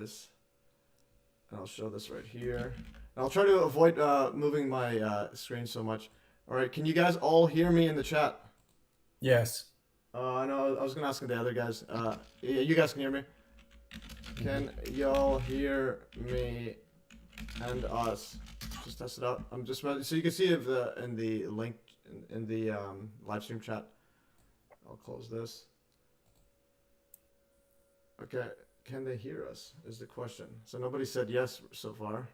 this, and I'll show this right here. And I'll try to avoid moving my screen so much. All right, can you guys all hear me in the chat? Yes. No, I was gonna ask the other guys. Yeah, you guys can hear me. Can y'all hear me and us? Just test it out. I'm just so you can see if in the link in the live stream chat. I'll close this. Okay, can they hear us? Is the question. So nobody said yes so far.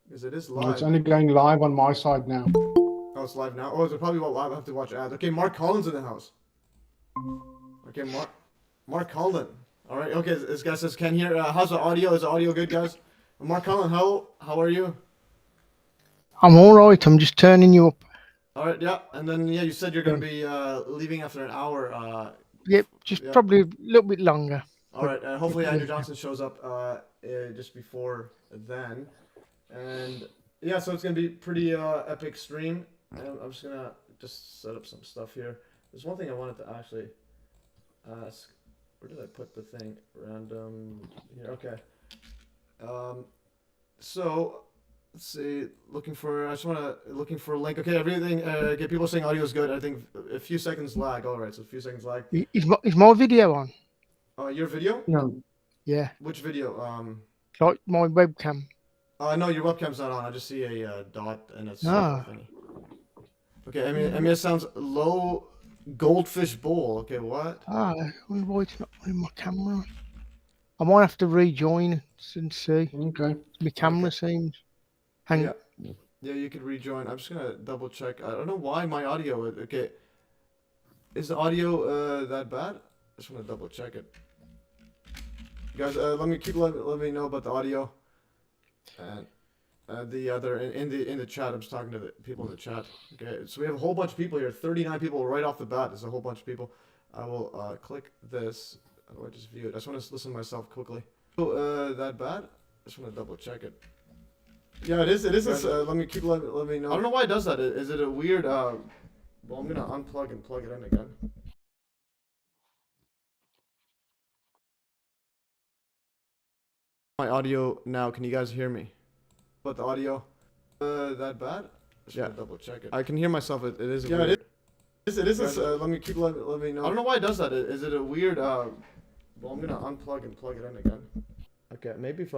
Because it is live. Well, it's only going live on my side now. Oh, it's live now. Oh, it's probably live. I have to watch ads. Okay, Mark Collins in the house. Okay, Mark Conlon. All right. Okay, this guy says can hear. How's the audio? Is the audio good, guys? Mark Conlon, how are you? I'm all right. I'm just turning you up. All right. Yeah. And then yeah, you said you're gonna be leaving after an hour. Yep. Just probably a little bit longer. All right. Hopefully Andrew Johnson shows up just before then. And yeah, so it's gonna be pretty epic stream. And I'm just gonna set up some stuff here. There's one thing I wanted to actually ask. Where did I put the thing? Random here. Okay. So let's see. Looking for a link. Okay, everything. Okay, people saying audio is good. I think a few seconds lag. All right, so a few seconds lag. Is my video on? Your video? No. Yeah. Which video? Like my webcam. No, your webcam's not on. I just see a dot and it's. Ah. Okay, I mean it sounds low. Goldfish bowl. Okay, what? I wonder why it's not on my camera. I might have to rejoin and see. Okay. My camera seems. Hang. Yeah, you could rejoin. I'm just gonna double check. I don't know why my audio. Okay, is the audio that bad? I just want to double check it. Guys, let me know about the audio. And the other in the chat. I'm just talking to the people in the chat. Okay, so we have a whole bunch of people here. 39 people right off the bat. There's a whole bunch of people. I will click this. How do I just view it? I just want to listen to myself quickly. Oh, that bad? I just want to double check it. Yeah, it is. It is. Let me know. I don't know why it does that. Is it a weird? Well, I'm gonna unplug and plug it in again. My audio now. Can you guys hear me? But the audio, that bad? Just yeah. Double check it. I can hear myself. It is. Yeah, weird. It is. It is. Let me know. I don't know why it does that. Is it a weird? Well, I'm gonna unplug and plug it in again. Okay, maybe if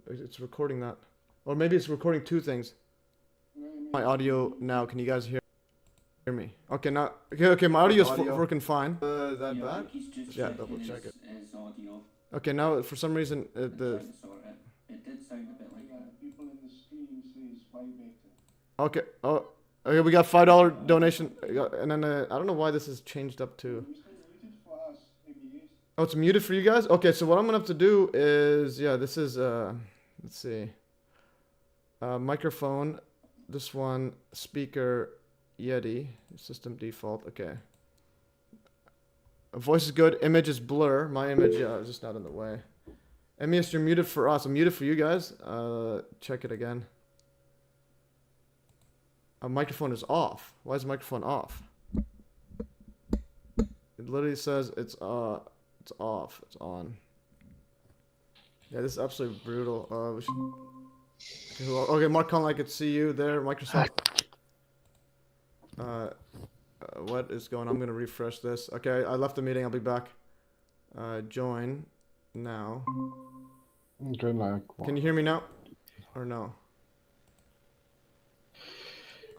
it's recording that, or maybe it's recording two things. My audio now. Can you guys hear me? Okay, now. Okay. My audio's working fine. That bad? Yeah, double check it. Okay, now for some reason It did sound a bit like that. People in the stream say it's way better. Okay. Oh, okay. We got $5 donation, and then I don't know why this is changed up to. Oh, it's muted for you guys. Okay, so what I'm gonna have to do is, yeah, this is let's see. Microphone, this one, speaker, Yeti, system default. Okay. Voice is good. Image is blur. My image, yeah, is just not in the way. MES, you're muted for us. I'm muted for you guys. Check it again. Microphone is off. Why is the microphone off? It literally says it's off. It's on. Yeah, this is absolutely brutal. Okay, Mark Conlon, I could see you there. Microsoft. What is going on? I'm gonna refresh this. Okay, I left the meeting. I'll be back. Join now. Okay, like what? Can you hear me now? Or no?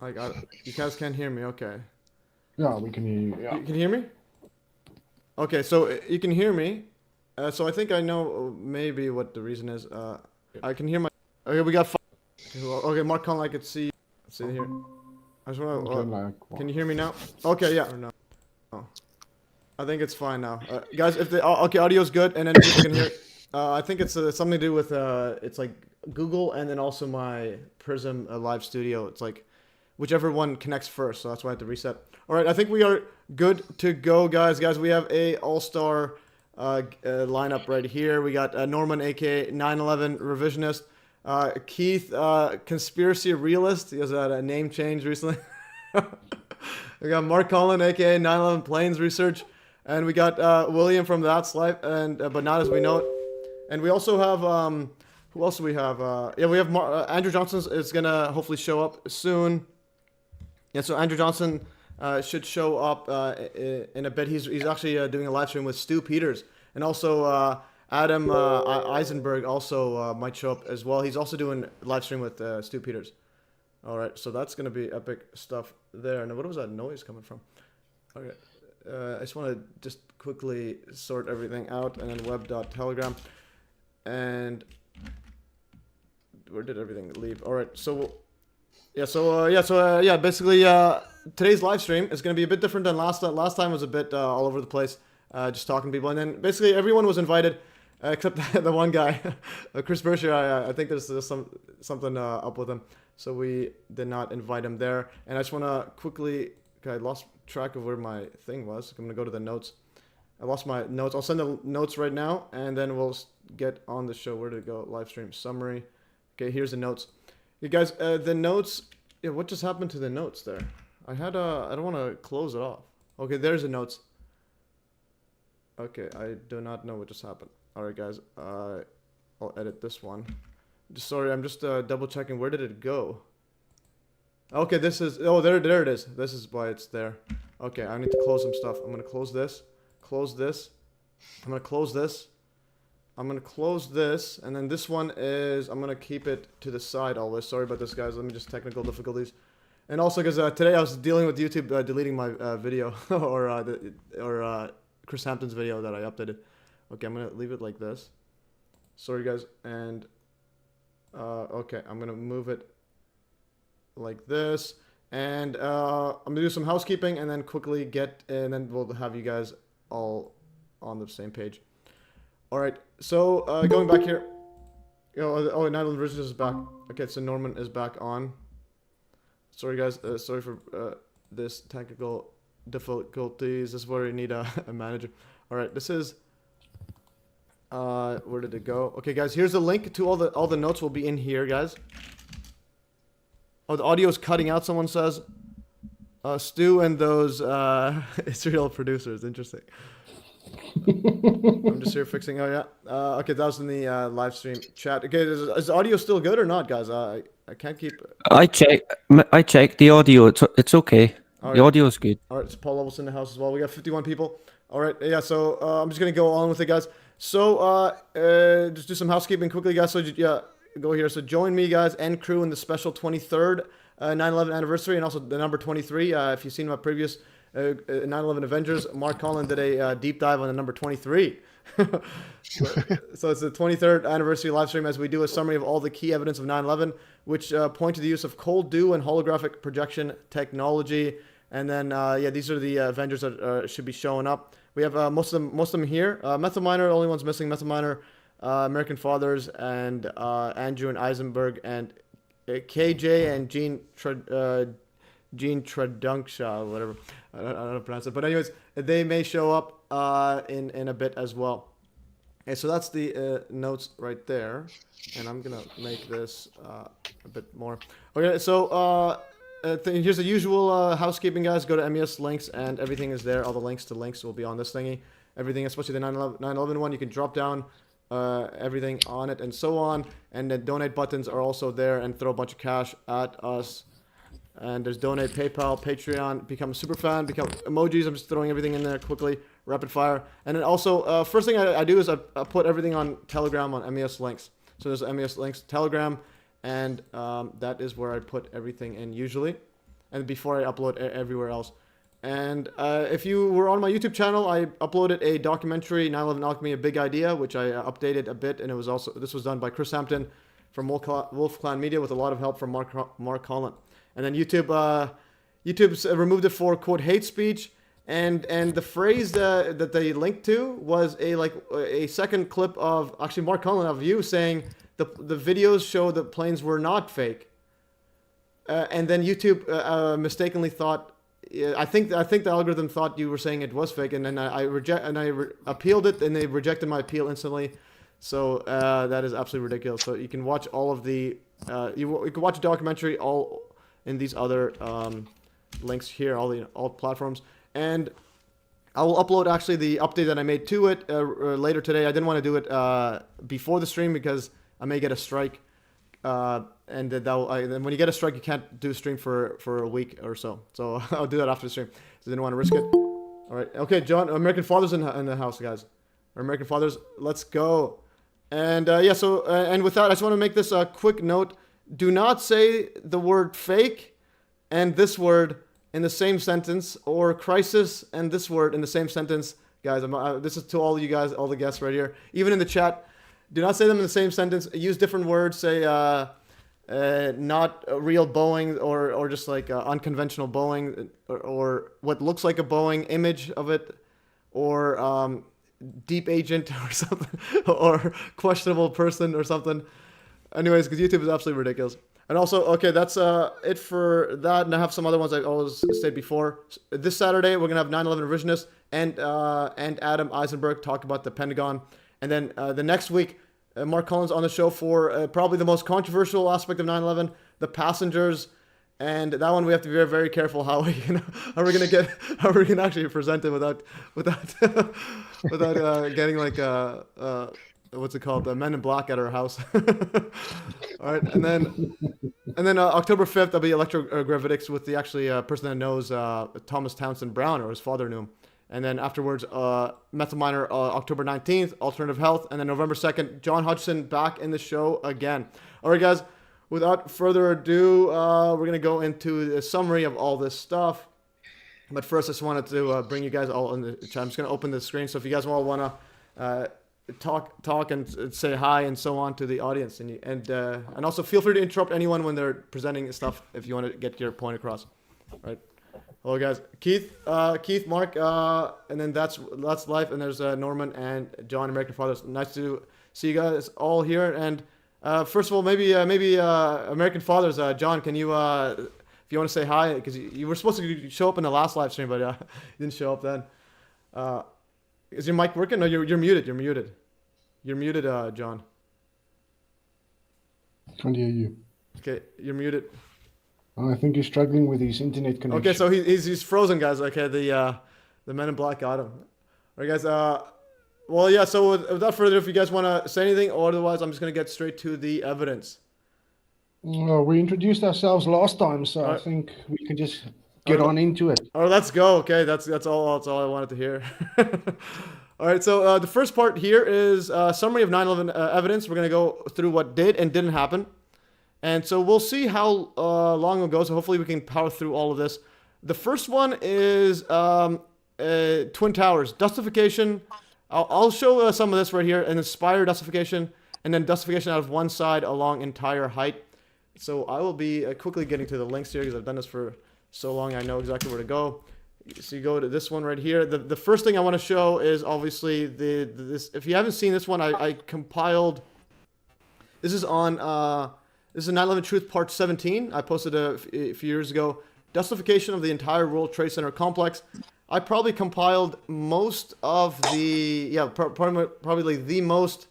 Like, you guys can't hear me. Okay. Yeah, we can hear you. Yeah. You can hear me? Okay, so you can hear me. So I think I know maybe what the reason is. I can hear my. Okay, we got. Okay, Mark Conlon, I could see. See here. I just want to. Okay, like what? Can you hear me now? Okay, yeah. Or no? Oh. I think it's fine now. Guys, if the okay, audio's good, and then people can hear. I think it's something to do with it's like Google, and then also my Prism Live Studio. It's like whichever one connects first, so that's why I had to reset. All right, I think we are good to go, guys. Guys, we have a all-star lineup right here. We got Norman, aka 9/11 Revisionist. Keith, Conspiracy Realist. He has had a name change recently. We got Mark Conlon, aka 9/11 Planes Research. And we got William from That's Life, and but not as we know it. And we also have who else do we have? Yeah, we have Andrew Johnson is gonna hopefully show up soon. Yeah, so Andrew Johnson should show up in a bit. He's actually doing a live stream with Stu Peters, and also Adam Eisenberg also might show up as well. He's also doing a live stream with Stu Peters. All right, so that's gonna be epic stuff there. Now, what was that noise coming from? Okay, I just want to just quickly sort everything out, and then web.telegram, and where did everything leave? All right, so yeah, basically today's live stream is gonna be a bit different than last time. Last time was a bit all over the place, just talking to people, and then basically everyone was invited. Except the one guy, Chris Berkshire, I think there's something up with him. So we did not invite him there. And I just want to quickly, okay, I lost track of where my thing was. I'm going to go to the notes. I lost my notes. I'll send the notes right now, and then we'll get on the show. Where did it go? Live stream summary. Okay, here's the notes. You guys, the notes, yeah, what just happened to the notes there? I don't want to close it off. Okay, there's the notes. Okay, I do not know what just happened. Alright guys, I'll edit this one. Sorry, I'm just double checking. Where did it go? Okay, this is... Oh, there it is. This is why it's there. Okay, I need to close some stuff. I'm going to close this. Close this. I'm going to close this. I'm going to close this. And then this one is... I'm going to keep it to the side always. Sorry about this, guys. Let me just... Technical difficulties. And also, because today I was dealing with YouTube deleting my video. or Chris Hampton's video that I updated. Okay, I'm going to leave it like this. Sorry, guys. And, okay, I'm going to move it like this. And I'm going to do some housekeeping and then quickly and then we'll have you guys all on the same page. All right, so going back here. Oh, Nigel Revisionist is back. Okay, so Norman is back on. Sorry, guys. Sorry for this technical difficulties. This is where you need a manager. All right, this is... where did it go? Okay, guys, here's the link to all the notes will be in here, guys. Oh, the audio is cutting out, someone says. Stu and those Israel producers. Interesting. I'm just here fixing. Oh, yeah. Okay, that was in the live stream chat. Okay, is the audio still good or not, guys? I can't keep... I checked the audio. It's okay. Right. The audio is good. All right, so Paul Level's in the house as well. We got 51 people. All right, yeah, so I'm just going to go on with it, guys. So, just do some housekeeping quickly, guys. So, yeah, go here. So, join me, guys, and crew in the special 23rd 9/11 anniversary, and also the number 23. If you've seen my previous 9/11 Avengers, Mark Conlon did a deep dive on the number 23. So, it's the 23rd anniversary live stream as we do a summary of all the key evidence of 9/11, which point to the use of cold dew and holographic projection technology. And then, yeah, these are the Avengers that should be showing up. We have most of them here. Methylminer, the only one's missing. Methylminer, American Fathers, and Andrew and Eisenberg, and KJ and Jeanne Traduction, whatever. I don't know how to pronounce it. But anyways, they may show up in a bit as well. Okay, so that's the notes right there. And I'm going to make this a bit more. Okay, so... here's the usual housekeeping, guys. Go to MES links, and everything is there. All the links to links will be on this thingy. Everything, especially the 9/11 one, you can drop down everything on it and so on. And the donate buttons are also there, and throw a bunch of cash at us. And there's donate, PayPal, Patreon, become a super fan, become emojis. I'm just throwing everything in there quickly, rapid fire. And then also, first thing I do is I put everything on Telegram on MES links. So there's MES links, Telegram. And that is where I put everything in usually, and before I upload everywhere else. And if you were on my YouTube channel, I uploaded a documentary, 9/11 A Big Idea, which I updated a bit, and it was also this was done by Chris Hampton from Wolf Clan Media with a lot of help from Mark Conlon. And then YouTube's removed it for quote hate speech, and the phrase that they linked to was a second clip of actually Mark Conlon of you saying. The videos show the planes were not fake, and then YouTube mistakenly thought. I think the algorithm thought you were saying it was fake, and then I appealed it, and they rejected my appeal instantly. So that is absolutely ridiculous. So you can watch all of the you can watch a documentary all in these other links here, all platforms. And I will upload actually the update that I made to it later today. I didn't want to do it before the stream because I may get a strike. And then when you get a strike, you can't do a stream for a week or so. So I'll do that after the stream. So I didn't want to risk it. All right. Okay, John, American Fathers in the house, guys. Our American Fathers, let's go. And yeah, so, and with that, I just want to make this a quick note. Do not say the word fake and this word in the same sentence, or crisis and this word in the same sentence. Guys, this is to all you guys, all the guests right here. Even in the chat, do not say them in the same sentence. Use different words. Say not a real Boeing, or just like unconventional Boeing, or what looks like a Boeing image of it, or deep agent or something, or questionable person or something. Anyways, because YouTube is absolutely ridiculous. And also, okay, that's it for that. And I have some other ones I always said before. This Saturday, we're going to have 9/11 Revisionist and Adam Eisenberg talk about the Pentagon. And then the next week, Mark Conlon's on the show for probably the most controversial aspect of 9/11, the passengers. And that one we have to be very, very careful how we're gonna actually present it without getting like what's it called, the Men in Black at our house. All right, and then October 5th there'll be electrogravitics with the actually person that knows Thomas Townsend Brown, or his father knew him. And then afterwards, Methylminer, October 19th, Alternative Health, and then November 2nd, John Hodgson back in the show again. All right, guys. Without further ado, we're going to go into a summary of all this stuff. But first, I just wanted to bring you guys all in the chat. I'm just going to open the screen. So if you guys all want to talk and say hi and so on to the audience. And also feel free to interrupt anyone when they're presenting stuff if you want to get your point across. All right. Hello, guys. Keith, Mark, and then that's life. And there's Norman and John, American Fathers. Nice to see you guys all here. And first of all, maybe American Fathers, John, can you, if you want to say hi, because you were supposed to show up in the last live stream, but you didn't show up then. Is your mic working? No, you're muted. You're muted, John. Can't hear you. Okay, you're muted. I think he's struggling with his internet connection. Okay, so he's frozen, guys. Okay, the Men in Black got him. All right, guys. Well, yeah, so without further ado, if you guys want to say anything, or otherwise, I'm just going to get straight to the evidence. Well, we introduced ourselves last time, so I think we can just get on into it. Oh, let's go. Okay, that's all I wanted to hear. All right, so the first part here is a summary of 9/11 evidence. We're going to go through what did and didn't happen. And so we'll see how long it goes. So hopefully we can power through all of this. The first one is Twin Towers. Dustification. I'll show some of this right here. An inspired dustification, and then dustification out of one side along entire height. So I will be quickly getting to the links here because I've done this for so long. I know exactly where to go. So you go to this one right here. The first thing I want to show is obviously this. If you haven't seen this one, I compiled. This is on. This is 9/11 Truth Part 17. I posted a few years ago. Dustification of the entire World Trade Center complex. I probably compiled most of the, probably the most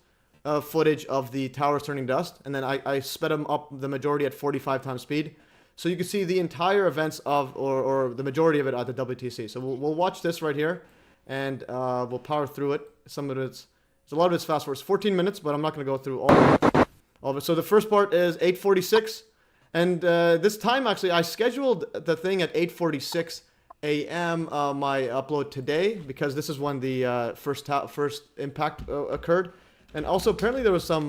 footage of the towers turning dust. And then I sped them up the majority at 45 times speed. So you can see the entire events of, or the majority of it at the WTC. So we'll watch this right here and we'll power through it. Some of it's, a lot of it's fast forward. It's 14 minutes, but I'm not going to go through all of it. So the first part is 8:46. And this time, actually, I scheduled the thing at 8:46 a.m. My upload today, because this is when the first impact occurred. And also, apparently, there was some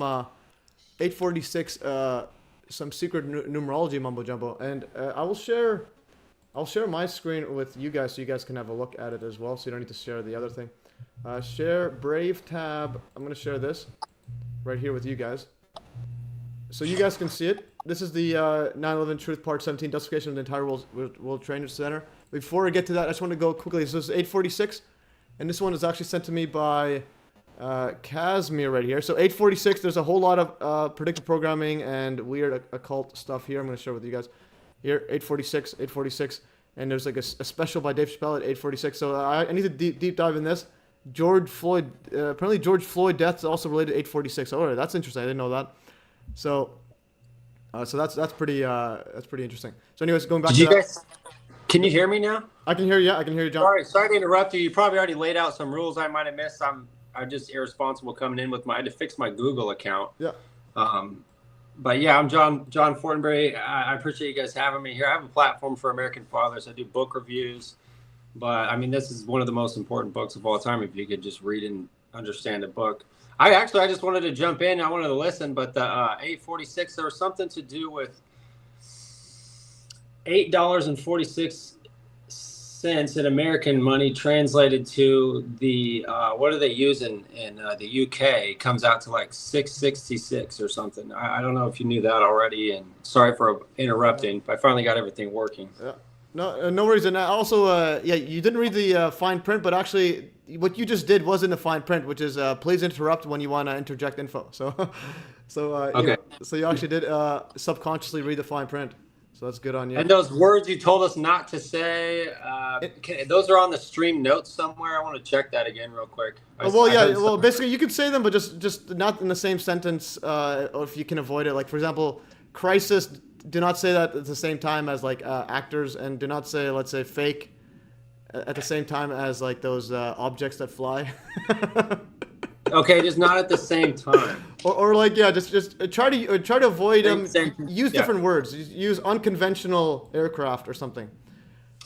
8:46, some secret numerology mumbo jumbo. And I'll share my screen with you guys so you guys can have a look at it as well. So you don't need to share the other thing. Share Brave tab. I'm going to share this right here with you guys, so you guys can see it. This is the 9/11 Truth Part 17, Dustification of the entire World Trade Center. Before I get to that, I just want to go quickly. So this is 8:46, and this one is actually sent to me by Casimir right here. So 8:46, there's a whole lot of predictive programming and weird occult stuff here. I'm going to share with you guys. Here, 8:46, and there's like a special by Dave Chappelle at 8:46. So I need to deep dive in this. George Floyd, apparently George Floyd death is also related to 8:46. Oh, that's interesting. I didn't know that. So, so that's pretty interesting. So, anyways, going back to that. Can you hear me now? I can hear you. Yeah, I can hear you, John. Sorry to interrupt you. You probably already laid out some rules I might have missed. I'm just irresponsible coming in with I had to fix my Google account. Yeah. But yeah, I'm John Fortenberry. I appreciate you guys having me here. I have a platform for American fathers. I do book reviews, but I mean, this is one of the most important books of all time. If you could just read and understand a book. I just wanted to jump in. I wanted to listen, but the 846, there was something to do with $8.46 in American money translated to the what do they use in the UK comes out to like 666 or something. I don't know if you knew that already, and sorry for interrupting, but I finally got everything working. Yeah. No worries. And also, yeah, you didn't read the fine print, but actually what you just did was in the fine print, which is please interrupt when you want to interject info. So okay. So you actually did subconsciously read the fine print. So that's good on you. And those words you told us not to say, those are on the stream notes somewhere. I want to check that again real quick. Well, basically you could say them, but just not in the same sentence, or if you can avoid it. Like, for example, crisis, do not say that at the same time as, like, actors, and do not say, let's say, fake at the same time as, like, those objects that fly. Okay, just not at the same time. Or like, yeah, just try to avoid them. Use different words. Use unconventional aircraft or something.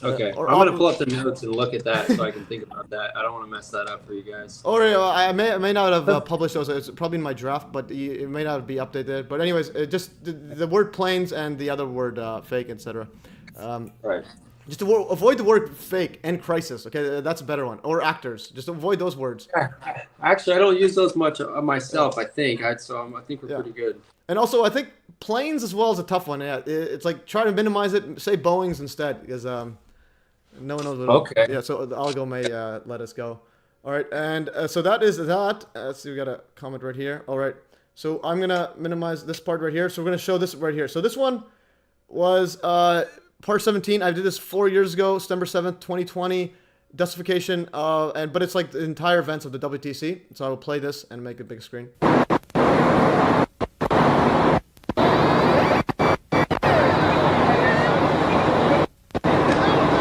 Okay, I'm gonna pull up the notes and look at that so I can think about that. I don't want to mess that up for you guys. Or I may not have published those. It's probably in my draft, but it may not be updated. But anyways, just the word planes and the other word fake, etc. Right. Just to avoid the word fake and crisis. Okay, that's a better one. Or actors. Just avoid those words. Actually, I don't use those much myself. I think I think we're pretty good. And also, I think planes as well is a tough one. Yeah, it's like try to minimize it. Say Boeings instead, because no one knows what. Okay. Yeah, so the algo may let us go. All right, and so that is that. Let's see, we got a comment right here. All right, so I'm gonna minimize this part right here. So we're gonna show this right here. So this one was Part 17, I did this 4 years ago, September 7th, 2020, Dustification, but it's like the entire events of the WTC. So I will play this and make a big screen.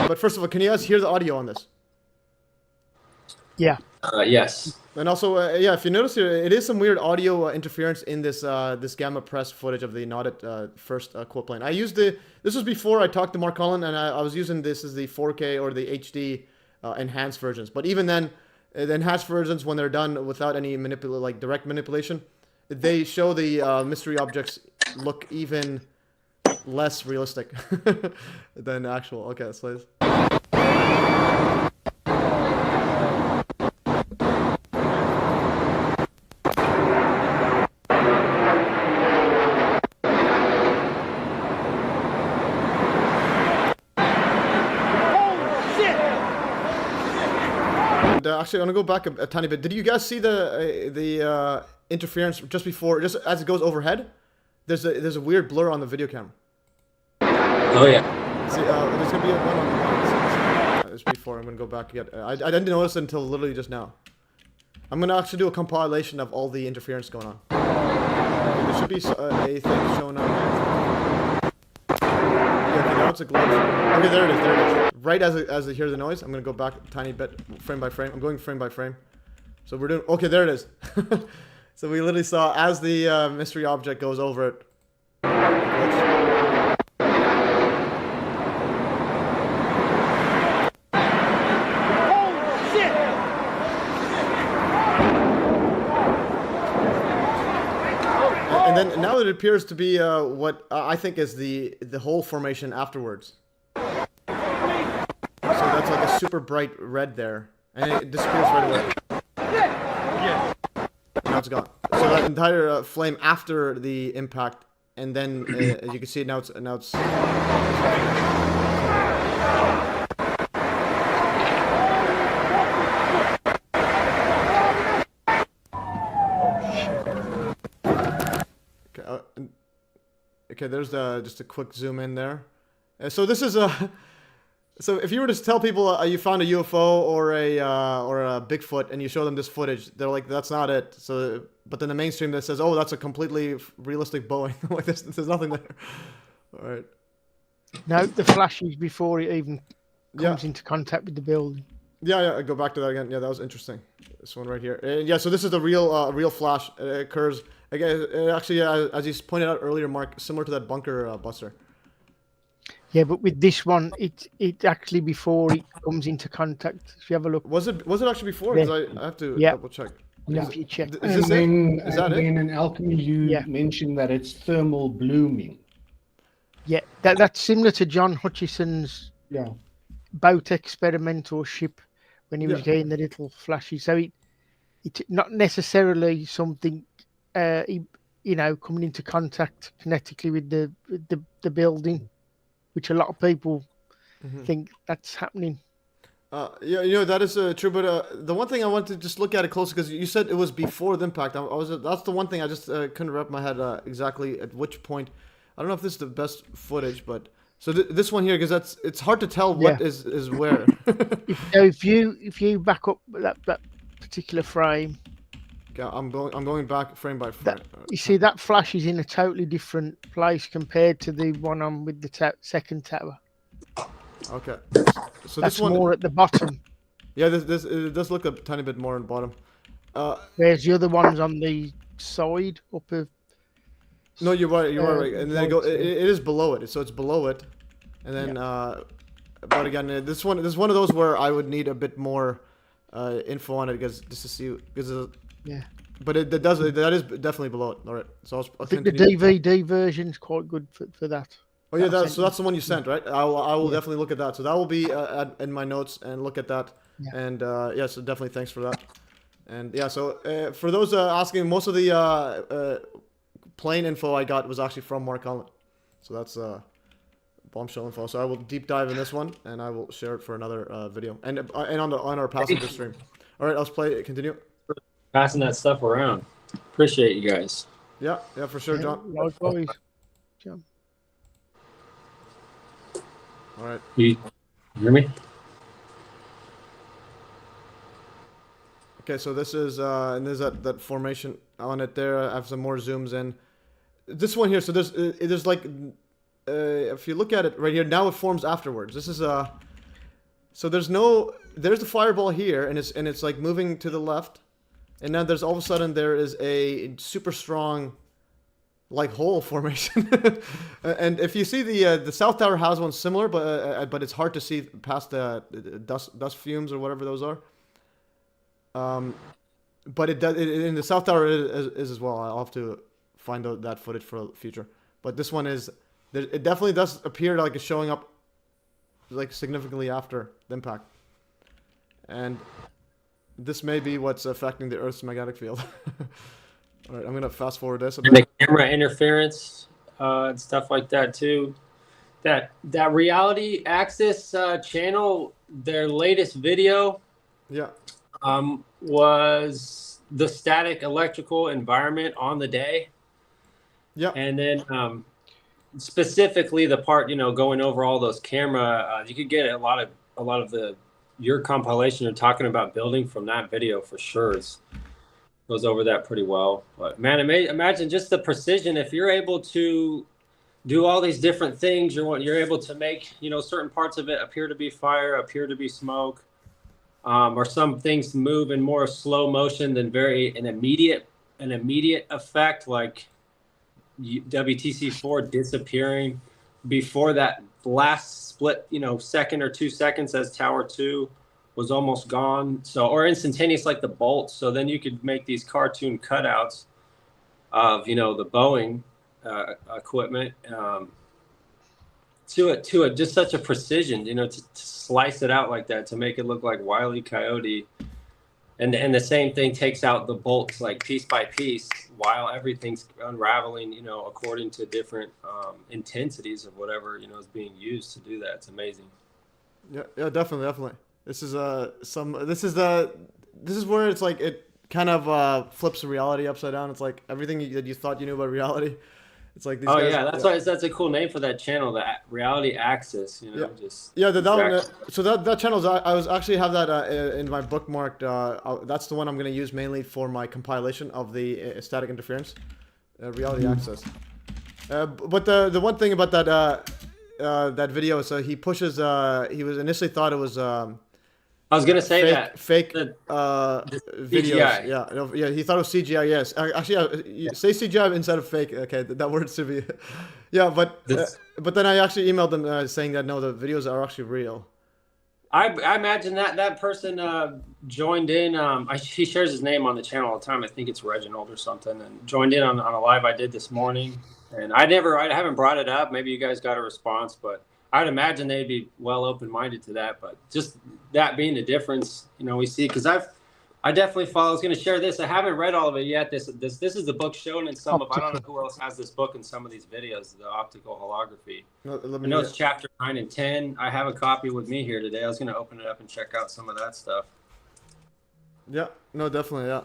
But first of all, can you guys hear the audio on this? Yeah. Yes. And also, yeah, if you notice here, it is some weird audio interference in this this gamma press footage of the Nodded first quote plane. I used this was before I talked to Mark Conlon, and I was using this as the 4K or the HD enhanced versions. But even then, the enhanced versions, when they're done without any direct manipulation, they show the mystery objects look even less realistic than actual. Okay, let's play this. Actually, I'm gonna go back a tiny bit. Did you guys see the interference just before, just as it goes overhead? There's a weird blur on the video camera. Oh yeah. See, there's gonna be one on the. It's before. I'm gonna go back again. I didn't notice it until literally just now. I'm gonna actually do a compilation of all the interference going on. Okay, there should be a thing showing up. Yeah, okay, now it's a glitch. Okay, there it is. There it is. Right as I hear the noise, I'm gonna go back a tiny bit, frame by frame. I'm going frame by frame. So we're doing. Okay, there it is. So we literally saw as the mystery object goes over it. And then now it appears to be what I think is the whole formation afterwards. So that's like a super bright red there, and it disappears right away. Now it's gone. So that entire flame after the impact, and then as you can see now it's okay, there's just a quick zoom in there. So this is so if you were to tell people you found a UFO or a Bigfoot and you show them this footage, they're like, that's not it. So, but then the mainstream that says, oh, that's a completely realistic Boeing. Like there's nothing there. All right. No, the flashes before it even comes into contact with the building. Yeah, go back to that again. Yeah, that was interesting. This one right here. Yeah, so this is the real flash. It occurs again. It actually, as you pointed out earlier, Mark, similar to that bunker buster. Yeah, but with this one, it actually before it comes into contact. If you have a look, Was it actually before? Yeah. Because I have to Yeah. double check. Yeah. if you check, Is And this then, it? Is that and it? then in alchemy, you Yeah. mentioned that it's thermal blooming. yeah, that's similar to John Hutchison's Yeah. boat experimental ship when he was Yeah. getting the little flashes. So it not necessarily something, coming into contact kinetically with the building, which a lot of people think that's happening. Yeah, that is true. But the one thing I wanted to just look at it closer because you said it was before the impact. That's the one thing I just couldn't wrap my head exactly at which point. I don't know if this is the best footage, but so this one here because it's hard to tell what is where. If you back up that particular frame, Yeah, I'm going back frame by frame. you see that flash is in a totally different place compared to the one on with the second tower. Okay, so That's this one more at the bottom, Yeah, this it does look a tiny bit more on the bottom. whereas the other one's on the side up of. No, you're right. Right. And then it is below it, so it's below it, and then. But again, this is one of those where I would need a bit more info on it because just to see because. Yeah. But that is definitely below it. All right. So I'll I think the continue. DVD version's quite good for that. Oh yeah, That I so sent that's the one you sent, right? I will definitely look at that. So that will be in my notes and look at that. Yeah. And yeah, so definitely thanks for that. And yeah, so for those asking, most of the plane info I got was actually from Mark Conlon. So that's bombshell info. So I will deep dive in this one, and I will share it for another video and on our passenger stream. All right, let's play. Continue. Passing that stuff around. Appreciate you guys. Yeah, for sure, John. Likewise, John. All right. You hear me? Okay, so this is and there's that formation on it there. I have some more zooms in. This one here, so there's like if you look at it right here, now it forms afterwards. This is so there's the fireball here, and it's like moving to the left, and then there's all of a sudden there is a super strong like hole formation. And if you see the South Tower has one similar, but it's hard to see past the dust fumes or whatever those are. But it does in the South Tower is as well. I'll have to find out that footage for the future. But this one is it definitely does appear like it's showing up like significantly after the impact, and this may be what's affecting the Earth's magnetic field. All right, I'm gonna fast forward this a And bit. the camera interference and stuff like that too. That Reality Access channel, their latest video Yeah. was the static electrical environment on the day. Yeah. And then specifically the part, going over all those camera, you could get a lot of your compilation you're talking about building from that video for sure. Goes over that pretty well. But man, imagine just the precision. If you're able to do all these different things, you're able to make certain parts of it appear to be fire, appear to be smoke, or some things move in more slow motion than an immediate effect, like WTC4 disappearing before that last split, second or 2 seconds as Tower 2 was almost gone. So, or instantaneous like the bolts. So then you could make these cartoon cutouts of, the Boeing equipment to just such a precision, to slice it out like that, to make it look like Wile E. Coyote. And the same thing takes out the bolts like piece by piece while everything's unraveling, according to different intensities of whatever, is being used to do that. It's amazing. Yeah, definitely. This is this is where it's like it kind of flips reality upside down. It's like everything that you thought you knew about reality. It's like these guys, that's why that's a cool name for that channel, the Reality Access. One. So that channel I was actually have that in my bookmarked. That's the one I'm going to use mainly for my compilation of the static interference, Reality Access. But the one thing about that that video. So he pushes. He was initially thought it was I was gonna say that fake the videos. CGI. Yeah, no, yeah. He thought it was CGI. Yes, actually, you say CGI instead of fake. Okay, that word should be. Yeah, but then I actually emailed them saying that no, the videos are actually real. I imagine that person joined in. He shares his name on the channel all the time. I think it's Reginald or something, and joined in on a live I did this morning. And I haven't brought it up. Maybe you guys got a response, but I'd imagine they'd be well open-minded to that. But just that being the difference, we see, because I definitely follow. I was going to share this. I haven't read all of it yet. This is the book shown in some of. I don't know who else has this book in some of these videos. The optical holography. I know it's chapter 9 and 10. I have a copy with me here today. I was going to open it up and check out some of that stuff. Yeah. No, definitely. Yeah.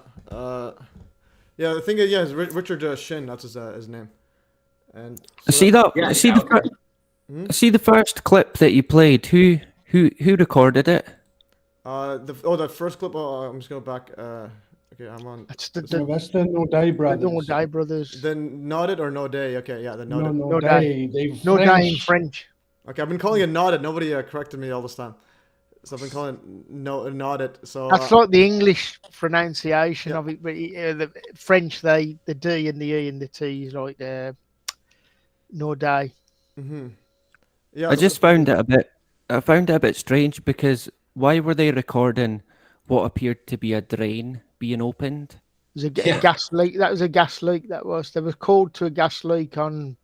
Yeah. The thing is, yeah, it's Richard Shin. That's his name. And so see the first clip that you played. Who recorded it? That first clip. I'm just going back. Okay, I'm on. That's the No Day Brothers. No Day Brothers. Then Nodded or No Day. Okay, yeah, the Nodded. No Day. No Day in French. Okay, I've been calling it Nodded. Nobody corrected me all this time. So I've been calling it Nodded. So that's like the English pronunciation of it, but the French, the D and the E and the T is like No Day. Mm-hmm. Yeah, I just found it a bit strange because why were they recording what appeared to be a drain being opened? It was a gas leak. That was a gas leak. They were called to a gas leak on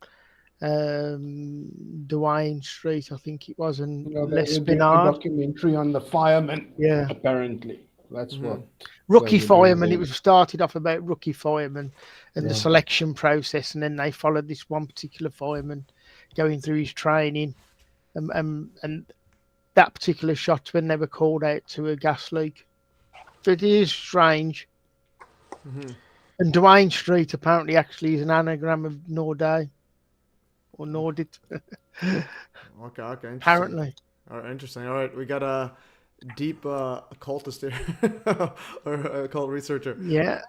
Duane Street, I think it was, and Les Pinard. Documentary on the firemen. Yeah, apparently that's what. Rookie firemen. It was started off about rookie firemen and the selection process, and then they followed this one particular fireman going through his training, and that particular shot when they were called out to a gas leak. But it is strange. Mm-hmm. And Duane Street apparently actually is an anagram of Norday or Nordit. Okay, interesting. Apparently. All right, interesting. All right, we got a deep occultist here, or a occult researcher. Yeah.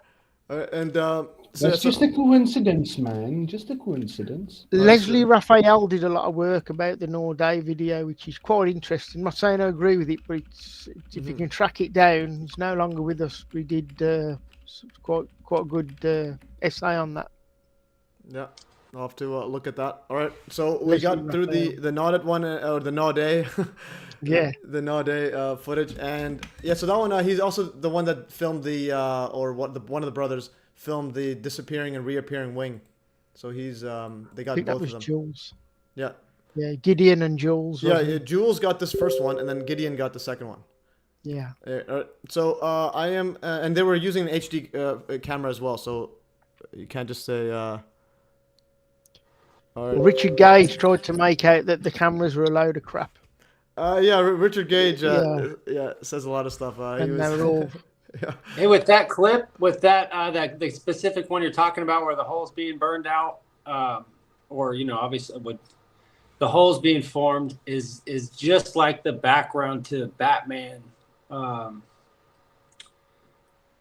And that's just a coincidence, man. Just a coincidence. Leslie Raphael did a lot of work about the Norday video, which is quite interesting. I'm not saying I agree with it, but if you can track it down, he's no longer with us. We did quite a good essay on that. Yeah, I'll have to look at that. All right, so we got through the Nodded one, or the Nauday. Yeah, the Nauday footage, and yeah, so that one he's also the one that filmed one of the brothers filmed the disappearing and reappearing wing. So he's they got both of them. that was Jules. Yeah. Yeah, Gideon and Jules. Yeah, Jules got this first one, and then Gideon got the second one. Yeah. So I am, and they were using an HD camera as well, so you can't just say. All right. Richard Gage tried to make out that the cameras were a load of crap. Yeah, Richard Gage, says a lot of stuff. And they were all. Yeah. Hey, with that clip, with that the specific one you're talking about, where the hole's being burned out, or obviously with the holes being formed, is just like the background to Batman. What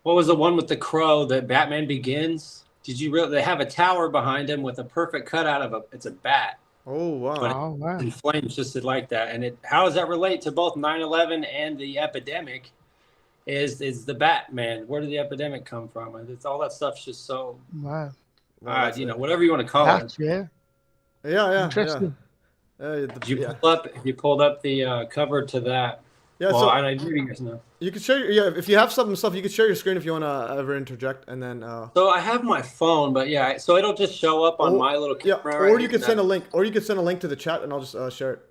was the one with the crow that Batman Begins? Did you really? They have a tower behind him with a perfect cutout of it's a bat. Oh wow! But in flames, just like that. And how does that relate to both 9/11 and the epidemic? Is the Batman? Where did the epidemic come from? It's all that stuff's just so wow. Whatever you want to call it. Yeah. Interesting. You pulled up the cover to that. Yeah. Well, so I know you guys know. You could share. Yeah, if you have some stuff, you could share your screen if you want to ever interject, and then. So I have my phone, but so it'll just show up on my little camera. Yeah, or you could send a link, to the chat, and I'll just share it.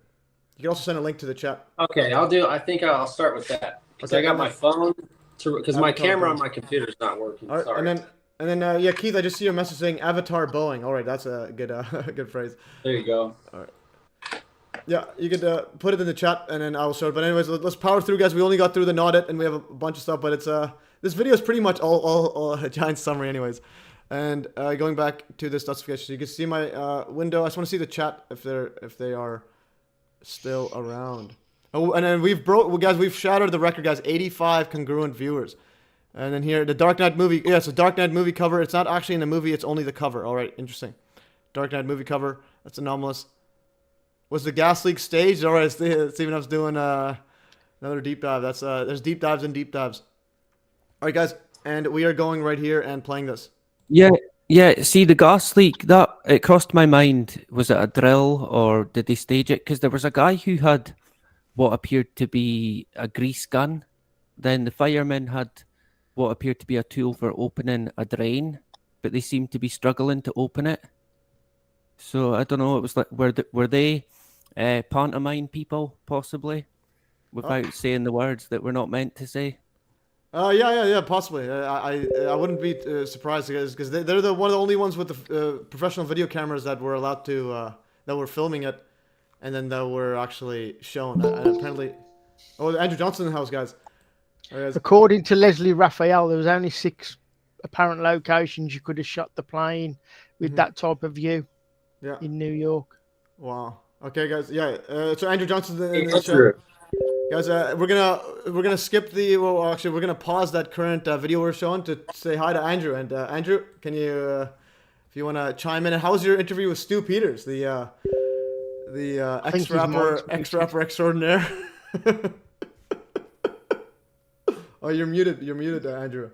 You can also send a link to the chat. Okay, I think I'll start with that. Because I got my phone, because my camera on my computer is not working. All right, sorry. and then Keith, I just see your message saying Avatar Boeing. All right, that's a good good phrase. There you go. All right. Yeah, you could put it in the chat, and then I'll show it. But anyways, let's power through, guys. We only got through the Nodded, and we have a bunch of stuff. But it's this video is pretty much all a giant summary, anyways. And going back to this Dustification, you can see my window. I just want to see the chat if they are still around. Oh, and then we've shattered the record, guys. 85 congruent viewers. And then here, the Dark Knight movie. Yeah, so Dark Knight movie cover. It's not actually in the movie. It's only the cover. All right, interesting. Dark Knight movie cover. That's anomalous. Was the gas leak staged? All right, Steven F's doing another deep dive. That's there's deep dives and deep dives. All right, guys, and we are going right here and playing this. Yeah, yeah. See, the gas leak, that it crossed my mind. Was it a drill or did they stage it? Because there was a guy who had what appeared to be a grease gun. Then the firemen had what appeared to be a tool for opening a drain, but they seemed to be struggling to open it. So I don't know. It was like were they pantomime people possibly, without saying the words that we're not meant to say? Yeah, possibly. I wouldn't be surprised because they're one of the only ones with the professional video cameras that were allowed to that were filming it, and then that were actually shown. And apparently, Andrew Johnson in the house, guys. All right, guys. According to Leslie Raphael, there was only 6 apparent locations you could have shot the plane with that type of view. Yeah. In New York. Wow. Okay, guys. Yeah. So Andrew Johnson's in the That's show. true. Guys, we're gonna skip the. Well, actually, we're gonna pause that current video we're showing to say hi to Andrew. And Andrew, can you, if you wanna chime in? And how was your interview with Stu Peters, the ex-rapper extraordinaire? Oh, you're muted. You're muted, Andrew.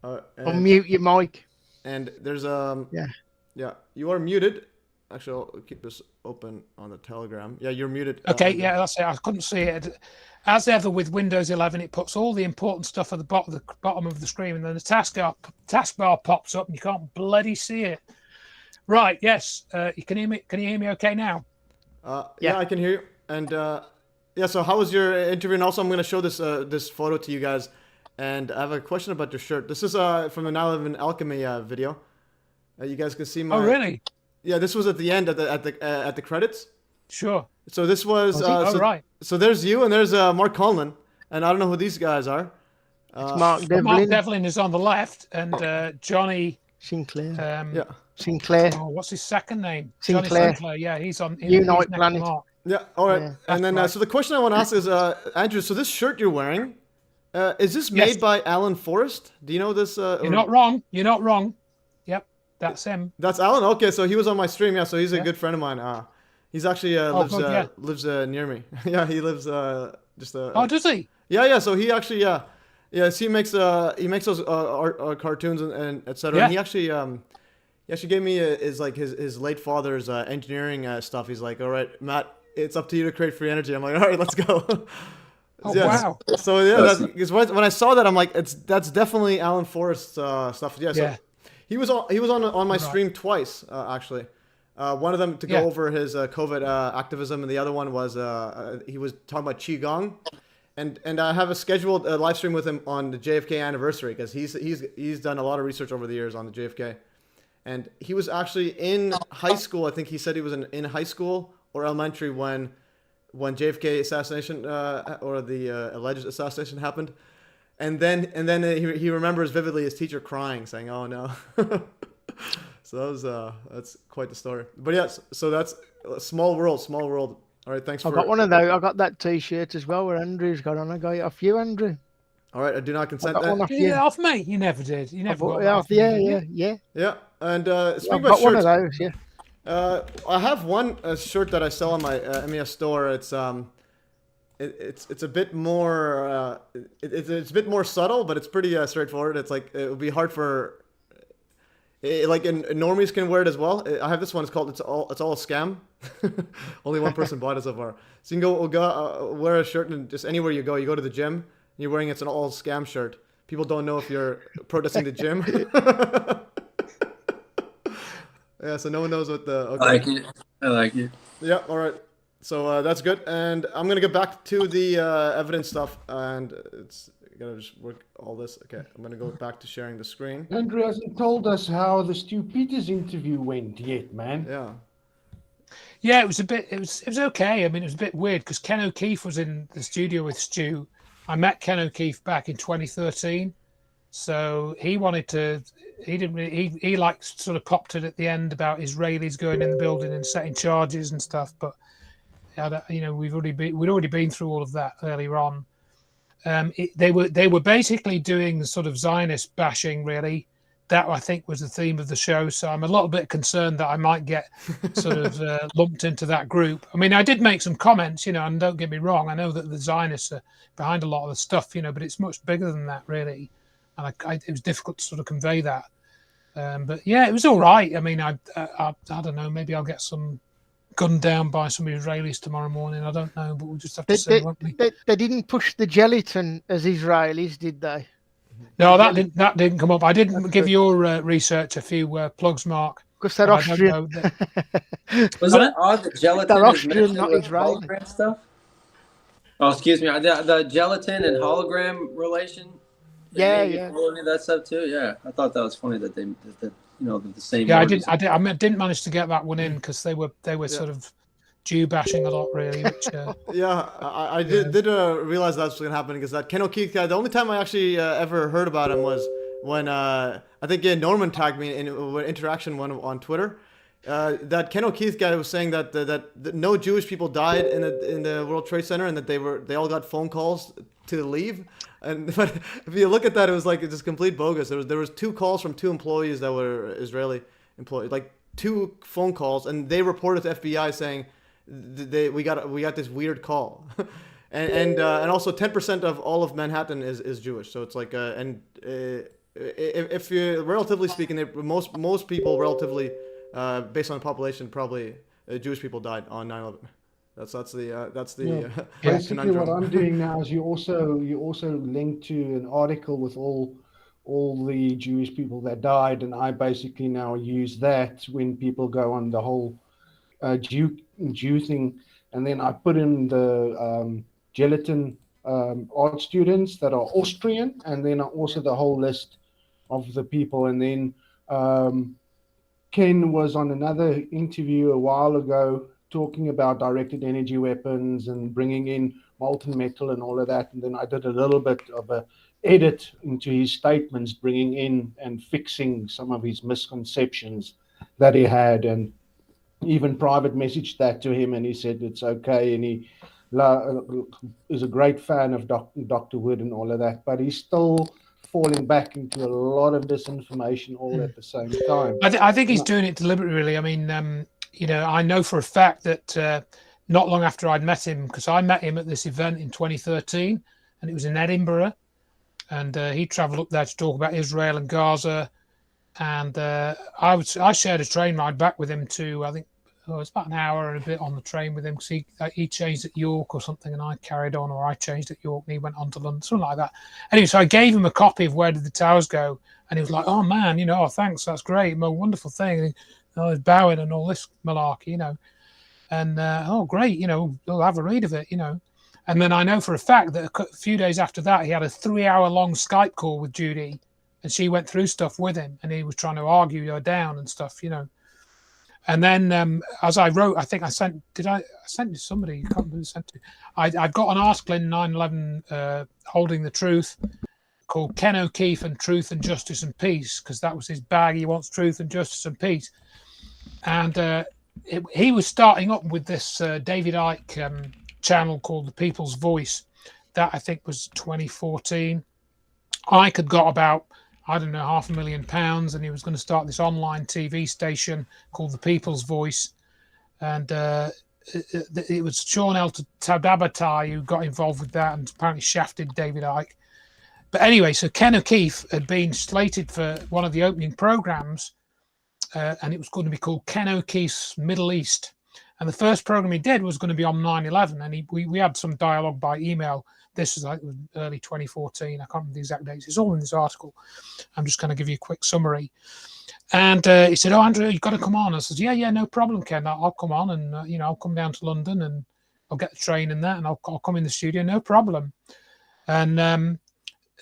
Unmute your mic. And there's Yeah, you are muted. Actually, I'll keep this open on the Telegram. Yeah, you're muted. Okay, yeah, that's it. I couldn't see it. As ever with Windows 11, it puts all the important stuff at the bottom of the screen, and then the taskbar pops up, and you can't bloody see it. Right? Yes. You can hear me? Can you hear me? Okay now? Yeah, I can hear you. And yeah, so how was your interview? And also, I'm going to show this photo to you guys. And I have a question about your shirt. This is from the Now Live in Alchemy video. You guys can see my. Oh, really? Yeah, this was at the end at the credits. Sure. So this was. Right. So there's you and there's Mark Conlon, and I don't know who these guys are. it's Mark Devlin. Mark Devlin is on the left, and Johnny Sinclair. Yeah. Sinclair. Oh, what's his second name? Sinclair. Johnny Sinclair. Yeah, he's on. Unite he's next Planet. to Mark. Yeah. All right. Yeah, And then right. so the question I want to ask is, Andrew. So this shirt you're wearing, is this made Yes. by Alan Forrest? Do you know this? You're not wrong. You're not wrong. Yep, that's him. That's Alan. Okay, so he was on my stream. Yeah, so he's a good friend of mine. He's actually lives near me. Yeah, he lives just. Oh, does he? Yeah. So he actually so he makes those art cartoons and etc. Yeah. And he actually gave me his late father's engineering stuff. He's like, all right, Matt, it's up to you to create free energy. I'm like, all right, let's go. Oh, Yes. wow. So yeah, because when I saw that, I'm like, that's definitely Alan Forrest's stuff. Yeah. So Yeah. he was on my stream twice actually. One of them to go over his COVID activism, and the other one was he was talking about qigong, and I have a scheduled live stream with him on the JFK anniversary because he's done a lot of research over the years on the JFK, and he was actually in high school. I think he said he was in high school or elementary when JFK assassination or the alleged assassination happened, and then he remembers vividly his teacher crying, saying, "Oh no." So that was that's quite the story. But yes, so that's a small world. All right, thanks. I got one of those. I got that T-shirt as well where Andrew's got on. I got it off you, Andrew. All right, I do not consent. I got one off Did you you. get it off me? You never did. You never got it off me, Yeah, did you? yeah. Yeah, and I've speaking got about one of shirts, those. Yeah. I have one shirt that I sell on my MES store. It's it's a bit more it's a bit more subtle, but it's pretty straightforward. It's like it would be hard for normies can wear it as well. I have this one. It's called it's all a scam. Only one person bought it so far. So you can go wear a shirt and just anywhere you go to the gym. And you're wearing it's an all scam shirt. People don't know if you're protesting the gym. Yeah, so no one knows what the. Okay. I like it. Yeah, all right. So that's good, and I'm gonna get back to the evidence stuff, and it's gotta just work all this. Okay, I'm gonna go back to sharing the screen. Andrew hasn't told us how the Stu Peters interview went yet, man. Yeah. Yeah, it was okay. I mean, it was a bit weird because Ken O'Keefe was in the studio with Stu. I met Ken O'Keefe back in 2013, so he wanted to. He like sort of copped it at the end about Israelis going in the building and setting charges and stuff. But we'd already been through all of that earlier on. They were basically doing sort of Zionist bashing. Really, that I think was the theme of the show. So I'm a little bit concerned that I might get sort of lumped into that group. I mean, I did make some comments, and don't get me wrong, I know that the Zionists are behind a lot of the stuff, but it's much bigger than that, really. And it was difficult to sort of convey that. But yeah, it was all right. I mean, I don't know, maybe I'll get some gunned down by some Israelis tomorrow morning. I don't know, but we'll just have to see, won't we? They didn't push the gelatin as Israelis, did they? No, that didn't come up. I didn't give your research a few plugs, Mark. Because they're Austrian. Wasn't it odd the gelatin They're is Austrian, mentioned not with Israeli. hologram stuff? Oh, excuse me. The gelatin and hologram relation. Yeah. Any of that stuff too. Yeah, I thought that was funny that the same. Yeah, I didn't manage to get that one in because they were sort of Jew bashing a lot, really. Which, yeah, I did realize that's going to happen because that Ken O'Keefe guy. The only time I actually ever heard about him was when I think Norman tagged me in an interaction one on Twitter. That Ken O'Keefe guy was saying that no Jewish people died in the World Trade Center and that they all got phone calls to leave. But if you look at that, it was like it's just complete bogus. There was 2 calls from 2 employees that were Israeli employees, like 2 phone calls, and they reported to FBI saying we got this weird call, and also 10% of all of Manhattan is Jewish. So it's like if you relatively speaking, most people relatively based on the population, probably Jewish people died on 9/11. That's the basically what I'm doing now is you also link to an article with all the Jewish people that died, and I basically now use that when people go on the whole Jew thing, and then I put in the gelatin art students that are Austrian, and then also the whole list of the people, and then Ken was on another interview a while ago talking about directed energy weapons and bringing in molten metal and all of that. And then I did a little bit of a edit into his statements, bringing in and fixing some of his misconceptions that he had, and even private messaged that to him, and he said it's okay. And he is a great fan of Dr. Wood and all of that, but he's still falling back into a lot of disinformation all at the same time. I think he's doing it deliberately, really. I mean, I know for a fact that not long after I'd met him, because I met him at this event in 2013, and it was in Edinburgh, and he travelled up there to talk about Israel and Gaza, and I shared a train ride back with him to, I think, it was about an hour and a bit on the train with him, because he changed at York or something, and I carried on, or I changed at York and he went on to London, something like that. Anyway, so I gave him a copy of Where Did the Towers Go, and he was like, oh man, thanks, that's great, a wonderful thing. And he was bowing and all this malarkey, and oh great, we'll have a read of it, And then I know for a fact that a few days after that, he had a 3-hour-long Skype call with Judy, and she went through stuff with him, and he was trying to argue her down and stuff, And then, as I wrote, I think I sent to somebody? I can't remember who sent to. I've got an article in 9/11 Holding the Truth called Ken O'Keefe and Truth and Justice and Peace, because that was his bag. He wants truth and justice and peace. And he was starting up with this David Icke channel called The People's Voice. That, I think, was 2014. Icke had got about, I don't know, £500,000, and he was going to start this online TV station called The People's Voice. And it was Sean El Tadabatai who got involved with that and apparently shafted David Icke. But anyway, so Ken O'Keefe had been slated for one of the opening programs, and it was going to be called Ken O'Keefe's Middle East. And the first program he did was going to be on 9/11, and we had some dialogue by email. This is like early 2014. I can't remember the exact dates. It's all in this article. I'm just going to give you a quick summary. And he said, "Oh, Andrew, you've got to come on." I said, "Yeah, no problem, Ken. I'll come on, and I'll come down to London, and I'll get the train and that, and I'll come in the studio, no problem." And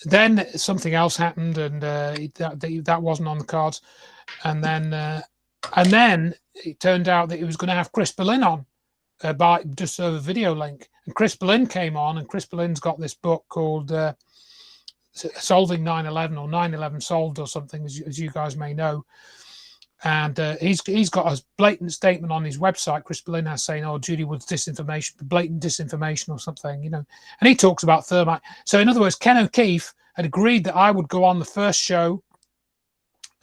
then something else happened, and that wasn't on the cards. And then it turned out that he was going to have Chris Berlin on by just a video link. And Chris Berlin came on, and Chris Berlin's got this book called Solving 9/11 or 9/11 Solved or something, as you guys may know. And he's got a blatant statement on his website. Chris Berlin has saying, "Oh, Judy Wood's disinformation, blatant disinformation or something," And he talks about thermite. So in other words, Ken O'Keefe had agreed that I would go on the first show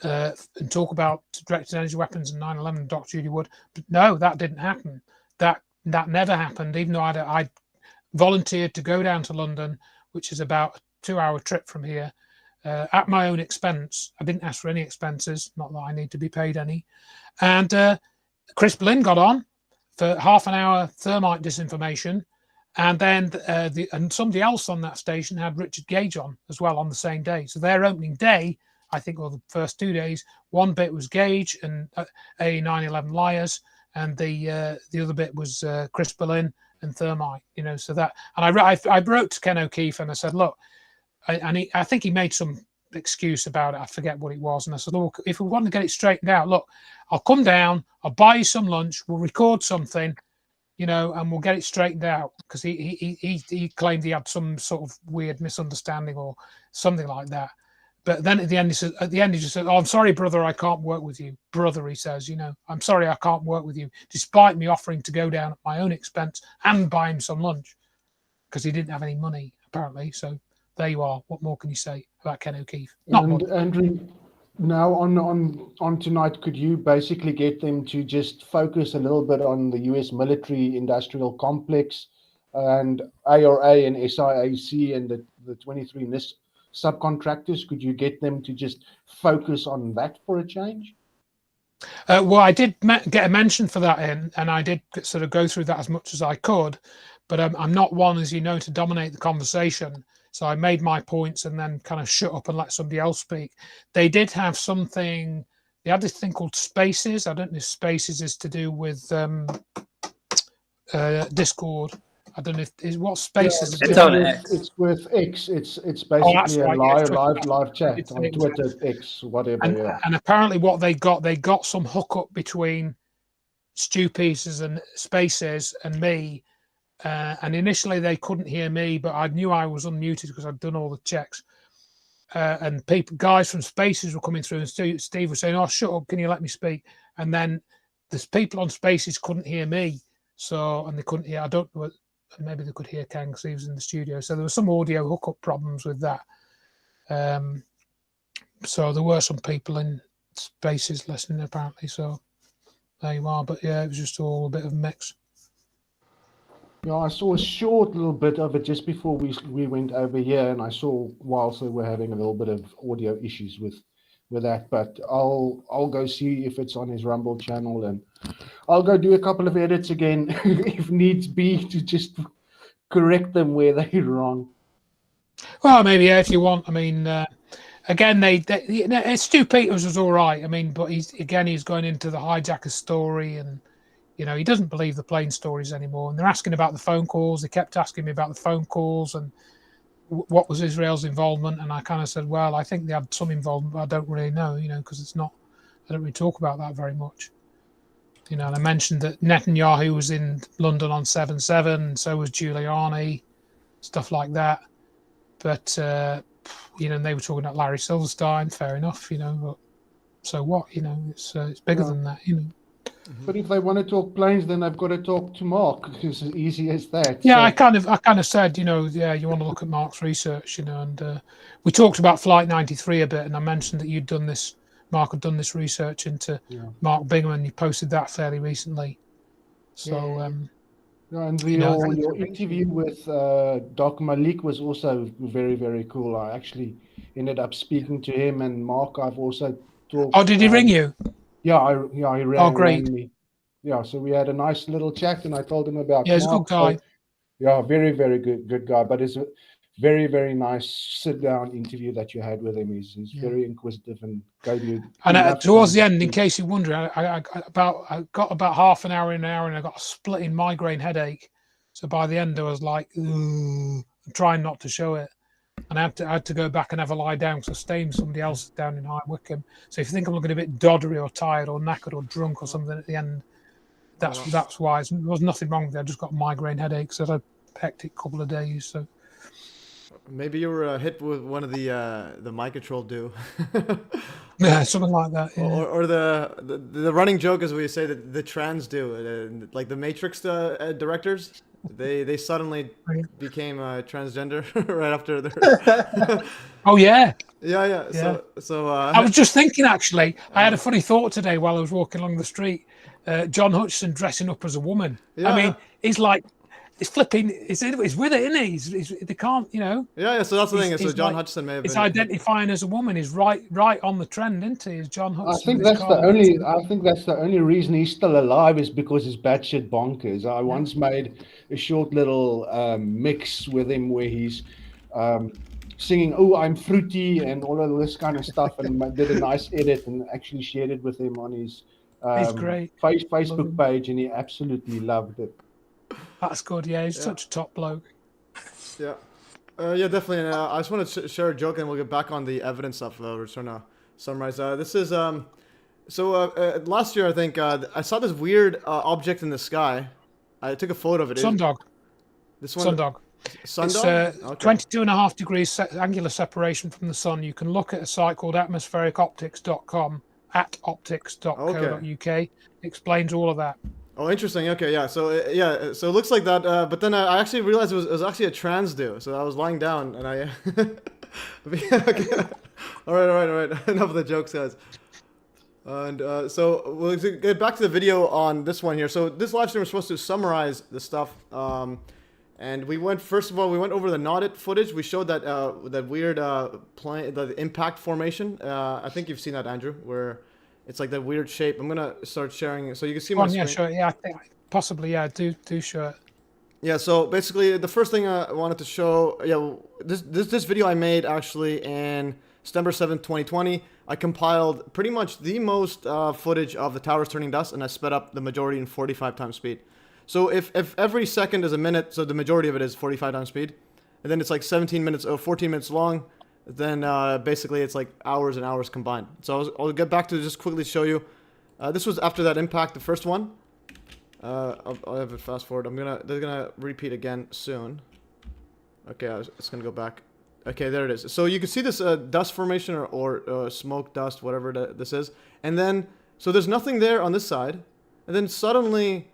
and talk about directed energy weapons and 9/11, Dr. Judy Wood. But no, that didn't happen. That never happened, even though I'd volunteered to go down to London, which is about a 2-hour trip from here, at my own expense. I didn't ask for any expenses, not that I need to be paid any. And Chris Blinn got on for half an hour thermite disinformation. And then and somebody else on that station had Richard Gage on as well on the same day. So their opening day, I think, or the first 2 days, one bit was Gage and a 9/11 liars, and the other bit was Chris Berlin and thermite. So that, and I wrote to Ken O'Keefe and I said, look, I think he made some excuse about it. I forget what it was, and I said, look, if we want to get it straightened out, look, I'll come down, I'll buy you some lunch, we'll record something. And we'll get it straightened out, because he claimed he had some sort of weird misunderstanding or something like that. But then at the end he just said, "Oh, I'm sorry, brother, I can't work with you." Brother, he says, "I'm sorry, I can't work with you," despite me offering to go down at my own expense and buy him some lunch, because he didn't have any money apparently. So there you are. What more can you say about Ken O'Keefe? And Andrew, now on tonight, could you basically get them to just focus a little bit on the US military industrial complex and ARA and SIAC and the 23 NIST subcontractors? Could you get them to just focus on that for a change? Well, I did get a mention for that and I did sort of go through that as much as I could, but I'm not one, as you know, to dominate the conversation. So I made my points and then kind of shut up and let somebody else speak. They did have something, they had this thing called Spaces. I don't know if Spaces is to do with Discord. I don't know if what Spaces is. It's on X. It's with X. It's basically a live chat on Twitter, X, whatever. And apparently what they got some hookup between Stu Pieces and Spaces and me. And initially they couldn't hear me, but I knew I was unmuted because I'd done all the checks. And guys from Spaces were coming through, and Steve was saying, "Oh, shut up! Can you let me speak?" And then there's people on Spaces couldn't hear me, and they couldn't hear. I don't know. Maybe they could hear Ken because he was in the studio. So there were some audio hookup problems with that. So there were some people in Spaces listening apparently. So there you are. But yeah, it was just all a bit of a mix. Yeah, I saw a short little bit of it just before we went over here, and I saw whilst they were having a little bit of audio issues with that. But I'll go see if it's on his Rumble channel, and I'll go do a couple of edits again if needs be to just correct them where they're wrong. Well, maybe if you want. I mean, again, Stu Peters was all right. I mean, but he's going into the hijacker story and. He doesn't believe the plane stories anymore. And they're asking about the phone calls. They kept asking me about the phone calls and what was Israel's involvement. And I kind of said, well, I think they had some involvement, but I don't really know, because I don't really talk about that very much. And I mentioned that Netanyahu was in London on 7/7, and so was Giuliani, stuff like that. But, and they were talking about Larry Silverstein, fair enough, but so what, it's bigger than that, But if they want to talk planes, then they've got to talk to Mark. It's as easy as that. Yeah, so. I kind of said, you want to look at Mark's research, and we talked about Flight 93 a bit, and I mentioned that Mark had done this research into Mark Bingham, and you posted that fairly recently. So, and your interview with Doc Malik was also very, very cool. I actually ended up speaking to him, and Mark, I've also talked. Oh, did he ring you? Yeah, he rang me. Yeah, so we had a nice little chat, and I told him about. Yeah, he's a good guy. So, yeah, very, very good guy. But it's a very, very nice sit-down interview that you had with him. He's very inquisitive and gave you. And towards the end, in case you're wondering, I got about half an hour in an hour, and I got a splitting migraine headache. So by the end, I was like, trying not to show it. And I had to go back and have a lie down because I stayed with somebody else down in High Wycombe. So if you think I'm looking a bit doddery or tired or knackered or drunk or something at the end, that's why. There was nothing wrong with it. I just got a migraine headache. So I had a hectic couple of days. So maybe you were hit with one of the Microtroll do. Yeah, something like that. Yeah. Or the running joke, as we say, that the trans do, like the Matrix directors. They suddenly became transgender right after their. Oh yeah. Yeah. Yeah. So I was just thinking, actually, I had a funny thought today while I was walking along the street. John Hutchison dressing up as a woman. Yeah, I mean, yeah. he's like, he's flipping. He's with it, isn't he? They can't, you know. Yeah. So that's the thing. So he's John like- Hutchison may have It's been. identifying as a woman. Is right on the trend, isn't he? Is John I Hutchison? think with his that's the car. only. I think that's the only reason he's still alive is because he's batshit bonkers. I once made a short little mix with him where he's singing "Oh, I'm fruity" and all of this kind of stuff, and did a nice edit and actually shared it with him on his He's great. Facebook page, and he absolutely loved it. That's good. Yeah, he's such a top bloke. Yeah. Yeah, definitely. And I just want to share a joke, and we'll get back on the evidence stuff. We're trying to summarize. This is last year I think I saw this weird object in the sky. I took a photo of it. Sundog. This one. Sundog. Sundog. It's 22.5 degrees angular separation from the sun. You can look at a site called atmosphericoptics.com, at optics.co.uk. Explains all of that. Oh, interesting. Okay, yeah. So so it looks like that. But then I actually realized it was actually a trans dude. So I was lying down and I. Okay. All right. Enough of the jokes, guys. And so we'll get back to the video on this one here. So this live stream was supposed to summarize the stuff. And we went over the knotted footage. We showed that that weird plane, the impact formation. I think you've seen that, Andrew, where it's like that weird shape. I'm gonna start sharing so you can see my screen. Yeah, sure. Yeah, I think possibly. Yeah, do show it. Yeah. So basically, the first thing I wanted to show, this video I made actually in September 7th, 2020. I compiled pretty much the most footage of the towers turning dust, and I sped up the majority in 45 times speed. So if every second is a minute, so the majority of it is 45 times speed, and then it's like 17 minutes or 14 minutes long, then basically it's like hours and hours combined. So I'll get back to just quickly show you. This was after that impact, the first one. I'll have it fast forward. They're gonna repeat again soon. Okay, it's gonna go back. Okay, there it is. So you can see this dust formation or smoke dust, whatever this is, and then so there's nothing there on this side, and then suddenly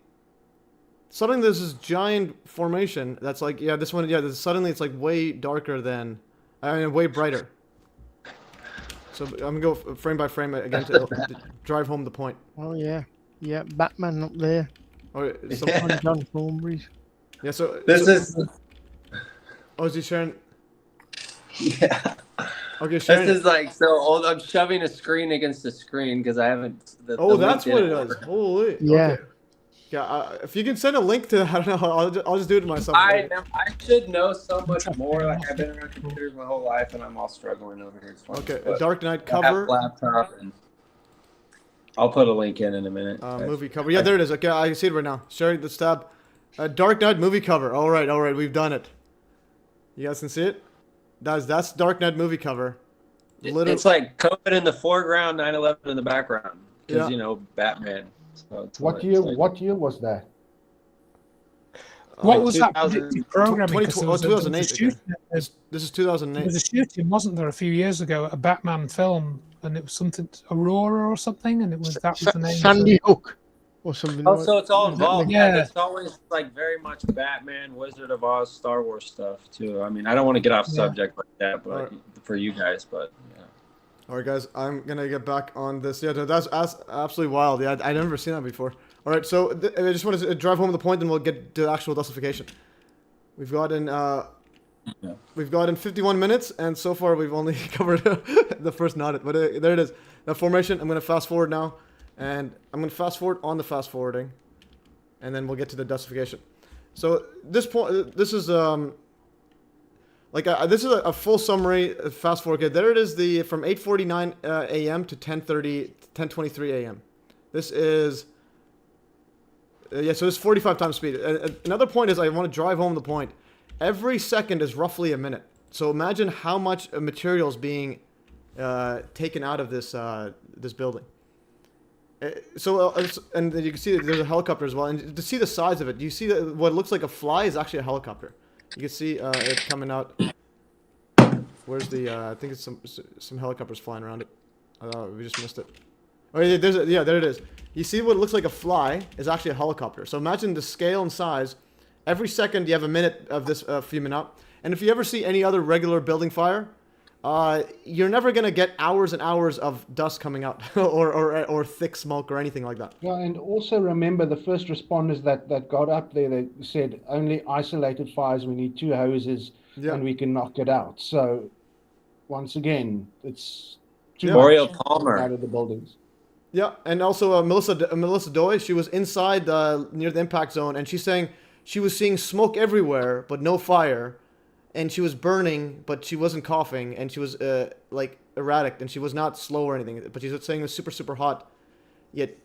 there's this giant formation that's like, this one, suddenly it's like way darker than, way brighter. So I'm gonna go frame by frame again to drive home the point. Oh yeah, Batman up there. Oh, so, On John Thornberry's. yeah. So This is Oh, is he sharing? yeah. Okay, sharing. This is like so old. I'm shoving a screen against the screen because I haven't. Oh, that's what it is. Holy. Yeah. Okay. Yeah, if you can send a link to, I don't know, I'll just do it myself. I should know so much more. Like I've been around computers my whole life, and I'm all struggling over here. Okay, a Dark Knight I have cover. a laptop, and I'll put a link in a minute. Movie cover. Yeah, there it is. Okay, I can see it right now. Sharing the tab. Dark Knight movie cover. All right, we've done it. You guys can see it. That's Dark Knight movie cover. It's like COVID in the foreground, 9/11 in the background. Because Yeah. Batman. So What year was that? What was that 2000 predictive programming? 2008. Shooting, This is there 2008. was a shooting, wasn't there, a few years ago, a Batman film, and it was something Aurora or something, and that was the name. Sandy Hook or something. Oh, so it's all involved. Yeah. It's always like very much Batman, Wizard of Oz, Star Wars stuff too. I mean, I don't want to get off subject like that, but for you guys, but yeah. All right, guys, I'm gonna get back on this. Yeah, that's absolutely wild. Yeah, I never seen that before. All right, so I just want to drive home the point, and we'll get to actual Dustification. We've got in 51 minutes, and so far we've only covered the first knot. But there it is, that formation. I'm gonna fast forward now, and I'm gonna fast forward on the fast forwarding, and then we'll get to the Dustification. So this point, this is this is a full summary, fast forward. Okay, there it is, from 8:49 a.m. to 10:23 a.m. This is, so it's 45 times speed. Another point is I want to drive home the point. Every second is roughly a minute. So imagine how much material is being taken out of this this building. And you can see that there's a helicopter as well. And to see the size of it, you see that what looks like a fly is actually a helicopter. You can see it coming out. Where's the? I think it's some helicopters flying around it. Oh, we just missed it. Oh, yeah, there it is. You see what looks like a fly is actually a helicopter. So imagine the scale and size, every second you have a minute of this fuming up. And if you ever see any other regular building fire, you're never gonna get hours and hours of dust coming out or thick smoke or anything like that. Yeah, and also remember the first responders that got up there, they said only isolated fires, we need 2 hoses and we can knock it out. So once again, it's too Oriel much Palmer out of the buildings. Yeah, and also Melissa Doy, she was inside near the impact zone, and she's saying she was seeing smoke everywhere but no fire, and she was burning but she wasn't coughing, and she was like erratic, and she was not slow or anything, but she was saying it was super hot, yet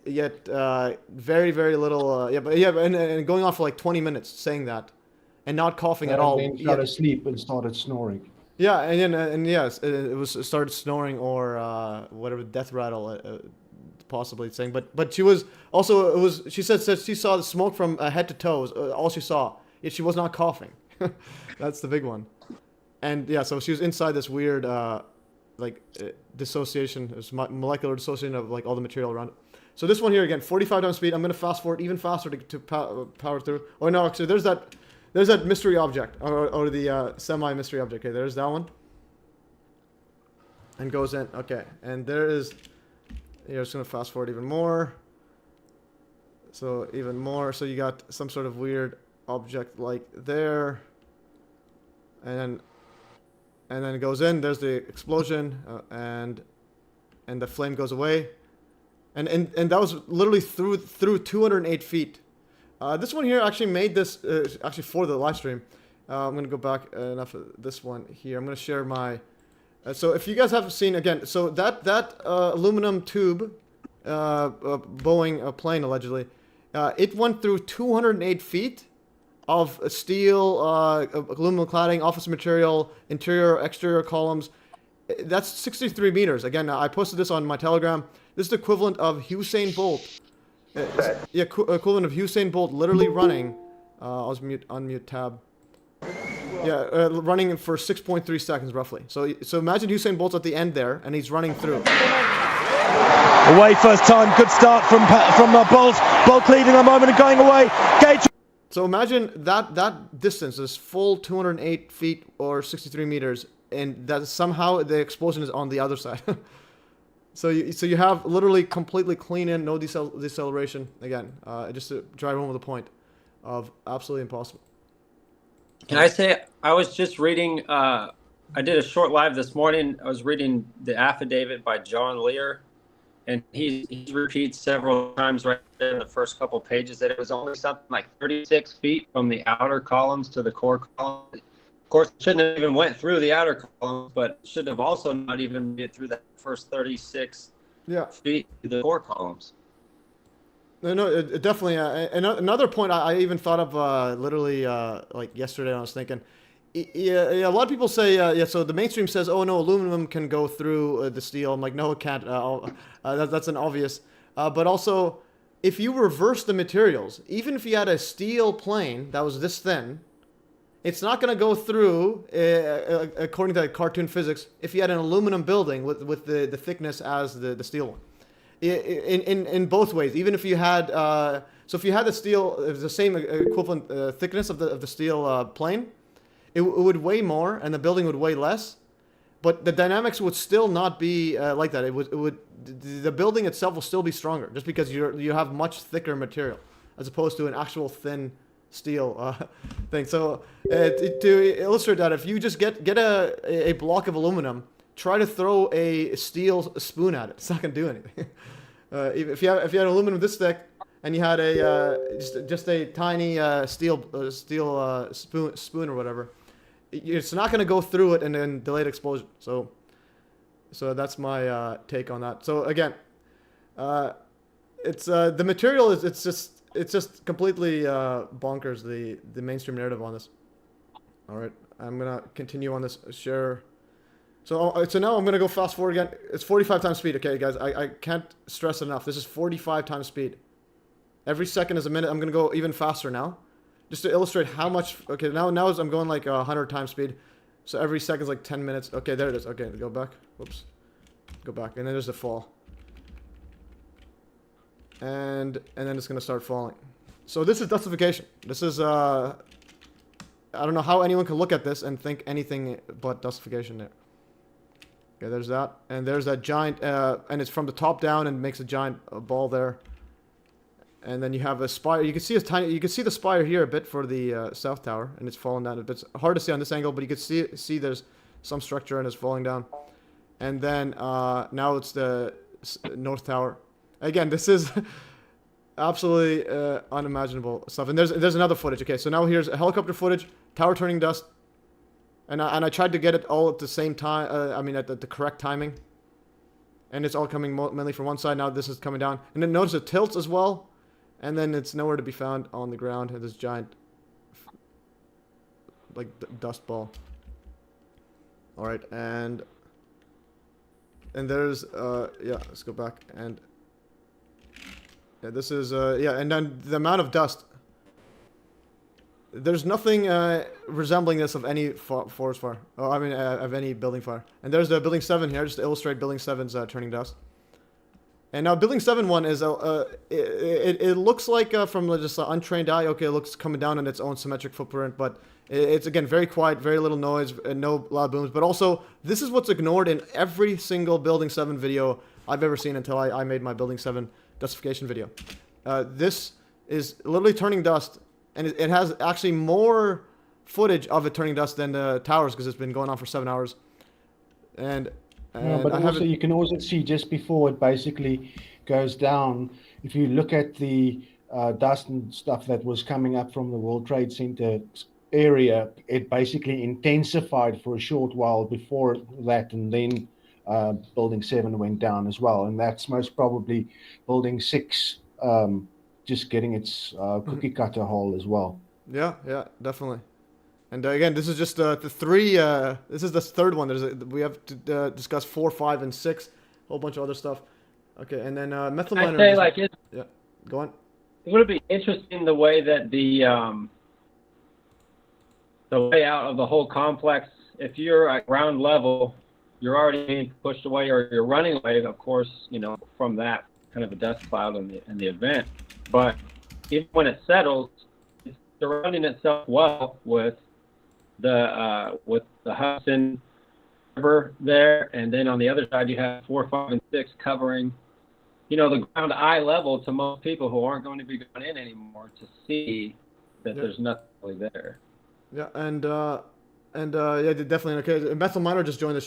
very little and going on for like 20 minutes saying that, and not coughing at all. And then fell asleep and started snoring. Yeah, and yes, it started snoring or whatever, death rattle. Possibly saying, but she was also, she said she saw the smoke from head to toes, all she saw, yet she was not coughing. That's the big one. And yeah, so she was inside this weird dissociation, this molecular dissociation of like all the material around it. So this one here again, 45 times speed. I'm gonna fast forward even faster to power through. Oh no, actually there's that mystery object or the semi mystery object. Okay, there's that one, and goes in. Okay, and there is. You're just gonna fast forward even more. So even more. So you got some sort of weird object like there, and then it goes in. There's the explosion, and the flame goes away, and that was literally through 208 feet. This one here actually made this actually for the live stream. I'm gonna go back enough of this one here. I'm gonna share my. So if you guys haven't seen, again, so that aluminum tube, Boeing plane allegedly, it went through 208 feet of steel, aluminum cladding, office material, interior, exterior columns. That's 63 meters. Again, I posted this on my Telegram. This is the equivalent of Usain Bolt. Equivalent of Usain Bolt literally running. I'll just unmute tab. Yeah, running for 6.3 seconds roughly. So imagine Usain Bolt's at the end there, and he's running through. Away first time, good start from Bolt. Bolt leading a moment and going away. Gage. So imagine that distance is full 208 feet or 63 meters, and that somehow the explosion is on the other side. So you have literally completely clean in, no deceleration. Again, just to drive home the point of absolutely impossible. Can I say, I was just reading, I did a short live this morning. I was reading the affidavit by John Lear, and he repeats several times right there in the first couple pages that it was only something like 36 feet from the outer columns to the core column. Of course, it shouldn't have even went through the outer columns, but it should have also not even made it through that first 36 feet to the core columns. No, it definitely. Another point I even thought of literally like yesterday when I was thinking. A lot of people say, so the mainstream says, oh no, aluminum can go through the steel. I'm like, no, it can't. That's an obvious. But also, if you reverse the materials, even if you had a steel plane that was this thin, it's not going to go through, according to cartoon physics, if you had an aluminum building with the thickness as the steel one. In both ways, even if you had so if you had the steel, the same equivalent thickness of the steel plane, it would weigh more and the building would weigh less, but the dynamics would still not be like that. It would the building itself will still be stronger just because you have much thicker material as opposed to an actual thin steel thing. So to illustrate that, if you just get a block of aluminum, try to throw a steel spoon at it. It's not gonna do anything. If you had an aluminum this thick and you had a just a tiny steel spoon or whatever, it's not gonna go through it and then delayed explosion. So that's my take on that. So again, it's the material is it's just completely bonkers, the mainstream narrative on this. All right, I'm gonna continue on this share. So now I'm going to go fast forward again. It's 45 times speed. Okay, guys, I can't stress enough. This is 45 times speed. Every second is a minute. I'm going to go even faster now. Just to illustrate how much... Okay, now I'm going like 100 times speed. So every second is like 10 minutes. Okay, there it is. Okay, go back. Whoops. Go back. And then there's the fall. And then it's going to start falling. So this is Dustification. This is I don't know how anyone can look at this and think anything but Dustification there. Okay, there's that, and there's that giant, and it's from the top down and makes a giant ball there. And then you have a spire. You can see you can see the spire here a bit for the south tower, and it's falling down a bit. It's hard to see on this angle, but you can see there's some structure and it's falling down. And then now it's the north tower. Again, this is absolutely unimaginable stuff. And there's another footage. Okay, so now here's a helicopter footage, tower turning dust, and I tried to get it all at the same time. I mean, at the correct timing. And it's all coming mainly from one side. Now this is coming down, and then notice it tilts as well. And then it's nowhere to be found on the ground. And this giant, like, dust ball. All right, and there's yeah. Let's go back and yeah. This is yeah, and then the amount of dust. There's nothing resembling this of any forest fire. Oh, I mean, of any building fire. And there's the building 7 here, just to illustrate building 7's turning dust. And now building 7 one is it looks like from just an untrained eye, okay, it looks coming down in its own symmetric footprint, but it's again very quiet, very little noise, and no loud booms. But also, this is what's ignored in every single building 7 video I've ever seen until I made my building 7 Dustification video. This is literally turning dust, and it has actually more footage of it turning dust than the towers because it's been going on for 7 hours. And but also you can also see just before it basically goes down, if you look at the dust and stuff that was coming up from the World Trade Center area, it basically intensified for a short while before that, and then building 7 went down as well, and that's most probably building 6 just getting its cookie cutter hole as well. Yeah, definitely. And again, this is just the 3. This is the 3rd one. We have to discuss 4, 5, and 6. A whole bunch of other stuff. Okay, and then Methylminer. I say, like, yeah, go on. Would it be interesting the way that the layout of the whole complex? If you're at ground level, you're already being pushed away, or you're running away, of course, you know, from that kind of a dust cloud in the event. But even when it settles, it's surrounding itself well with the Hudson River there, and then on the other side you have 4, 5, and 6 covering, you know, the ground eye level to most people who aren't going to be going in anymore to see that there's nothing really there. Yeah, and yeah, definitely. Okay, Methylminer just joined the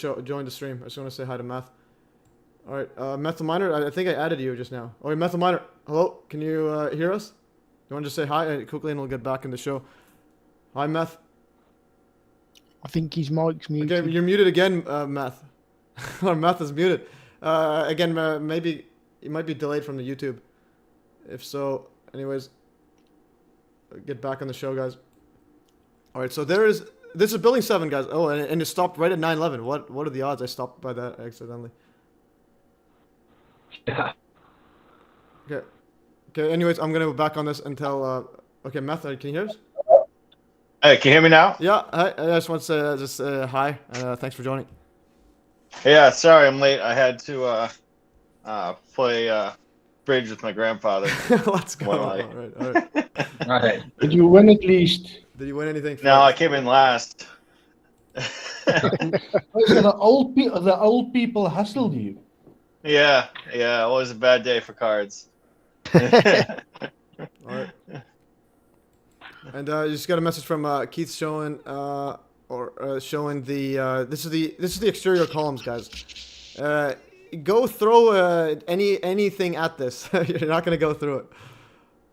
stream. I just want to say hi to Meth. All right, Methylminer, I think I added you just now. Oh, Methylminer, hello, can you hear us? You want to just say hi quickly, and we'll get back in the show. Hi, Meth. I think his mic's muted. Okay, you're muted again, Meth. Or Meth is muted. Again, maybe it might be delayed from the YouTube. If so, anyways, get back on the show, guys. All right, so this is building 7, guys. Oh, and it stopped right at 9/11. What are the odds I stopped by that accidentally? Yeah. Okay. Anyways, I'm gonna go back on this until. Okay, Meth, can you hear us? Hey, can you hear me now? Yeah. Hi. I just want to say hi. Thanks for joining. Yeah. Sorry, I'm late. I had to play bridge with my grandfather. Let's go. All right. All right. Did you win at least? Did you win anything? No, I came in last. So the old people hustled you. Yeah. It was a bad day for cards. All right. And you just got a message from Keith showing showing the this is the exterior columns, guys. Go throw anything at this. You're not gonna go through it.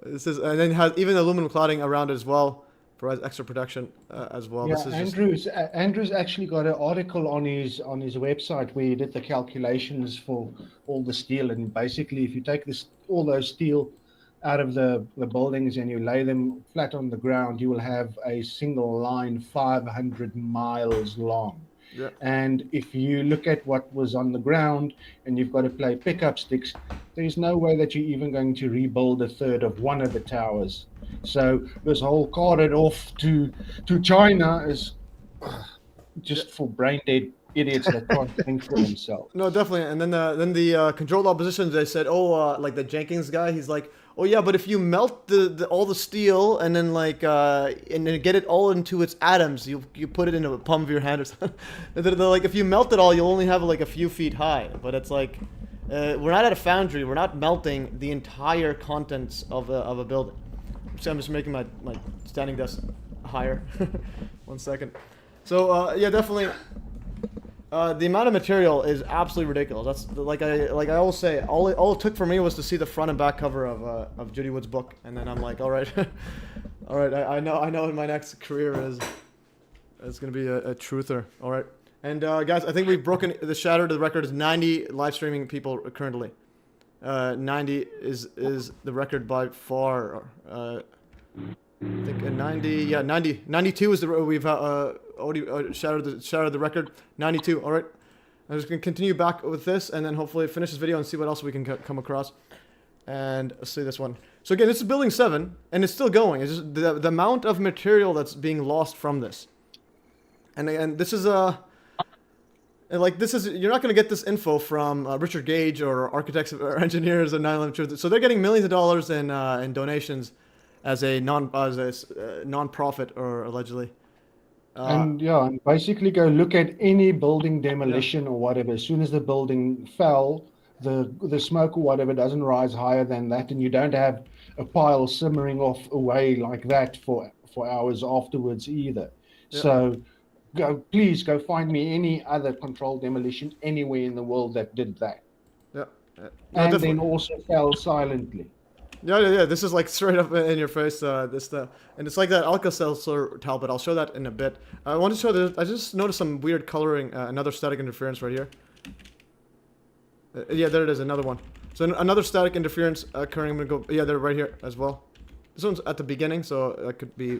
This is, and then has even aluminum cladding around it as well, provides extra protection as well. Yeah, this is Andrew's actually got an article on his website where he did the calculations for all the steel, and basically if you take all those steel out of the buildings and you lay them flat on the ground, you will have a single line 500 miles long. Yeah. And if you look at what was on the ground and you've got to play pickup sticks, there's no way that you're even going to rebuild a third of one of the towers. So this whole carted off to China is just for brain dead idiots that can't think for themselves. No, definitely. And then the controlled opposition, they said, like the Jenkins guy, he's like, oh yeah, but if you melt all the steel and then like and then get it all into its atoms, you put it in the palm of your hand or something. They're like, if you melt it all, you'll only have it like a few feet high. But it's like, we're not at a foundry. We're not melting the entire contents of a building. So I'm just making my standing desk higher. 1 second. So yeah, definitely. The amount of material is absolutely ridiculous. That's like I always say. All it took for me was to see the front and back cover of Judy Wood's book, and then I'm like, all right, all right. I know what my next career is. It's gonna be a truther. All right. And guys, I think we've broken the shatter to the record is 90 live streaming people currently. 90 is the record by far. I think 90, yeah, 90, 92 is the we've already shattered the record. 92. All right, I'm just gonna continue back with this, and then hopefully finish this video and see what else we can come across. And let's see this one. So again, this is building 7, and it's still going. It's just the amount of material that's being lost from this. And this is like this is you're not gonna get this info from Richard Gage or architects or engineers of 9/11 Truth. So they're getting millions of dollars in donations as a non-profit or allegedly. And yeah, and basically go look at any building demolition or whatever. As soon as the building fell, the smoke or whatever doesn't rise higher than that, and you don't have a pile simmering off away like that for hours afterwards either. Yeah. So please go find me any other controlled demolition anywhere in the world that did that. Yeah. And then also fell silently. Yeah. This is like straight up in your face. This stuff, and it's like that Alka-Seltzer Talbot. I'll show that in a bit. I want to show this. I just noticed some weird coloring. Another static interference right here. Yeah, there it is. Another one. So another static interference occurring. I'm gonna go. Yeah, they're right here as well. This one's at the beginning, so that could be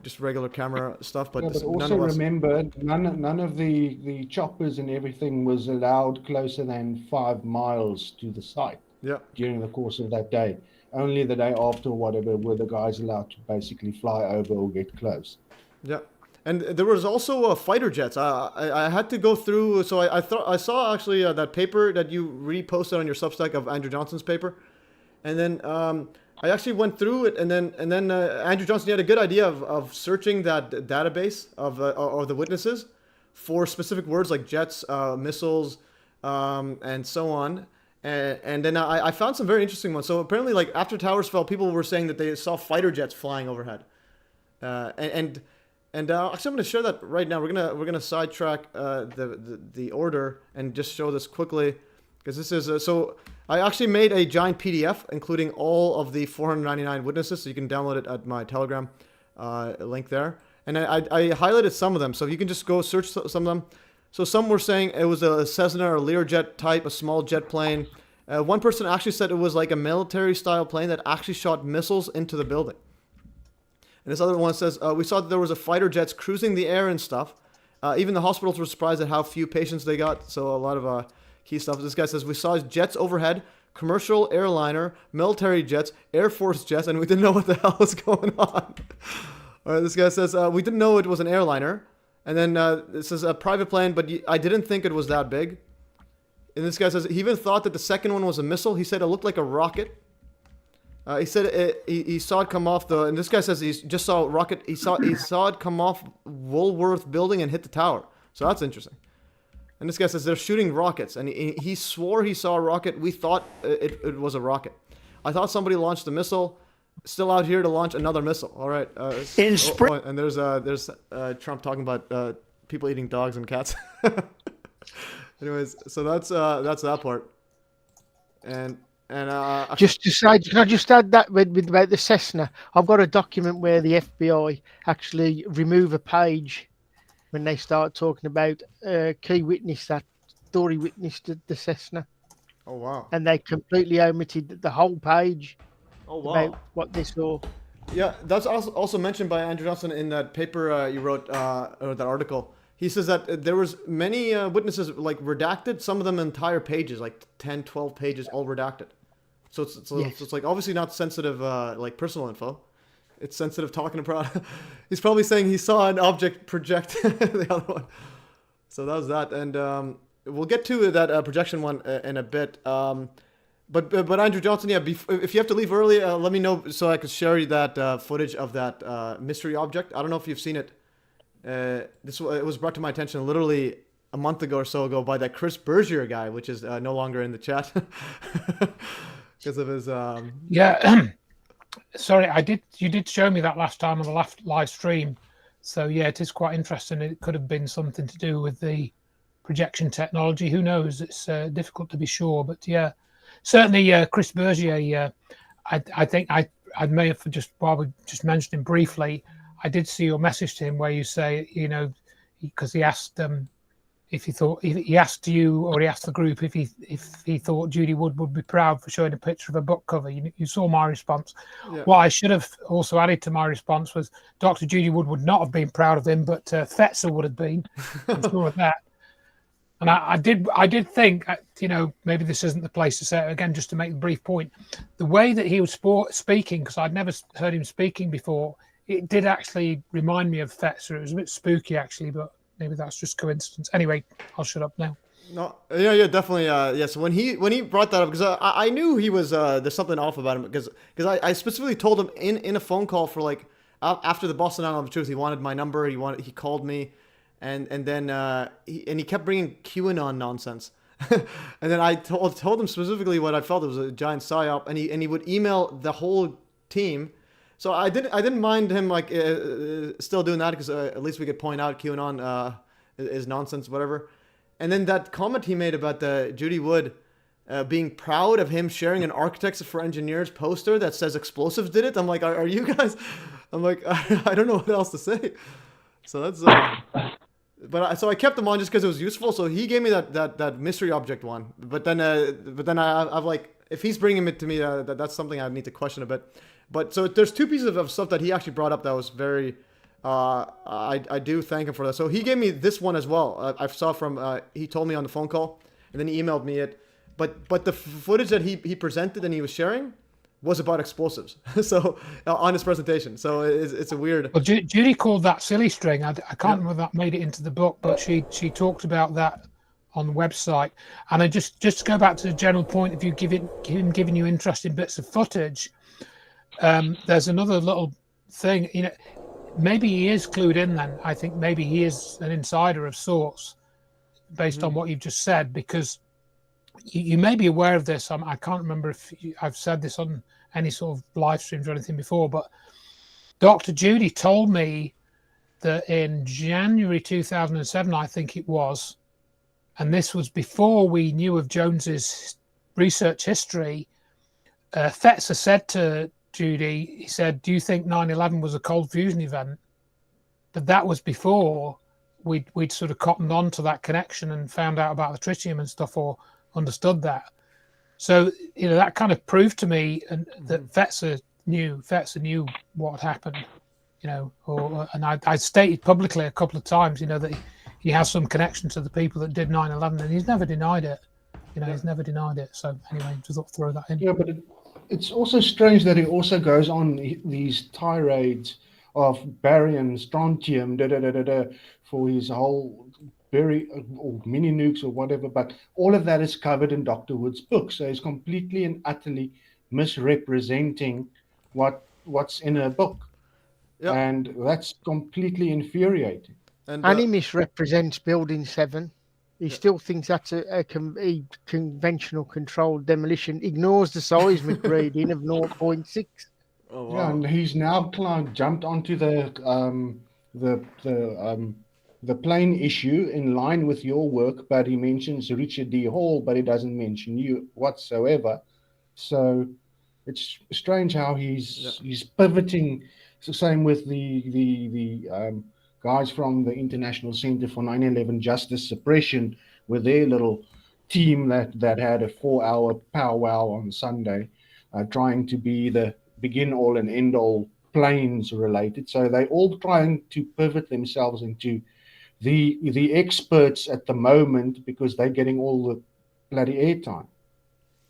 just regular camera stuff. But, yeah, this, but also none of us... remember, none of the choppers and everything was allowed closer than 5 miles to the site. Yeah. During the course of that day. Only the day after or whatever were the guys allowed to basically fly over or get close. Yeah. And there was also fighter jets. I had to go through, so I saw actually that paper that you reposted on your Substack of Andrew Johnson's paper, and then I actually went through it, and then Andrew Johnson had a good idea of searching that database of the witnesses for specific words like jets, missiles, and so on. And then I found some very interesting ones. So apparently, like after towers fell, people were saying that they saw fighter jets flying overhead. And actually, I'm going to share that right now. We're gonna sidetrack the order and just show this quickly, because this is so I actually made a giant PDF including all of the 499 witnesses, so you can download it at my Telegram link there. And I highlighted some of them, so you can just go search some of them. So some were saying it was a Cessna or Learjet type, a small jet plane. One person actually said it was like a military-style plane that actually shot missiles into the building. And this other one says, we saw that there was a fighter jets cruising the air and stuff. Even the hospitals were surprised at how few patients they got. So a lot of key stuff. This guy says, we saw jets overhead, commercial airliner, military jets, Air Force jets, and we didn't know what the hell was going on. All right, this guy says, we didn't know it was an airliner. And then this is a private plane, but I didn't think it was that big. And this guy says he even thought that the second one was a missile. He said it looked like a rocket. He said he saw it come off and this guy says he just saw a rocket. He saw it come off Woolworth building and hit the tower. So that's interesting. And this guy says they're shooting rockets, and he swore he saw a rocket. We thought it was a rocket. I thought somebody launched a missile. Still out here to launch another missile. All right. In spring. And there's Trump talking about people eating dogs and cats. Anyways, so that's that part. And just to say, can I just add that with about the Cessna? I've got a document where the FBI actually remove a page when they start talking about key witness that story witnessed the Cessna. Oh wow! And they completely omitted the whole page. Oh wow! About what they saw. Yeah, that's also mentioned by Andrew Johnson in that paper you wrote, or that article. He says that there was many witnesses like redacted, some of them entire pages, like 10, 12 pages, all redacted. So it's like obviously not sensitive like personal info. It's sensitive talking about. He's probably saying he saw an object project the other one. So that was that, and we'll get to that projection one in a bit. But Andrew Johnson, yeah. If you have to leave early, let me know so I can share you that footage of that mystery object. I don't know if you've seen it. It was brought to my attention literally a month ago or so ago by that Chris Bergier guy, which is no longer in the chat because of his. Yeah, sorry, you did show me that last time on the last live stream. So yeah, it is quite interesting. It could have been something to do with the projection technology. Who knows? It's difficult to be sure, but yeah, certainly Chris Bergier. I think I may have just while we just mentioned him briefly. I did see your message to him where you say, you know, because he asked if he asked you or he asked the group if he thought Judy Wood would be proud for showing a picture of a book cover. You saw my response. Yeah. What I should have also added to my response was Dr. Judy Wood would not have been proud of him, but Fetzer would have been. I'm sure of that. And I did think, you know, maybe this isn't the place to say it again, just to make a brief point. The way that he was speaking, because I'd never heard him speaking before, it did actually remind me of Fetzer. It was a bit spooky, actually, but maybe that's just coincidence. Anyway, I'll shut up now. No, yeah, definitely. Yeah, so when he brought that up, because I knew he was there's something off about him, because I specifically told him in a phone call for like after the Boston 9/11 truth, he wanted my number, he called me, and then he kept bringing QAnon nonsense, and then I told him specifically what I felt it was a giant psyop, and he would email the whole team. So I didn't mind him like still doing that, because at least we could point out QAnon is nonsense, whatever. And then that comment he made about the Judy Wood being proud of him sharing an Architects for Engineers poster that says explosives did it. I'm like, are you guys? I'm like, I don't know what else to say. So that's. So I kept him on just because it was useful. So he gave me that mystery object one. But then I've like, if he's bringing it to me, that's something I need to question a bit. But so there's two pieces of stuff that he actually brought up that was very. I do thank him for that. So he gave me this one as well. I saw from he told me on the phone call, and then he emailed me it. But the footage that he presented and he was sharing was about explosives. So on his presentation. So it's a weird. Well, Judy called that silly string. I can't remember if that made it into the book, but she talked about that on the website. And I just to go back to the general point, if you him giving you interesting bits of footage, there's another little thing, you know. Maybe he is clued in then. I think maybe he is an insider of sorts based on what you've just said, because you may be aware of this. I can't remember if I've said this on any sort of live streams or anything before, but Dr. Judy told me that in January 2007, I think it was, and this was before we knew of Jones's research history, Fetzer said to Judy, he said, do you think 9/11 was a cold fusion event? But that was before we'd sort of cottoned on to that connection and found out about the tritium and stuff, or understood that. So, you know, that kind of proved to me that Fetzer knew what had happened, you know, and I stated publicly a couple of times, you know, that he has some connection to the people that did 9/11, and he's never denied it. You know, he's never denied it. So anyway, just thought throw that in. Yeah, but it's also strange that he also goes on these tirades of barium, strontium, for his whole or mini nukes or whatever. But all of that is covered in Dr. Wood's book. So he's completely and utterly misrepresenting what's in her book. Yep. And that's completely infuriating. And he misrepresents Building 7. He still thinks that's a conventional controlled demolition, ignores the seismic reading of 0.6. Oh, wow. Yeah, and he's now jumped onto the plane issue in line with your work, but he mentions Richard D. Hall, but he doesn't mention you whatsoever. So it's strange how he's pivoting. It's the same with the guys from the International Center for 9/11 Justice Suppression, with their little team that had a 4-hour powwow on Sunday, trying to be the begin all and end all planes related. So they all trying to pivot themselves into the experts at the moment, because they're getting all the bloody airtime.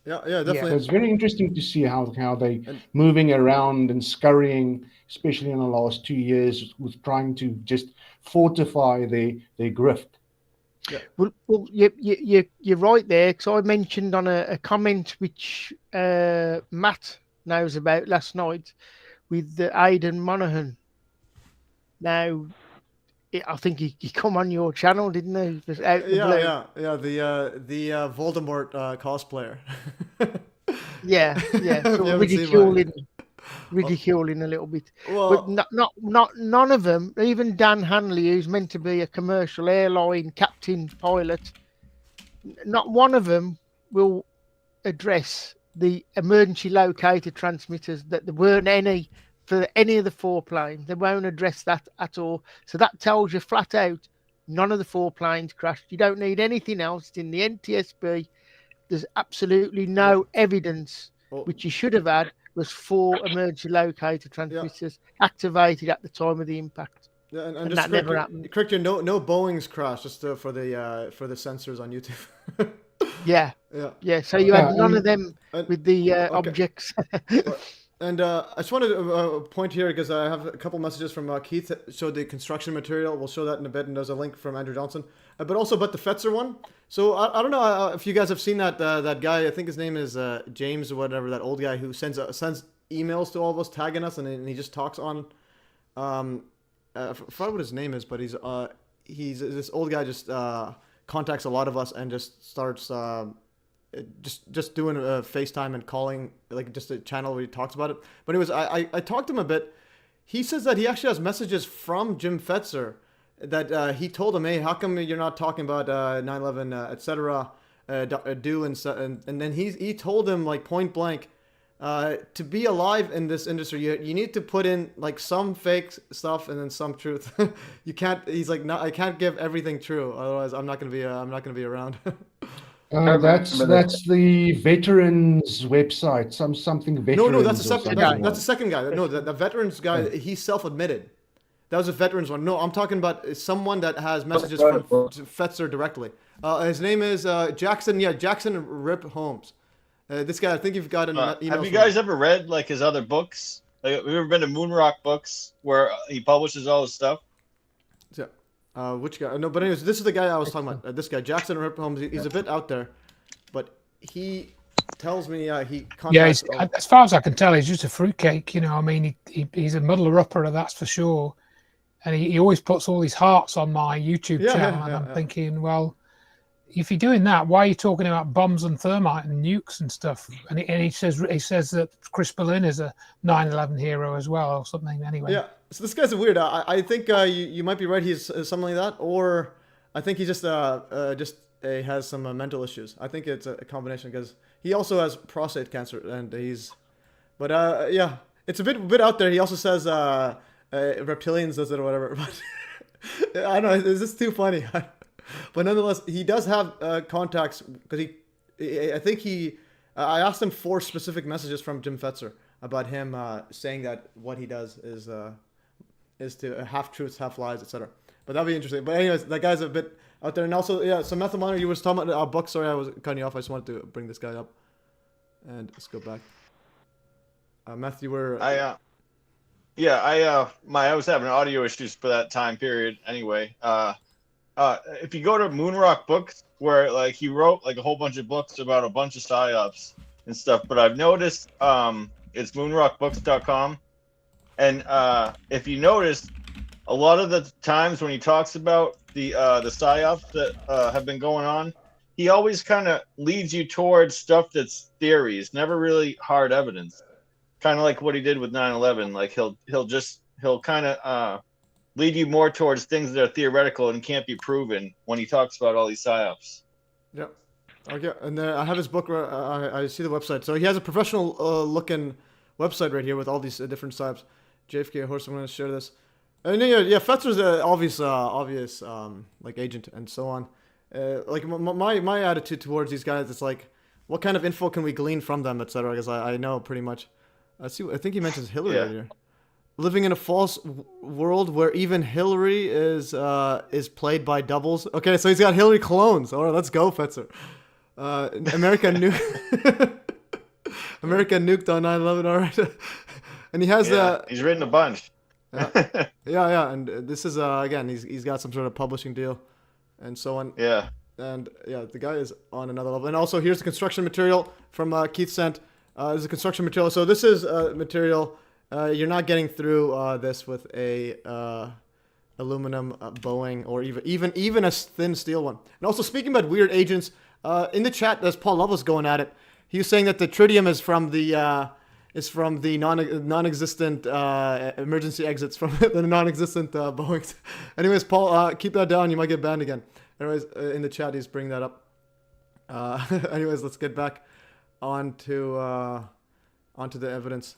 Yeah, definitely. So it's very interesting to see how they moving around and scurrying, especially in the last 2 years, with trying to just fortify their grift. Well, you're right there, because I mentioned on a comment which Matt knows about last night with Aidan Monaghan. Now, I think he come on your channel, didn't he? Just out the blue. Yeah. The Voldemort cosplayer. Yeah. So ridiculing a little bit. Well, But not none of them, even Dan Hanley, who's meant to be a commercial airline captain pilot, not one of them will address the emergency locator transmitters, that there weren't any for any of the 4 planes. They won't address that at all. So that tells you flat out, none of the 4 planes crashed. You don't need anything else. It's in the NTSB. There's absolutely no evidence, which you should have had, was 4 emergency locator transmitters activated at the time of the impact. Yeah, and that never happened. Correct you, no Boeing's crashed, just for the sensors on YouTube. Yeah. So you had none of them with the objects. And I just wanted to point here, because I have a couple messages from Keith that showed the construction material. We'll show that in a bit, and there's a link from Andrew Johnson. But also about the Fetzer one. So I don't know if you guys have seen that that guy. I think his name is James or whatever. That old guy who sends emails to all of us, tagging us, and he just talks on. I forgot what his name is, but he's this old guy, just contacts a lot of us and just starts just doing a FaceTime and calling, like just a channel where he talks about it. But anyways, I talked to him a bit. He says that he actually has messages from Jim Fetzer that he told him, hey, how come you're not talking about 9/11, etc. And then he told him, like, point blank, to be alive in this industry, you need to put in like some fake stuff and then some truth. You can't. He's like, no, I can't give everything true, otherwise I'm not gonna be around. That's the veterans website. Something veterans. No, that's the second guy. No, the veterans guy. He self-admitted. That was a veterans one. No, I'm talking about someone that has messages from Fetzer directly. His name is Jackson. Yeah, Jackson Rip Holmes. This guy, I think you've got an email. Have you guys ever read like his other books? Like, have you ever been to Moonrock Books, where he publishes all his stuff? Yeah. Which guy? No, but anyways, this is the guy I was talking about. This guy, Jackson Rip Holmes. He's a bit out there, but he tells me he contacts. Yeah, as far as I can tell, he's just a fruitcake. You know, I mean, he's a muddler upper, that's for sure. And he always puts all these hearts on my YouTube channel, and I'm thinking, well, if you're doing that, why are you talking about bombs and thermite and nukes and stuff? And he says that Chris Berlin is a 9/11 hero as well, or something. Anyway. Yeah. So this guy's weird. I think you might be right. He's something like that, or I think he just has some mental issues. I think it's a combination, because he also has prostate cancer, and but yeah, it's a bit out there. He also says reptilians does it or whatever. But I don't know. Is this too funny? But nonetheless, he does have contacts, because I asked him 4 specific messages from Jim Fetzer about him saying that what he does is to half truths, half lies, etc. But that'd be interesting. But anyways, that guy's a bit out there. And also, yeah, so Methylminer, you were talking about our book. Sorry, I was cutting you off. I just wanted to bring this guy up. And let's go back. Matthew, you were... I was having audio issues for that time period anyway. If you go to Moonrock Books, where like he wrote like a whole bunch of books about a bunch of psyops and stuff, but I've noticed it's moonrockbooks.com, and if you notice, a lot of the times when he talks about the psyops that have been going on, he always kind of leads you towards stuff that's theories, never really hard evidence. Kind of like what he did with 9/11. Like he'll kind of lead you more towards things that are theoretical and can't be proven when he talks about all these psyops. Yep. Okay, and I have his book. I see the website. So he has a professional looking website right here with all these different psyops. JFK Horse, I'm going to share this. And yeah, Fetzer's an obvious like agent and so on. Like my attitude towards these guys, it's like, what kind of info can we glean from them, etc. Because I know pretty much. I think he mentions Hillary right here. Living in a false world where even Hillary is played by doubles. Okay, so he's got Hillary clones. All right, let's go, Fetzer. America nuked on 9/11. All right, and he has he's written a bunch. yeah, and this is again he's got some sort of publishing deal. and so on. Yeah. And yeah, the guy is on another level. And also, here's the construction material from Keith sent. This is a construction material. So this is material you're not getting through this with a aluminum Boeing or even a thin steel one. And also, speaking about weird agents, in the chat, as Paul Lovelace going at it, he was saying that the tritium is from the non-existent emergency exits from the non-existent Boeings. Anyways, Paul, keep that down. You might get banned again. Anyways, in the chat, he's bringing that up. Anyways, let's get back onto the evidence.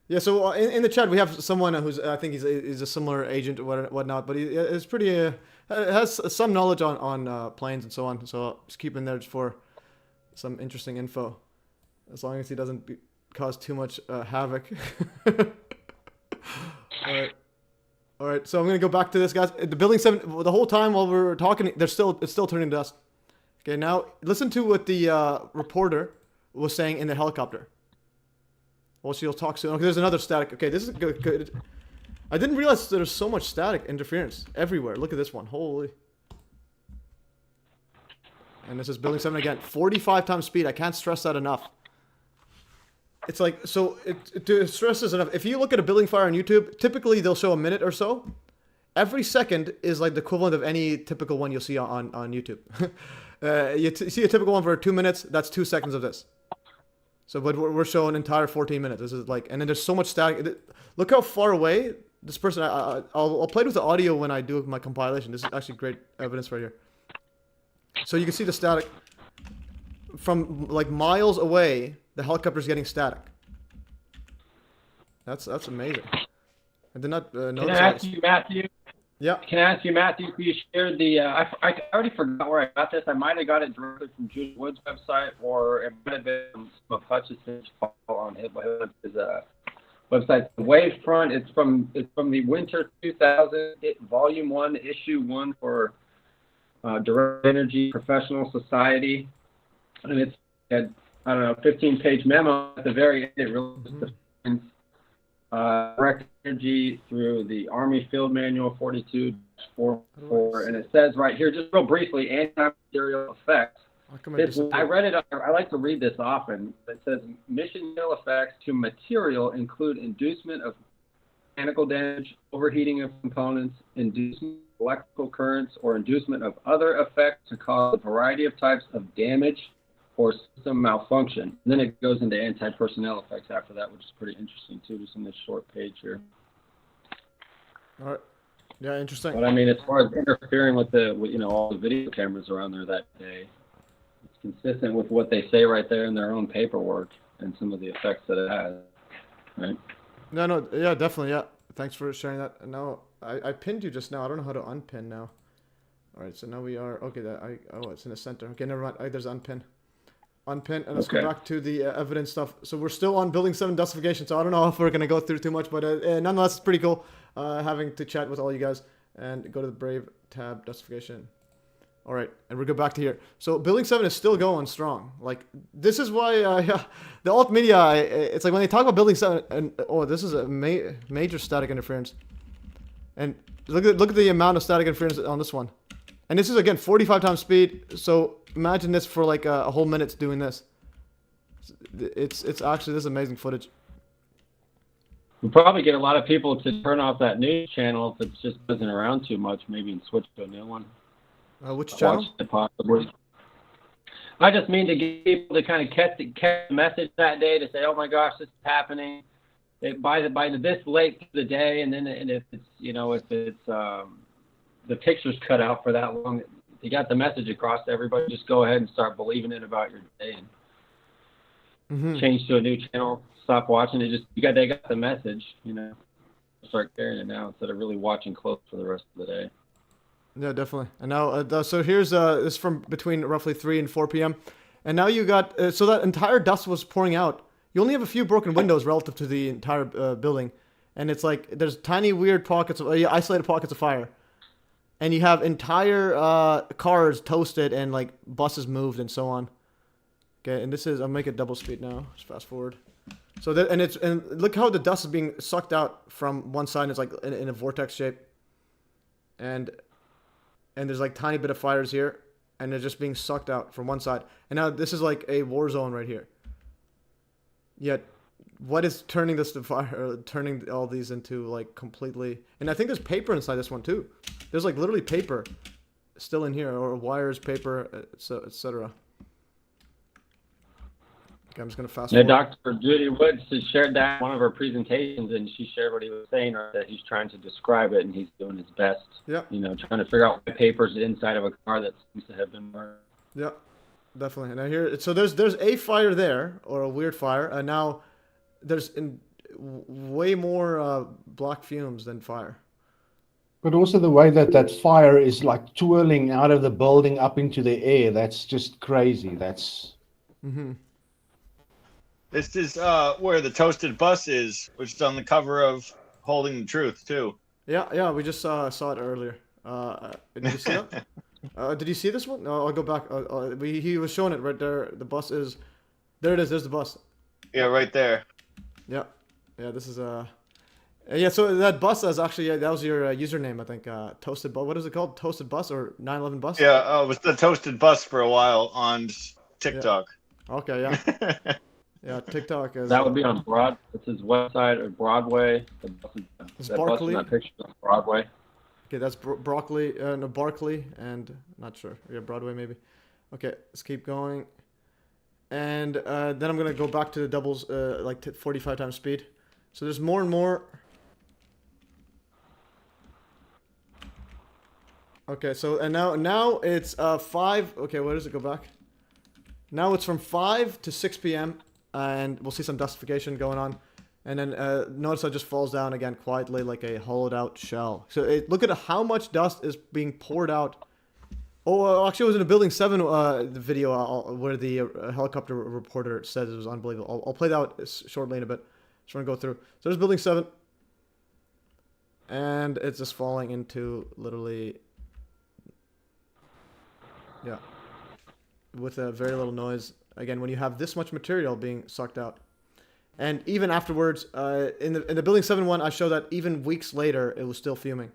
Yeah, so in the chat we have someone who's I think he's a similar agent or whatnot, but he is pretty has some knowledge on planes and so on. So just keep in there just for some interesting info, as long as he doesn't cause too much havoc. All right. So I'm gonna go back to this, guys. The building 7. The whole time while we're talking, it's still turning dust. Okay, now listen to what the reporter was saying in the helicopter. Well, she'll talk soon. Okay, there's another static. Okay, this is good. I didn't realize there's so much static interference everywhere. Look at this one. Holy. And this is building 7 again. 45 times speed. I can't stress that enough. It's like, so it stresses enough. If you look at a building fire on YouTube, typically they'll show a minute or so. Every second is like the equivalent of any typical one you'll see on YouTube. You see a typical one for 2 minutes, that's 2 seconds of this. So, but we're showing entire 14 minutes. This is like, and then there's so much static. Look how far away this person. I'll play it with the audio when I do my compilation. This is actually great evidence right here. So you can see the static from like miles away. The helicopter's getting static. That's amazing. I did not notice. Can I ask you, Matthew? Yeah. Can I ask you, Matthew, if you shared the, I already forgot where I got this. I might have got it directly from Julie Wood's website, or it might have been some of Hutchison's file on his website. The Wavefront, it's from the winter 2000, volume 1, issue 1 for Direct Energy Professional Society. And it's a, I don't know, 15-page memo at the very end. It really defines direct energy through the Army Field Manual 42-44, and it says right here, just real briefly, anti-material effects. I read it. I like to read this often. It says mission effects to material include inducement of mechanical damage, overheating of components, inducement of electrical currents, or inducement of other effects to cause a variety of types of damage or system malfunction. And then it goes into anti-personnel effects after that, which is pretty interesting too, just in this short page here. All right. Yeah, interesting. But I mean, as far as interfering with all the video cameras around there that day, it's consistent with what they say right there in their own paperwork and some of the effects that it has, right? No, yeah, definitely, yeah. Thanks for sharing that. Now, I pinned you just now. I don't know how to unpin now. All right, so now we are, okay, it's in the center. Okay, never mind. There's unpin. Unpin, and let's go back to the evidence stuff. So we're still on Building 7 Dustification, so I don't know if we're going to go through too much, but nonetheless, it's pretty cool having to chat with all you guys. And go to the Brave tab, Dustification. All right, and we'll go back to here. So Building 7 is still going strong. Like, this is why the alt media, it's like when they talk about Building 7, and this is a major static interference. And look at the amount of static interference on this one. And this is, again, 45 times speed, so imagine this for like a whole minute doing this. It's actually, this is amazing footage. We'll probably get a lot of people to turn off that news channel if it just isn't around too much, maybe, and switch to a new one. Which channel? Watch it possibly. I just mean to get people to kind of catch the message that day to say, oh my gosh, this is happening. By this late to the day, and if it's the picture's cut out for that long, you got the message across to everybody, just go ahead and start believing it about your day and change to a new channel, stop watching it. They got the message, start carrying it now instead of really watching close for the rest of the day. Yeah, definitely. And now, so here's this from between roughly 3 and 4 p.m. And now you got, so that entire dust was pouring out. You only have a few broken windows relative to the entire building. And it's like, there's tiny weird pockets of, isolated pockets of fire. And you have entire cars toasted and like buses moved and so on. Okay, and this is, I'll make it double speed now. Just fast forward. So that, and look how the dust is being sucked out from one side. It's like in a vortex shape. And and there's like tiny bit of fires here, and they're just being sucked out from one side. And now this is like a war zone right here. Yet, what is turning this to fire? Turning all these into like completely? And I think there's paper inside this one too. There's like literally paper still in here, or wires, paper, etc. Okay, I'm just gonna fast forward. Dr. Judy Woods has shared that in one of her presentations, and she shared what he was saying, or that he's trying to describe it, and he's doing his best. Yeah. You know, trying to figure out what papers inside of a car that seems to have been burned. Yeah, definitely. And I hear so there's a fire there, or a weird fire, and now there's way more black fumes than fire. But also the way that fire is like twirling out of the building up into the air, that's just crazy. That's... Mm-hmm. This is where the toasted bus is, which is on the cover of Holding the Truth, too. Yeah, we just saw it earlier. Did you see that? Did you see this one? No, I'll go back. He was showing it right there. The bus is... There it is. There's the bus. Yeah, right there. Yeah. This is... Yeah, so that bus is actually... that was your username, I think. Toasted Bus. What is it called? Toasted Bus or 911 Bus? Yeah, it was the Toasted Bus for a while on TikTok. Yeah. Okay, yeah. Yeah, TikTok is... That would be on It's his website, or Broadway. The bus It's that Barclay. Bus in that picture is on Broadway. Okay, that's Barclay, and not sure. Yeah, Broadway maybe. Okay, let's keep going. And then I'm gonna go back to the doubles, like 45 times speed. So there's more and more. Okay, so and now it's 5. Okay, where does it go back? Now it's from 5 to 6 p.m. and we'll see some dustification going on. And then notice it just falls down again quietly like a hollowed out shell. So look at how much dust is being poured out. Oh, actually it was in a Building 7 the video where the helicopter reporter says it was unbelievable. I'll play that out shortly in a bit. Just want to go through. So there's Building 7. And it's just falling into literally... Yeah. With a very little noise. Again, when you have this much material being sucked out. And even afterwards, in the Building 7 one, I show that even weeks later, it was still fuming.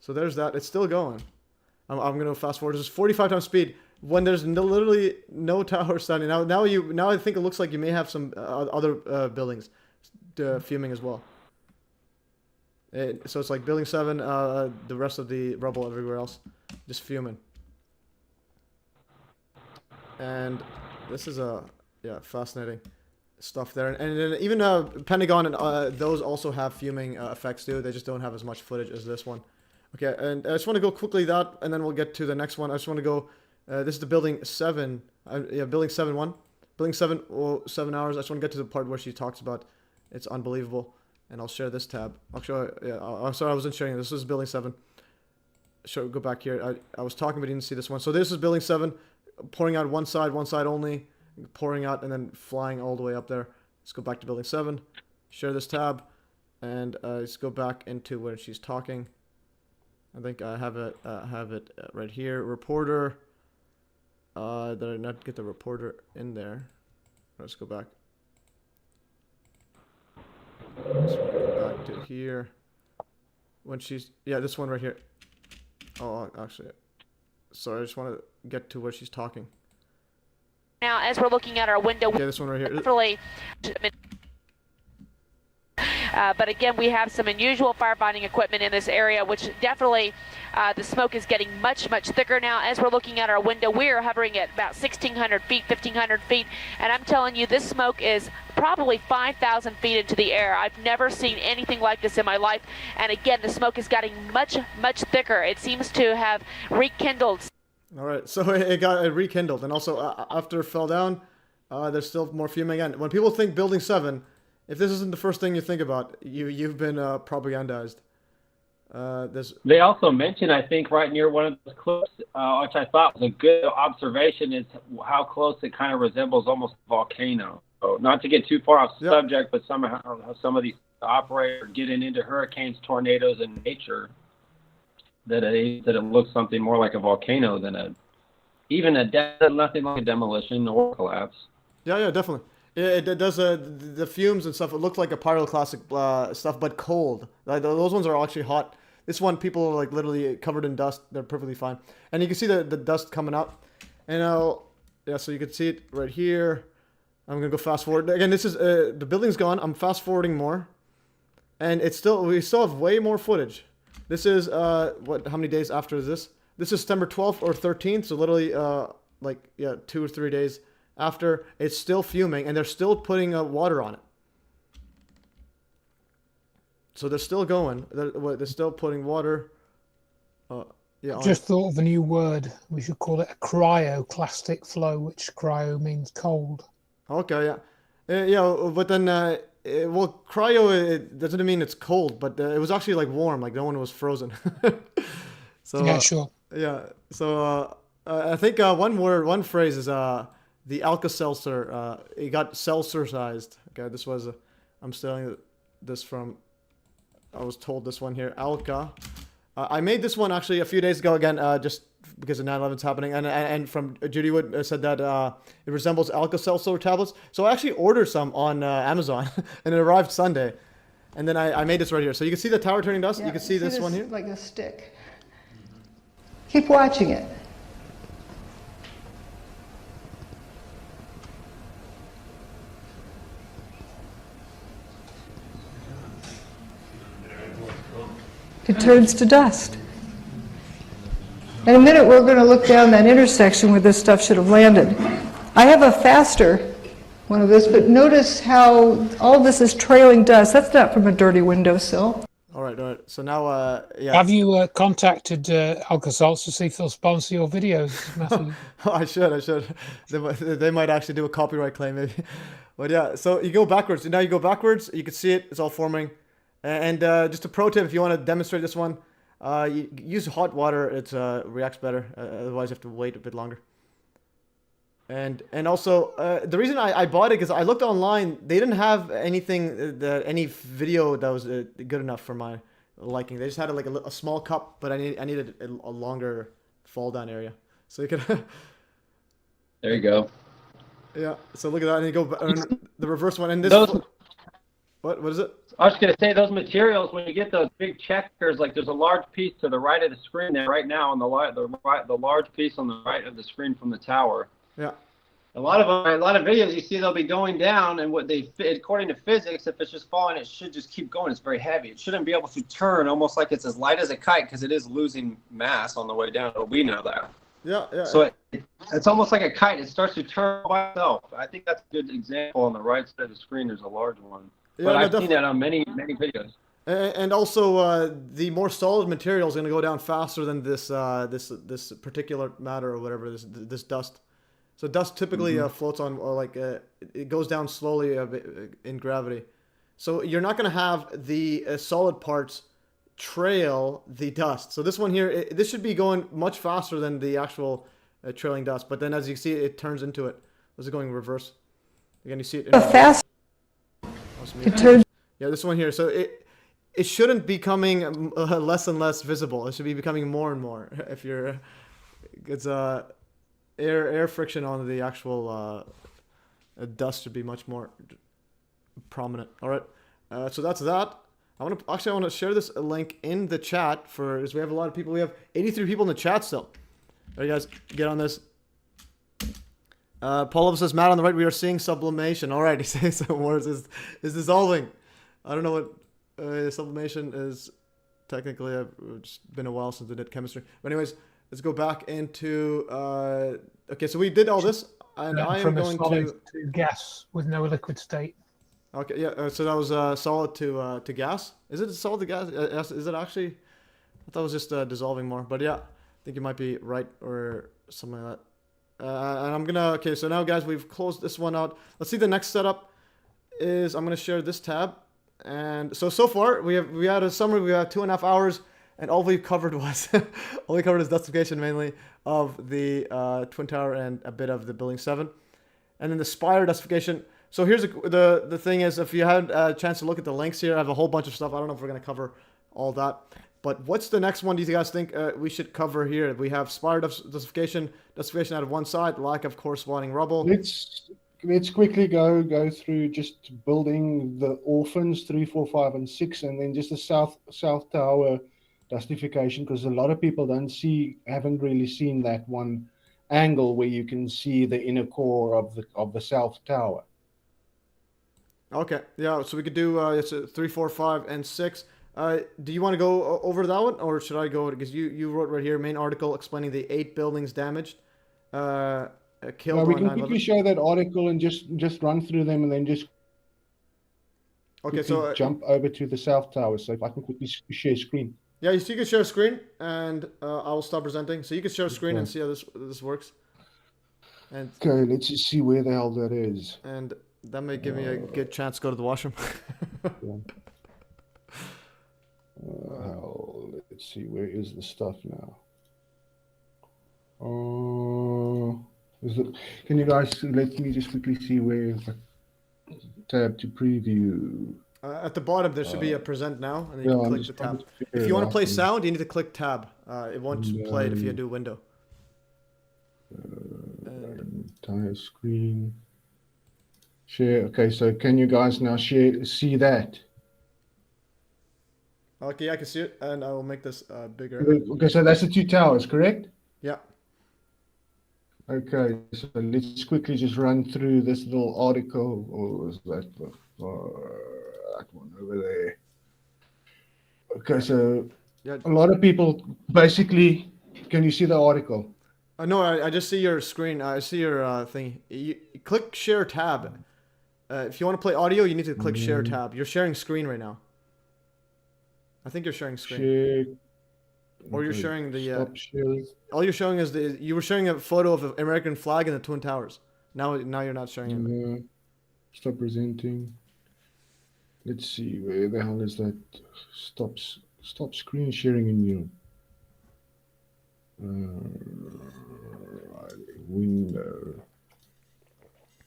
So there's that. It's still going. I'm going to fast forward. This is 45 times speed when there's literally no tower standing. Now I think it looks like you may have some other buildings fuming as well. So it's like Building 7, the rest of the rubble everywhere else, just fuming. And this is fascinating stuff there. And then even Pentagon and those also have fuming effects too. They just don't have as much footage as this one. Okay, and I just want to go quickly that, and then we'll get to the next one. I just want to go. This is the Building 7. Building 7 1. Building 7, 7 hours. I just want to get to the part where she talks about it's unbelievable. And I'll share this tab. Actually, I'm sorry, I wasn't sharing. This is Building 7. Go back here. I was talking, but you didn't see this one. So this is Building 7, pouring out one side only, pouring out, and then flying all the way up there. Let's go back to Building 7. Share this tab, and let's go back into where she's talking. I think I have it right here. Reporter. Did I not get the reporter in there? Let's go back. Let's go back to here. When she's this one right here. Oh, actually, sorry. I just want to get to where she's talking. Now, as we're looking at our window, yeah, this one right here. Definitely. But again, we have some unusual firefighting equipment in this area, which definitely the smoke is getting much, much thicker now. As we're looking at our window, we are hovering at about 1,600 feet, 1,500 feet. And I'm telling you, this smoke is probably 5,000 feet into the air. I've never seen anything like this in my life. And again, the smoke is getting much, much thicker. It seems to have rekindled. All right, so it got rekindled. And also, after it fell down, there's still more fuming again. When people think Building 7, if this isn't the first thing you think about, you've been propagandized. They also mentioned, I think, right near one of those clips, which I thought was a good observation, is how close it kind of resembles almost a volcano. So not to get too far off subject, but somehow some of these operators getting into hurricanes, tornadoes, and nature, that it looks something more like a volcano than nothing like a demolition or collapse. Yeah, definitely. It does the fumes and stuff. It looked like a pyroclastic stuff, but cold. Those ones are actually hot. This one, people are like literally covered in dust. They're perfectly fine. And you can see the dust coming up. And yeah, so you can see it right here. I'm gonna go fast forward. Again, this is the building's gone. I'm fast forwarding more. And we still have way more footage. This is how many days after is this? This is September 12th or 13th, so literally like 2 or 3 days after. It's still fuming, and they're still putting water on it. So they're still going. They're still putting water. Yeah. Just thought of a new word. We should call it a cryoclastic flow, which cryo means cold. Okay, yeah, yeah. But then, well, cryo it doesn't mean it's cold, but it was actually like warm, like no one was frozen. So yeah, sure. Yeah. So I think one phrase is the Alka-Seltzer. It got seltzer-sized. Okay, this was I'm stealing this from. I was told this one here, Alka. I made this one actually a few days ago again, just because of 9/11's happening, and from Judy Wood said that it resembles Alka-Seltzer tablets. So I actually ordered some on Amazon, and it arrived Sunday. And then I made this right here. So you can see the tower turning dust. Yeah, you can see this one here. Like a stick. Keep watching it. It turns to dust. In a minute, we're going to look down that intersection where this stuff should have landed. I have a faster one of this, but notice how all this is trailing dust. That's not from a dirty windowsill. All right. So now, yeah. Have you contacted Alka-Seltzer to see if they'll sponsor your videos, Matthew? I should. They might actually do a copyright claim, maybe. But yeah, so you go backwards. Now you go backwards. You can see it. It's all forming. And just a pro tip, if you want to demonstrate this one, you use hot water. It reacts better. Otherwise, you have to wait a bit longer. And also, the reason I bought it because I looked online. They didn't have anything, any video that was good enough for my liking. They just had like a small cup, but I needed a longer fall down area. So you could. There you go. Yeah. So look at that, and you go the reverse one, and this. What is it? I was going to say those materials, when you get those big checkers, like there's a large piece to the right of the screen there right now on the large piece on the right of the screen from the tower. Yeah. A lot of videos you see they'll be going down, and according to physics, if it's just falling, it should just keep going. It's very heavy. It shouldn't be able to turn almost like it's as light as a kite because it is losing mass on the way down. We know that. Yeah. So it's almost like a kite. It starts to turn by itself. I think that's a good example on the right side of the screen. There's a large one. Yeah, but I've seen that on many videos. And also, the more solid material is going to go down faster than this particular matter or whatever, this dust. So dust typically floats on, or it goes down slowly in gravity. So you're not going to have the solid parts trail the dust. So this one here, this should be going much faster than the actual trailing dust. But then as you see, it turns into it. This is going reverse. Again, you see it. Fast. Yeah, this one here. So it shouldn't be becoming less and less visible. It should be becoming more and more. If you're, it's air friction on the actual dust should be much more prominent. All right. So that's that. I want to share this link in the chat because we have a lot of people. We have 83 people in the chat still. All right, guys, get on this. Paul says, Matt on the right, we are seeing sublimation. All right, he says some words. Is dissolving. I don't know what sublimation is. Technically, it's been a while since I did chemistry. But anyways, let's go back into... okay, so we did all this. And I am going to gas with no liquid state. Okay, yeah, so that was solid to gas. Is it solid to gas? Is it actually? I thought it was just dissolving more. But yeah, I think you might be right or something like that. And I'm gonna, okay, so now guys, we've closed this one out. Let's see the next setup is, I'm gonna share this tab. And so far we had a summary. We had 2.5 hours, and all we've covered was all we covered is Dustification mainly of the Twin Tower and a bit of the Building 7, and then the Spire Dustification. So here's the thing is, if you had a chance to look at the links here, I have a whole bunch of stuff. I don't know if we're gonna cover all that. But what's the next one do you guys think we should cover here? We have Spire Dustification out of one side, lack of corresponding rubble. Let's quickly go through just building the orphans 3, 4, 5, and 6, and then just the south tower Dustification, because a lot of people haven't really seen that one angle where you can see the inner core of the south tower. Okay, yeah. So we could do it's 3, 4, 5, and 6. Do you want to go over that one, or should I go? Because you wrote right here, main article explaining the 8 buildings damaged, killed. No, we on can 9/11. quickly show that article and just run through them, and then just Okay, so jump over to the south tower. So if I can quickly share screen. yeah, you can share screen, and I will stop presenting. So you can share screen and see how this works. And Okay, let's just see where the hell that is. and that may give me a good chance to go to the washroom. Let's see, where is the stuff now? Can you guys let me just quickly see where is the tab to preview? At the bottom, there should be a present now, and then you Yeah, can I'm click just the trying tab. to figure If it you want to out play and- sound, you need to click tab. It won't play it if you do window. Entire screen. Share. Okay, so can you guys now see that? Okay, I can see it, and I will make this bigger. Okay, so that's the 2 towers, correct? Yeah. Okay, so let's quickly just run through this little article. Or was that that one over there? Okay, so Yeah. a lot of people basically. Can you see the article? No, I just see your screen. I see your thing. You click share tab. If you want to play audio, you need to click share tab. You're sharing screen right now. I think you're sharing screen. Share. Or you're Okay, sharing the. Stop sharing. All you're showing is you were showing a photo of the American flag and the Twin Towers. Now you're not showing it. Stop presenting. Let's see, where the hell is that? Stop screen sharing in you. Window.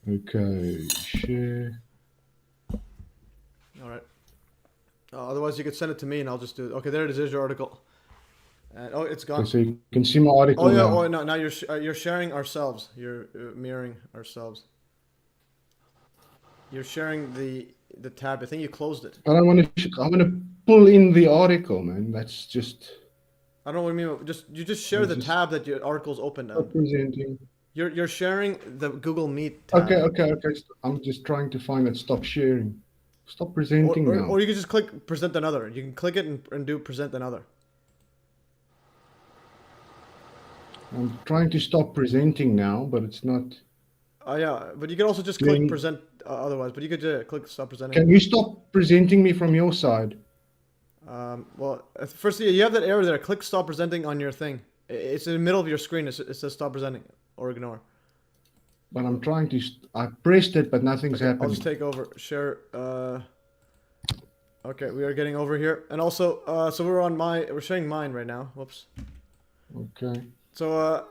Okay, share. All right. Otherwise, you could send it to me and I'll just do it. Okay, there it is. There's your article. And it's gone. Okay, so you can see my article Oh yeah. now. Oh no. Now you're sharing ourselves. You're mirroring ourselves. You're sharing the tab. I think you closed it. I don't want to. I want to pull in the article, man. That's just. I don't know what you mean. You just share the tab that your article's open now. Presenting. You're sharing the Google Meet tab. Okay. I'm just trying to find it. Stop sharing. Stop presenting now. Or you can just click present another. You can click it and do present another. I'm trying to stop presenting now, but it's not. Yeah, but you can also just click present otherwise. But you could click stop presenting. Can you stop presenting me from your side? Well, first you have that error there. Click stop presenting on your thing. It's in the middle of your screen. It says stop presenting or ignore. But I'm trying to. I pressed it, but nothing's happening. I'll just take over. Share. Okay, we are getting over here, and also, so we're sharing mine right now. Whoops. Okay. So,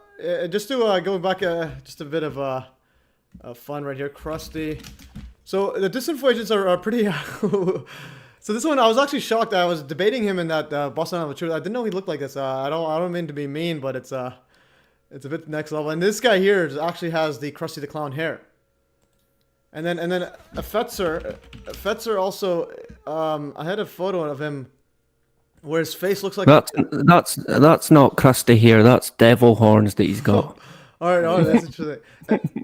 just to go back, just a bit of fun right here, Krusty. So the Disinformations are pretty. So this one, I was actually shocked. I was debating him in that Boston Island Truth. I didn't know he looked like this. I don't mean to be mean, but it's a bit next level. And this guy here actually has the Krusty the Clown hair. And then a Fetzer also. I had a photo of him where his face looks like. That's not Krusty hair. That's devil horns that he's got. All right, that's interesting.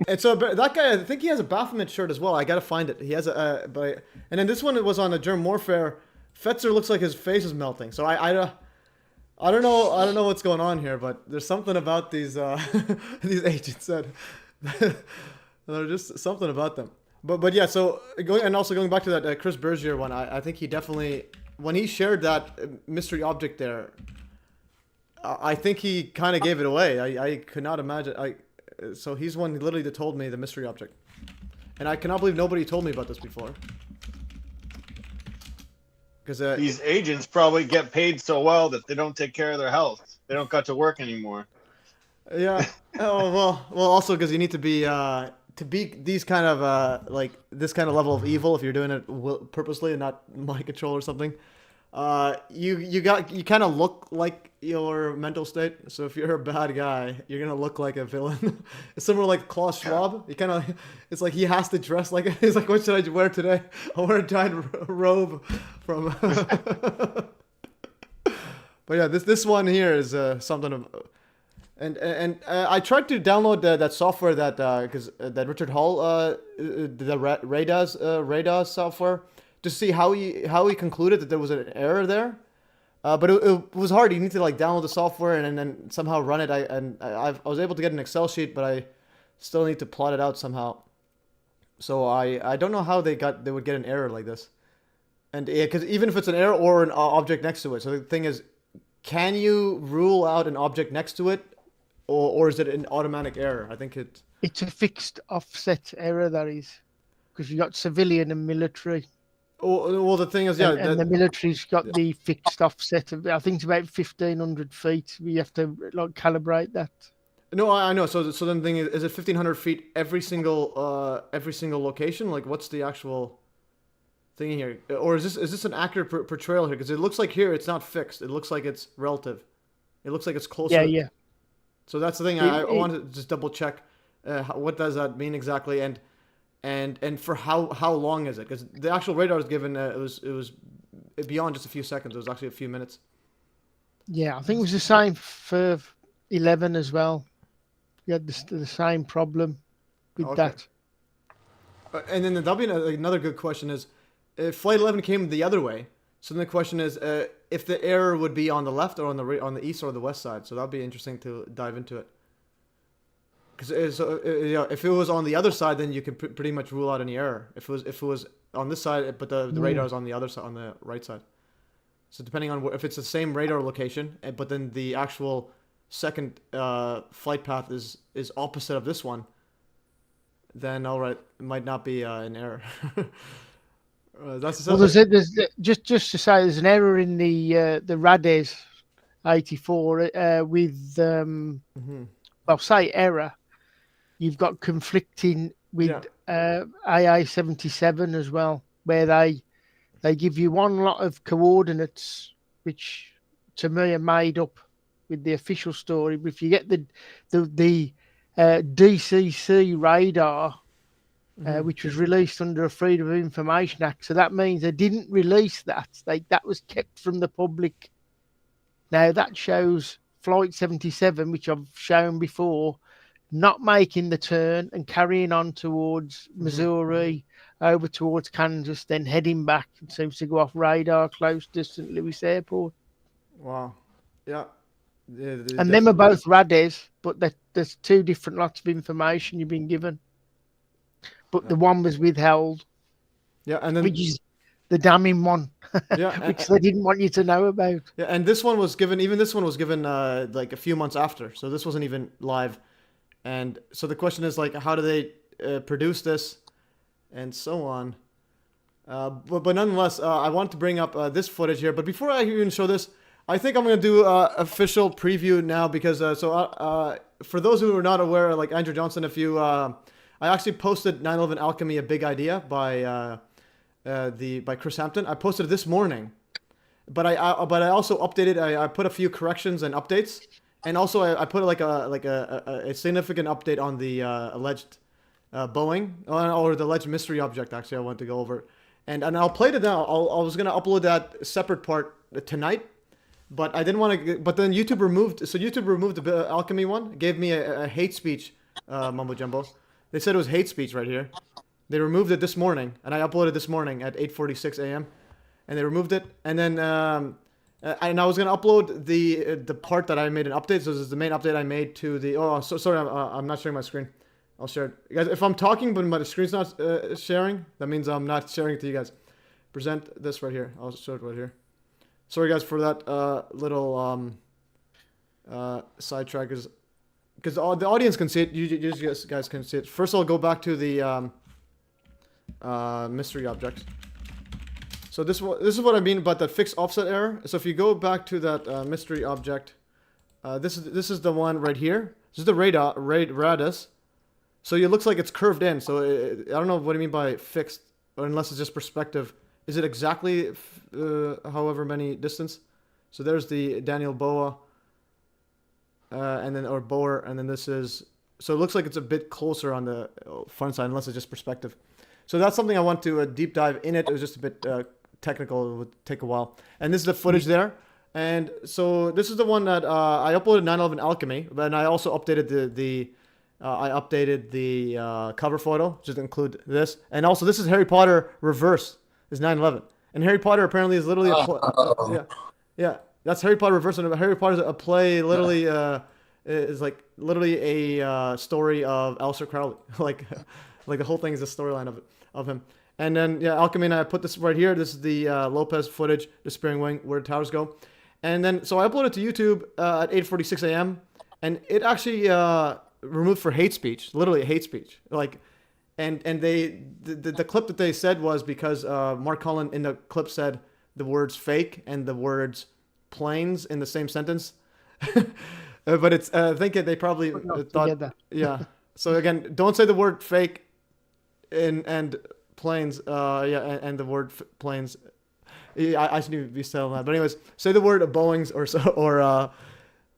And so that guy, I think he has a Baphomet shirt as well. I gotta find it. He has and then this one was on a Germ Warfare. Fetzer looks like his face is melting. So I don't know what's going on here, but there's something about these these agents that there's just something about them. But yeah, so going back to that Chris Bergier one, I think he definitely, when he shared that mystery object there, I think he kind of gave it away. I could not imagine. So he's one literally that told me the mystery object, and I cannot believe nobody told me about this before. Because these agents probably get paid so well that they don't take care of their health. They don't got to work anymore. Yeah. Oh well. Also because you need to be these kind of like this kind of level of evil if you're doing it purposely and not mind control or something. You kind of look like your mental state. So if you're a bad guy, you're gonna look like a villain. It's similar like Klaus Schwab. It's like he has to dress like. He's like, what should I wear today? I'll wear a giant robe from. But yeah, this one here is something of, and I tried to download that software that because that Richard Hall the radar software to see how he concluded that there was an error there. But it was hard. You need to like download the software and then somehow run it. I was able to get an Excel sheet, but I still need to plot it out somehow. So I don't know how they would get an error like this. And because even if it's an error or an object next to it, so the thing is, can you rule out an object next to it, or is it an automatic error? I think it's a fixed offset error, that is, because you got civilian and military. Well, the thing is, yeah, and the military's got the fixed offset of, I think it's about 1,500 feet. We have to like calibrate that. No, I know. So then the thing is it 1,500 feet every single location? Like, what's the actual thing here? Or is this an accurate portrayal here? Because it looks like here it's not fixed. It looks like it's relative. It looks like it's closer. Yeah. So that's the thing. I wanted to just double check. What does that mean exactly? And for how long is it? Because the actual radar was given, it was beyond just a few seconds. It was actually a few minutes. Yeah, I think it was the same for 11 as well. You had the same problem with that. And then that'll be another good question is, if Flight 11 came the other way, so then the question is if the error would be on the left or on the east or the west side. So that'll be interesting to dive into it. Because if it was on the other side, then you could pretty much rule out any error. If it was on this side, but the radar is on the other side, on the right side. So depending on if it's the same radar location, but then the actual second flight path is opposite of this one, then all right, it might not be an error. There's just to say there's an error in the Rades 84 with I'll say error. You've got conflicting with AA 77 as well, where they give you one lot of coordinates, which to me are made up with the official story. But if you get the DCC radar, which was released under a Freedom of Information Act, so that means they didn't release that. That was kept from the public. Now that shows Flight 77, which I've shown before, not making the turn and carrying on towards Missouri, over towards Kansas, then heading back. It seems to go off radar close to St. Louis Airport. Wow. Yeah. And them are both Rades, but there's two different lots of information you've been given. But the one was withheld. Yeah, and then which is the damning one. Yeah, which they didn't want you to know about. Yeah, and this one was given. Even this one was given like a few months after, so this wasn't even live. And so the question is like, how do they produce this, and so on. But nonetheless, I want to bring up this footage here. But before I even show this, I think I'm going to do official preview now because for those who are not aware, like Andrew Johnson, if you, I actually posted 9/11 Alchemy: A Big Idea by Chris Hampton. I posted it this morning, but I also updated. I put a few corrections and updates, and also I put like a significant update on the alleged Boeing or the alleged mystery object. Actually, I want to go over, and I'll play it now. I was gonna upload that separate part tonight. But I didn't want to. But then YouTube removed. So YouTube removed the alchemy one. Gave me a hate speech mumbo jumbo. They said it was hate speech right here. They removed it this morning, and I uploaded this morning at 8:46 a.m. And they removed it. And then and I was gonna upload the part that I made an update. So this is the main update I made to the. Oh, so sorry, I'm not sharing my screen. I'll share it, guys. If I'm talking but my screen's not sharing, that means I'm not sharing it to you guys. Present this right here. I'll show it right here. Sorry guys for that little sidetrack, because the audience can see it. You guys can see it. First, I'll go back to the mystery object. So this is what I mean about that fixed offset error. So if you go back to that mystery object, this is the one right here. This is the radius. So it looks like it's curved in. So I don't know what I mean by fixed, or unless it's just perspective. Is it exactly however many distance? So there's the Daniel Boa, and then or Boer, and then this is. So it looks like it's a bit closer on the front side, unless it's just perspective. So that's something I want to deep dive in it. It was just a bit technical. It would take a while. And this is the footage there. And so this is the one that I uploaded 9/11 Alchemy, but I also updated the cover photo, just to include this. And also, this is Harry Potter reverse, is 9/11. And Harry Potter apparently is literally yeah, that's Harry Potter reverse. And Harry Potter's a play, literally is like literally a story of Aleister Crowley. like the whole thing is a storyline of him. And then yeah, Alchemy, and I put this right here. This is the Lopez footage, the Spearing Wing, where the towers go. And then so I uploaded to YouTube at 8:46 a.m. and it actually removed for hate speech, literally hate speech. Like, and the clip that they said was because Mark Conlon in the clip said the words fake and the words planes in the same sentence. But it's I think they probably thought yeah. So again, don't say the word fake and planes and the word planes. Yeah, I shouldn't be saying that. But anyways, say the word Boeings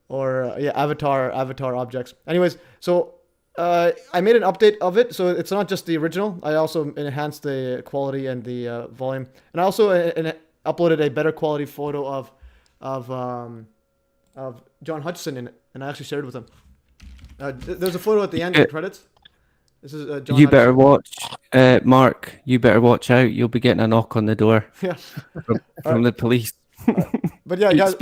or avatar objects. Anyways, so I made an update of it, so it's not just the original. I also enhanced the quality and the volume, and I also uploaded a better quality photo of John Hutchison in it, and I actually shared with him. There's a photo at the end of the credits. This is John You better Hutchison. watch, Mark. You better watch out. You'll be getting a knock on the door. Yeah. from the police. But yeah, guys.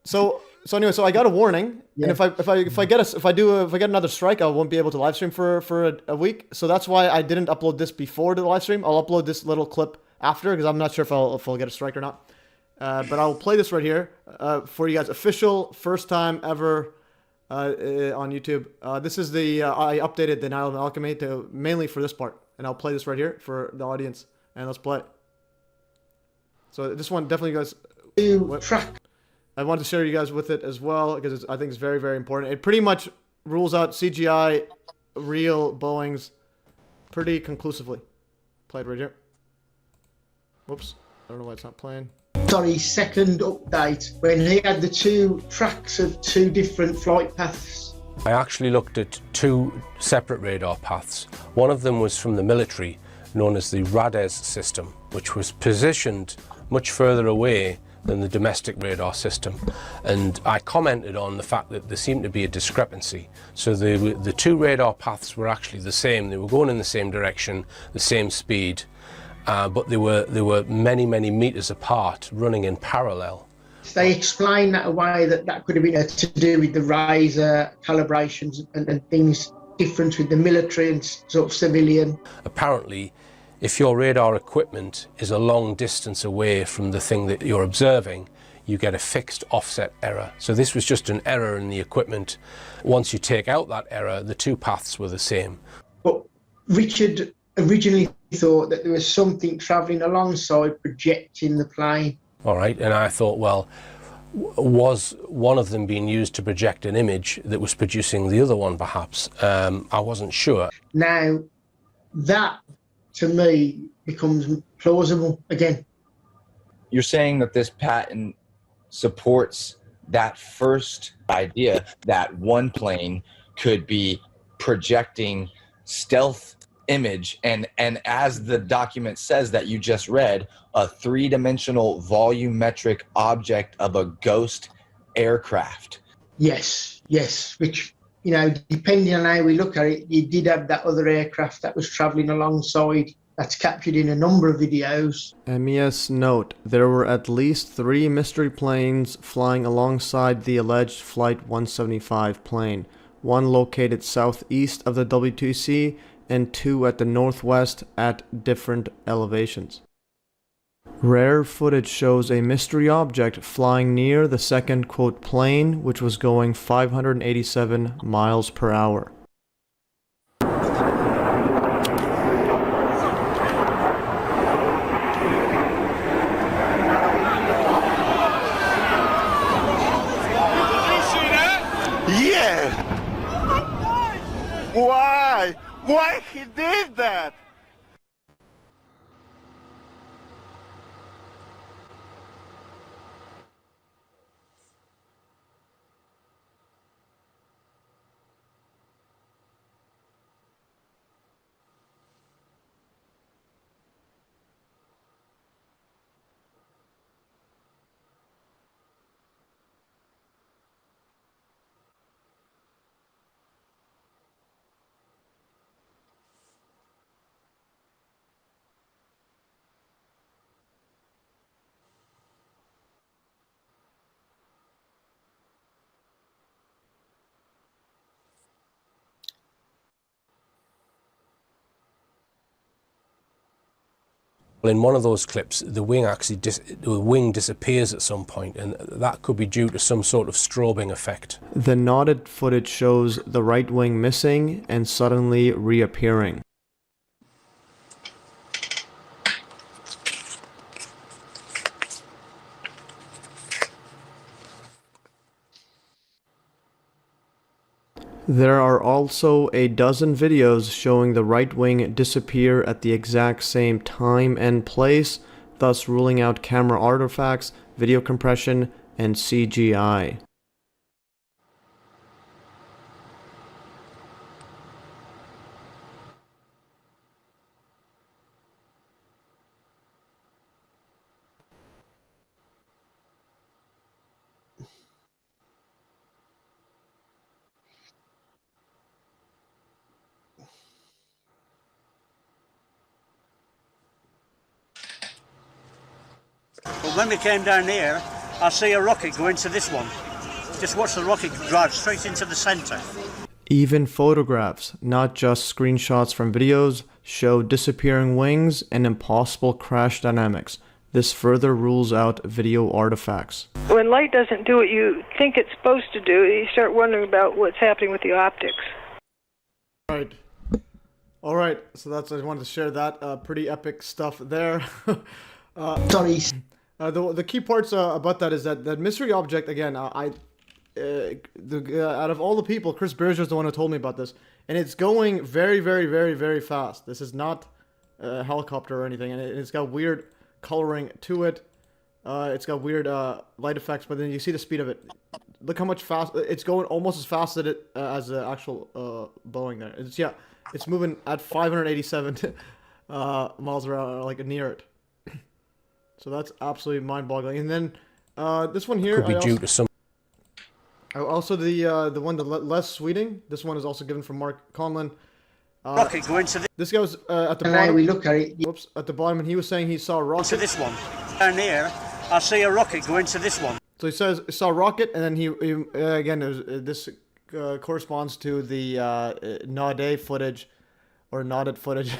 So anyway, so I got a warning, and if I get another strike, I won't be able to live stream for a week. So that's why I didn't upload this before the live stream. I'll upload this little clip after because I'm not sure if I'll get a strike or not. But I'll play this right here for you guys. Official first time ever on YouTube. This is I updated the 9/11 Alchemy mainly for this part, and I'll play this right here for the audience, and let's play it. So this one definitely, guys. I wanted to share you guys with it as well because I think it's very, very important. It pretty much rules out CGI, real Boeings, pretty conclusively. Played right here. Whoops, I don't know why it's not playing. Sorry, second update when he had the two tracks of two different flight paths. I actually looked at two separate radar paths. One of them was from the military, known as the RADES system, which was positioned much further away than the domestic radar system. And I commented on the fact that there seemed to be a discrepancy. So the two radar paths were actually the same. They were going in the same direction, the same speed, but they were many, many meters apart, running in parallel. They explained that away, that could have been to do with the razor calibrations and things different with the military and sort of civilian. Apparently, if your radar equipment is a long distance away from the thing that you're observing, you get a fixed offset error. So this was just an error in the equipment. Once you take out that error, the two paths were the same. But Richard originally thought that there was something travelling alongside projecting the plane. All right, and I thought, well, was one of them being used to project an image that was producing the other one, perhaps? I wasn't sure. Now, that to me becomes plausible again. You're saying that this patent supports that first idea that one plane could be projecting stealth image and as the document says that you just read, a three-dimensional volumetric object of a ghost aircraft. Yes, which, you know, depending on how we look at it, you did have that other aircraft that was travelling alongside. That's captured in a number of videos. MES note, there were at least 3 mystery planes flying alongside the alleged Flight 175 plane. One located southeast of the WTC and 2 at the northwest at different elevations. Rare footage shows a mystery object flying near the second quote plane, which was going 587 miles per hour. Yeah! Why? Why he did that? In one of those clips, the wing actually disappears at some point, and that could be due to some sort of strobing effect. The nodded footage shows the right wing missing and suddenly reappearing. There are also a dozen videos showing the right wing disappear at the exact same time and place, thus ruling out camera artifacts, video compression, and CGI. But when we came down here, I see a rocket go into this one. Just watch the rocket drive straight into the centre. Even photographs, not just screenshots from videos, show disappearing wings and impossible crash dynamics. This further rules out video artifacts. When light doesn't do what you think it's supposed to do, you start wondering about what's happening with the optics. Right. All right. So that's, I just wanted to share that pretty epic stuff there. Sorry. The key parts about that is that mystery object, again, out of all the people, Chris Berger is the one who told me about this, and it's going very, very, very, very fast. This is not a helicopter or anything, and it's got weird coloring to it. It's got weird light effects, but then you see the speed of it. Look how much fast it's going, almost as fast as the actual Boeing there. It's moving at 587 miles per hour, like near it. So that's absolutely mind-boggling. And then this one here, could be due to some. Also the one the Les Sweeting. This one is also given from Mark Conlon. Rocket go into this guy was at the And bottom. we look at it. Whoops, at the bottom, and he was saying he saw a rocket. into this one. Down here, I see a rocket go into this one. So he says he saw a rocket, and then he again, this corresponds to the nodded footage, or nodded footage,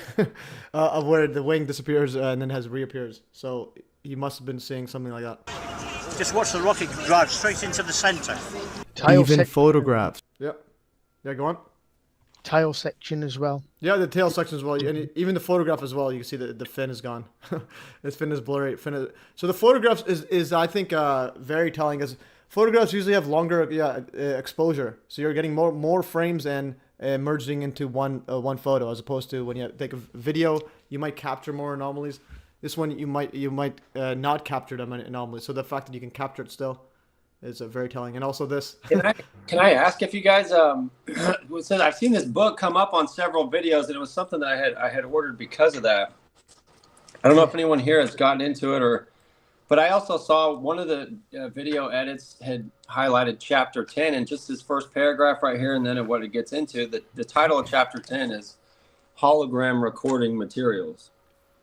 of where the wing disappears and then reappears. So he must have been seeing something like that. Just watch the rocket drive straight into the centre. Even photographs. Yeah. Yeah, go on. Tail section as well. Yeah, the tail section as well, and even the photograph as well. You can see the fin is gone. This fin is blurry. So the photographs is I think very telling, because photographs usually have longer exposure, so you're getting more frames and merging into one photo, as opposed to when you take a video, you might capture more anomalies. This one you might not capture them anomalies. So the fact that you can capture it still is very telling. And also this. Can I ask if you guys said I've seen this book come up on several videos, and it was something that I had ordered because of that. I don't know if anyone here has gotten into it, but I also saw one of the video edits had highlighted chapter 10, and just this first paragraph right here, and then what it gets into. The title of chapter 10 is Hologram Recording Materials.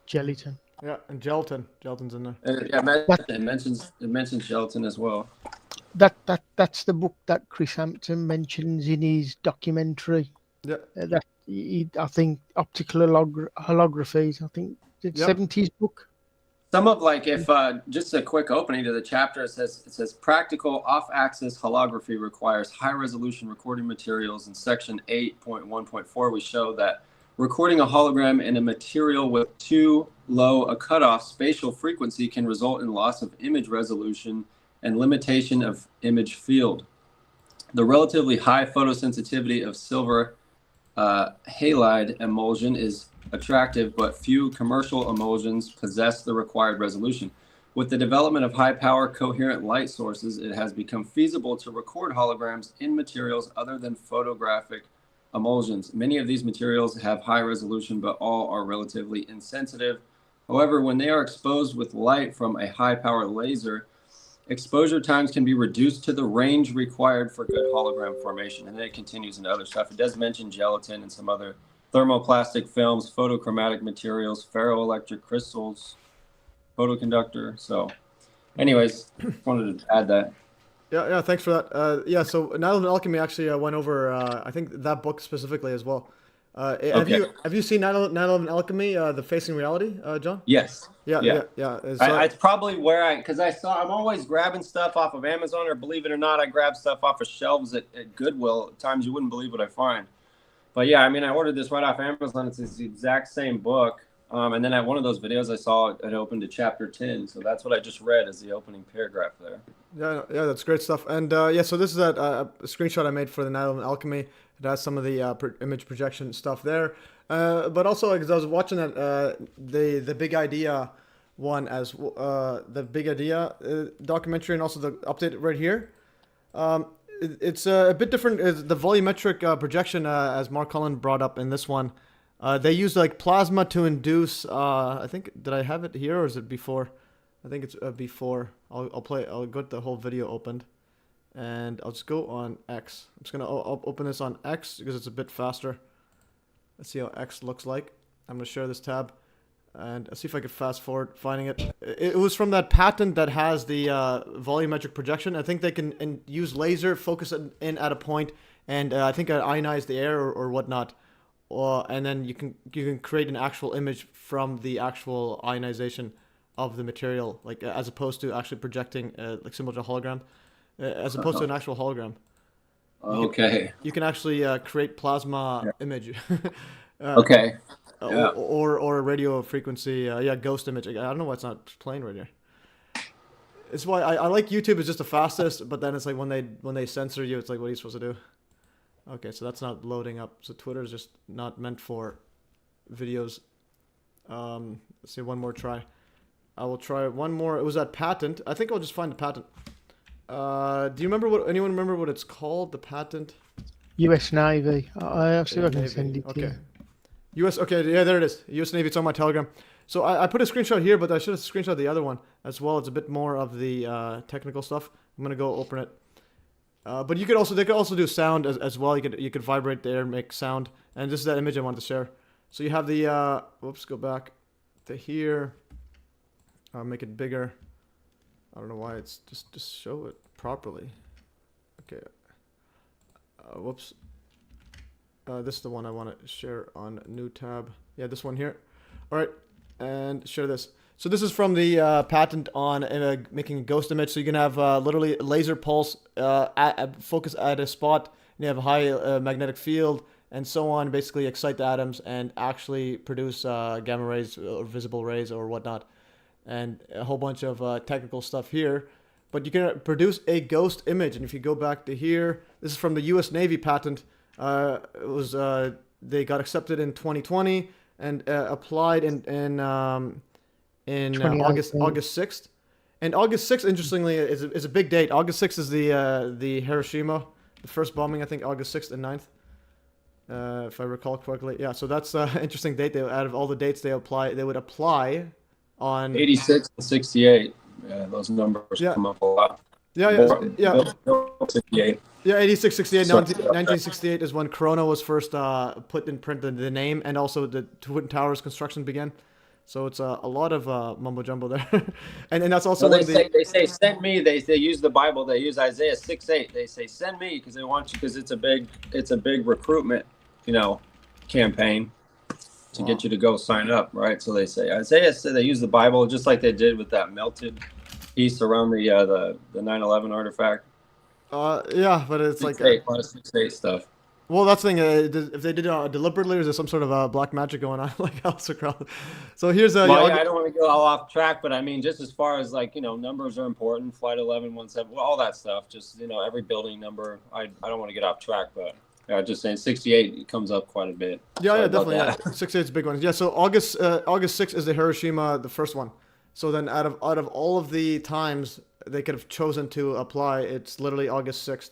Gelatin. Yeah, and gelatin. Gelatin's in there. It mentions gelatin as well. That's the book that Chris Hampton mentions in his documentary. Yeah. I think optical holographies. I think it's 70s book. Some of if just a quick opening to the chapter, it says practical off-axis holography requires high-resolution recording materials. In section 8.1.4, we show that recording a hologram in a material with too low a cutoff spatial frequency can result in loss of image resolution and limitation of image field. The relatively high photosensitivity of silver halide emulsion is attractive, but few commercial emulsions possess the required resolution. With the development of high-power coherent light sources, it has become feasible to record holograms in materials other than photographic emulsions. Many of these materials have high resolution, but all are relatively insensitive. However, when they are exposed with light from a high-power laser, exposure times can be reduced to the range required for good hologram formation. And then it continues into other stuff. It does mention gelatin and some other thermoplastic films, photochromatic materials, ferroelectric crystals, photoconductor. So anyways, wanted to add that. Yeah, thanks for that. So Nile and Alchemy actually went over, I think, that book specifically as well. Have you seen 9/11 Alchemy, The Facing Reality, John? Yes. Yeah. So, It's probably where because I'm always grabbing stuff off of Amazon, or believe it or not, I grab stuff off of shelves at Goodwill. At times you wouldn't believe what I find. But yeah, I mean, I ordered this right off Amazon. It's the exact same book. And then at one of those videos I saw it opened to chapter 10. So that's what I just read as the opening paragraph there. Yeah, that's great stuff. And so this is a screenshot I made for the 9/11 Alchemy. It has some of the image projection stuff there. But also, because I was watching that, the Big Idea one, as the Big Idea documentary, and also the update right here. It's a bit different. The volumetric projection, as Mark Conlon brought up in this one. They use like plasma to induce. I think, did I have it here or is it before? I think it's before. I'll get the whole video opened, and I'll just go on X. I'm just gonna open this on X because it's a bit faster. Let's see how X looks like. I'm gonna share this tab, and I'll see if I can fast forward finding it. It was from that patent that has the volumetric projection. I think they can use laser, focus it in at a point, and I think ionize the air or whatnot. And then you can create an actual image from the actual ionization of the material, like as opposed to actually projecting like similar to a hologram, as opposed to an actual hologram. You can actually create plasma image. Okay. Yeah. Or a radio frequency, ghost image. I don't know why it's not playing right here. It's why I like YouTube. It's just the fastest, but then it's like when they censor you, it's like, what are you supposed to do? Okay, so that's not loading up. So Twitter is just not meant for videos. Let's see, one more try. I will try one more. It was that patent. I think I'll just find the patent. Do you remember anyone remember what it's called? The patent? US Navy. I'll see if I can send it to you. US, okay, yeah, there it is. US Navy, it's on my Telegram. So I put a screenshot here, but I should have screenshot the other one as well. It's a bit more of the technical stuff. I'm going to go open it. But they could also do sound as well. You could vibrate there and make sound. And this is that image I wanted to share. So you have the, whoops, go back to here. Make it bigger. I don't know why it's just show it properly. Okay. Whoops. This is the one I want to share on new tab. Yeah, this one here. All right, and share this. So this is from the patent on making a ghost image. So you can have literally laser pulse focus at a spot, and you have a high magnetic field, and so on. Basically excite the atoms and actually produce gamma rays or visible rays or whatnot, and a whole bunch of technical stuff here. But you can produce a ghost image, and if you go back to here, this is from the U.S. Navy patent. It was they got accepted in 2020 and applied in August 6th. And August 6th, interestingly, is a big date. August 6th is the Hiroshima, the first bombing, I think, August 6th and 9th, if I recall correctly. Yeah, so that's an interesting date. Out of all the dates they would apply on 86 and 68. Yeah, those numbers come up a lot. Yeah. 68. Yeah, 86, 68, 1968 is when Corona was first put in print, the name, and also the Twin Towers construction began. So it's a lot of mumbo jumbo there, and that's also well, they say send me. They use the Bible. They use Isaiah 6:8. They say send me because they want you because it's a big recruitment, campaign to get you to go sign up, right? So they say Isaiah said they use the Bible just like they did with that melted piece around the 9/11 artifact. Yeah, but it's 6:8 stuff. Well, that's the thing. If they did it deliberately, or is there some sort of black magic going on, like House of Crown? So here's I don't want to go all off track, but I mean, just as far as numbers are important, Flight 1117, all that stuff. Just every building number. I don't want to get off track, but just saying 68 comes up quite a bit. Yeah, definitely. Yeah. 68 is a big one. Yeah, so August 6th is the Hiroshima, the first one. So then out of all of the times they could have chosen to apply, it's literally August 6th.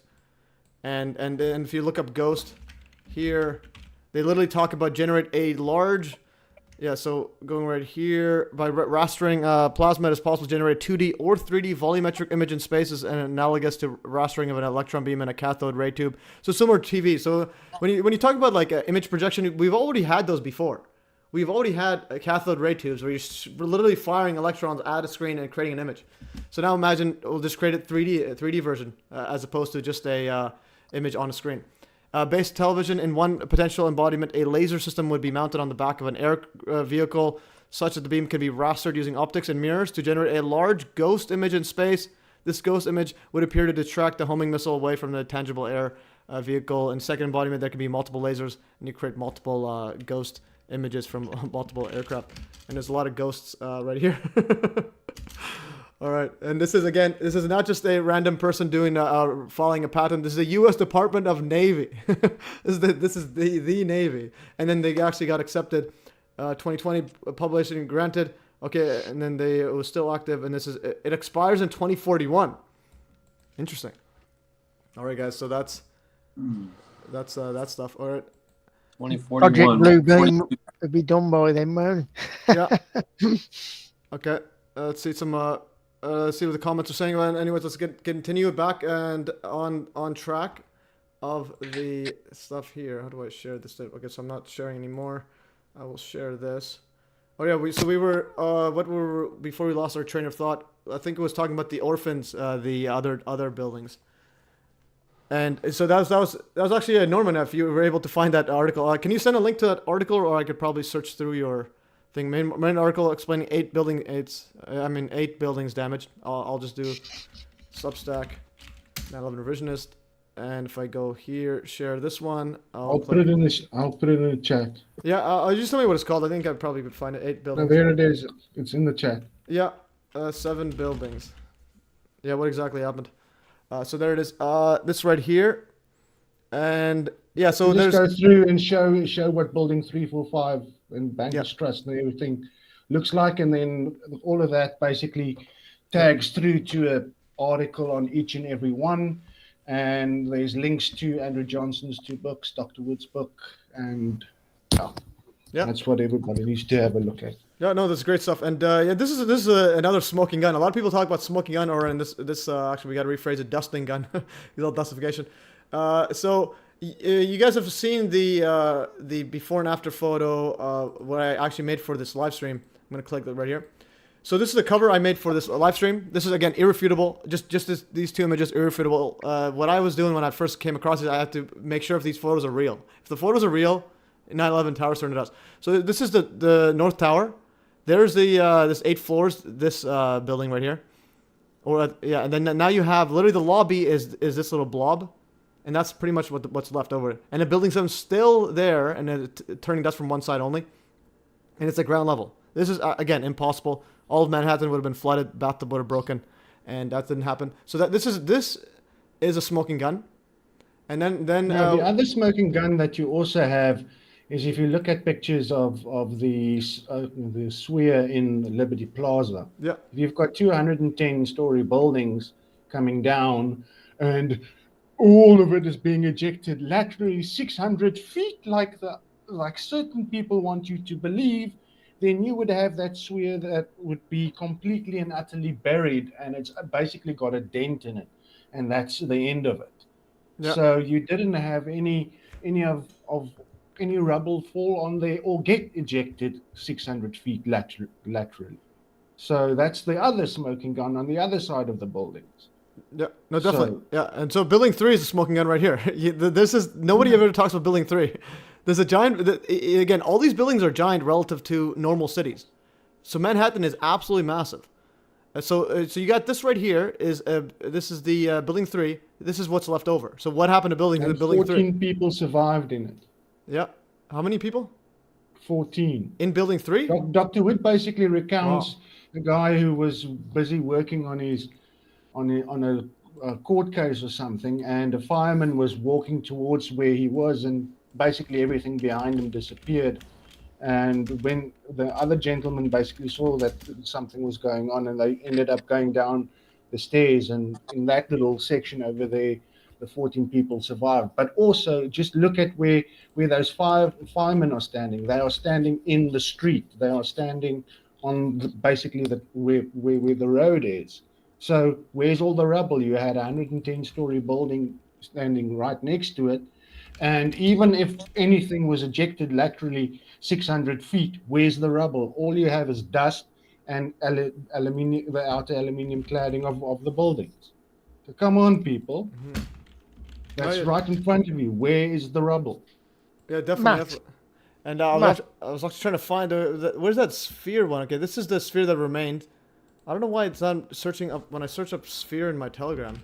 And if you look up ghost here, they literally talk about generate a large, so going right here, by rastering plasma, it is possible to generate 2D or 3D volumetric image in spaces and analogous to rastering of an electron beam in a cathode ray tube. So similar to TV. So when you talk about like image projection, we've already had those before. We've already had cathode ray tubes where you're literally firing electrons at a screen and creating an image. So now imagine we'll just create a 3D version as opposed to just a image on a screen. Base television in one potential embodiment, a laser system would be mounted on the back of an air vehicle, such that the beam can be rastered using optics and mirrors to generate a large ghost image in space. This ghost image would appear to detract the homing missile away from the tangible air vehicle. In second embodiment, there can be multiple lasers, and you create multiple ghost images from multiple aircraft. And there's a lot of ghosts right here. All right, and this is not just a random person doing filing a patent. This is the U.S. Department of Navy. this is the Navy, and then they actually got accepted. 2020 publication granted. Okay, and then it was still active, and it expires in 2041. Interesting. All right, guys. So that's that stuff. All right. 2041. Project Blue Beam would be done by then, man. Yeah. Okay. Let's see some. Let's see what the comments are saying. Anyways, let's continue back and on track of the stuff here. How do I share this? Okay, so I'm not sharing anymore. I will share this. Oh yeah, we were before we lost our train of thought. I think it was talking about the orphans, the other buildings. And so that was actually Norman. If you were able to find that article, can you send a link to that article, or I could probably search through your thing. Main article explaining 8 buildings damaged. I'll just do Substack 9/11 Revisionist, and if I go here, share this one. I'll put it in the chat. Yeah, just tell me what it's called. I think I probably could find it. 8 buildings. No, there it is. It's in the chat. Yeah, 7 buildings. Yeah, what exactly happened? So there it is. This right here, and yeah. So just there's go through and show what building 345 and Bankers Trust and everything looks like, and then all of that basically tags through to an article on each and every one. And there's links to Andrew Johnson's 2 books, Dr. Wood's book, and that's what everybody needs to have a look at. Yeah, no, this is great stuff. And yeah, this is another smoking gun. A lot of people talk about smoking gun, or in this actually we got to rephrase it, dusting gun. You know, dustification. So you guys have seen the before and after photo what I actually made for this live stream. I'm gonna click that right here. So this is the cover I made for this live stream. This is again irrefutable. Just these 2 images irrefutable. What I was doing when I first came across it, I had to make sure if these photos are real. If the photos are real, 9/11 towers turned to dust. So this is the North Tower. There's this 8 floors. This building right here. Yeah, and then now you have literally the lobby is this little blob, and that's pretty much what's left over. And the building 7's still there, and then turning dust from one side only, and it's at ground level. This is again impossible. All of Manhattan would have been flooded, bathtub would have broken, and that didn't happen. So that this is a smoking gun, and then now, the other smoking gun that you also have is if you look at pictures of the sphere in Liberty Plaza. Yeah, you've got 210-story buildings coming down, and all of it is being ejected laterally 600 feet, like certain people want you to believe. Then you would have that sphere that would be completely and utterly buried, and it's basically got a dent in it, and that's the end of it. Yeah. So you didn't have any rubble fall on there or get ejected 600 feet laterally. So that's the other smoking gun on the other side of the buildings. Yeah, no, definitely. Yeah, and so building 3 is a smoking gun right here. This is nobody ever talks about building 3. There's a giant. Again, all these buildings are giant relative to normal cities. So Manhattan is absolutely massive. So you got this right here. This is the building 3. This is what's left over. So what happened to building 3? 14 people survived in it. Yeah. How many people? 14. In building 3? Dr. Wood basically recounts a guy who was busy working on a court case or something, and a fireman was walking towards where he was, and basically everything behind him disappeared. And when the other gentleman basically saw that something was going on, and they ended up going down the stairs, and in that little section over there, the 14 people survived. But also just look at where those firemen are standing. They are standing in the street. They are standing on where the road is. So where's all the rubble? You had a 110-story building standing right next to it. And even if anything was ejected laterally 600 feet, where's the rubble? All you have is dust and the outer aluminium cladding of the buildings. So come on, people. That's yeah. right in front of you. Where is the rubble? Yeah, definitely. Matt. definitely. And I was actually trying to find where's that sphere one? Okay, this is the sphere that remained. I don't know why it's not searching up when I search up sphere in my Telegram.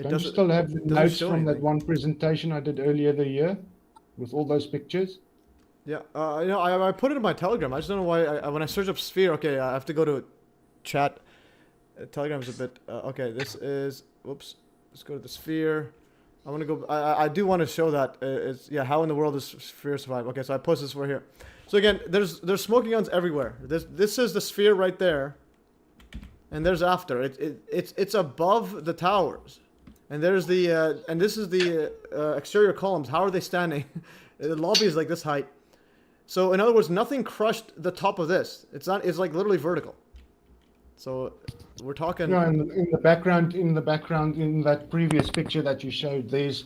Don't you still have the notes from that one presentation I did earlier the year with all those pictures? Yeah, I put it in my Telegram. I just don't know why. When I search up sphere, okay, I have to go to chat. Telegram's a bit. Okay, this is. Whoops. Let's go to the sphere. I want to go. I do want to show that. How in the world does sphere survive? Okay, so I post this right here. So again, there's smoking guns everywhere. This is the sphere right there, and there's after. It's above the towers, and there's the and this is the exterior columns. How are they standing? The lobby is like this height. So in other words, nothing crushed the top of this. It's not. It's like literally vertical. So we're talking. No, in the background, in that previous picture that you showed, there's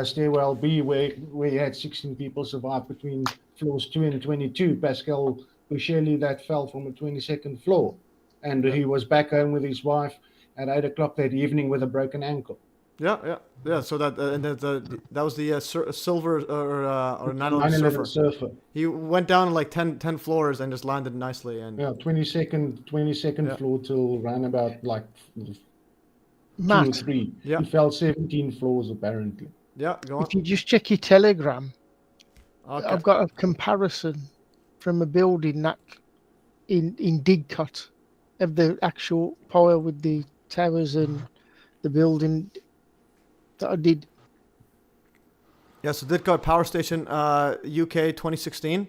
stairwell B where you had 16 people survive between floors 2 and 22. Pascal Busheli that fell from a 22nd floor, and he was back home with his wife at 8 o'clock that evening with a broken ankle. Yeah. So that that was the silver or 9/11 surfer. He went down like 10 floors and just landed nicely. And 22nd floor till around about like 2 Matt. or 3. Yeah. He fell 17 floors apparently. Yeah, go on. If you just check your Telegram, Okay. I've got a comparison from a building that in Didcot of the actual pile with the towers and the building that I did. Yeah, so Didcot Power Station, UK 2016.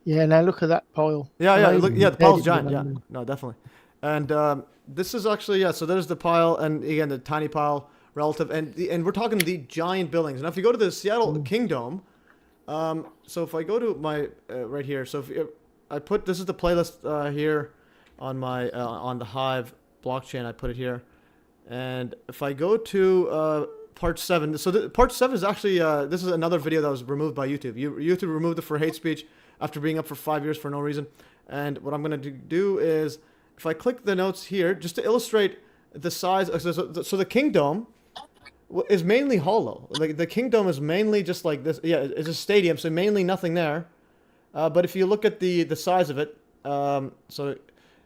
Yeah, now look at that pile. Yeah, Amazing. the pile's giant. Amazing. Yeah, no, definitely. And this is actually so there's the pile, and again the tiny pile relative, and we're talking the giant buildings. Now if you go to the Seattle Kingdom, so if I go to my right here, so if I put this is the playlist here on my on the Hive blockchain, I put it here, and if I go to Part 7. So Part 7 is actually, this is another video that was removed by YouTube. YouTube removed it for hate speech after being up for 5 years for no reason. And what I'm going to do is, if I click the notes here, just to illustrate the size, so the Kingdom is mainly hollow. Like the Kingdom is mainly just like this. Yeah, it's a stadium, so mainly nothing there. But if you look at the size of it, so,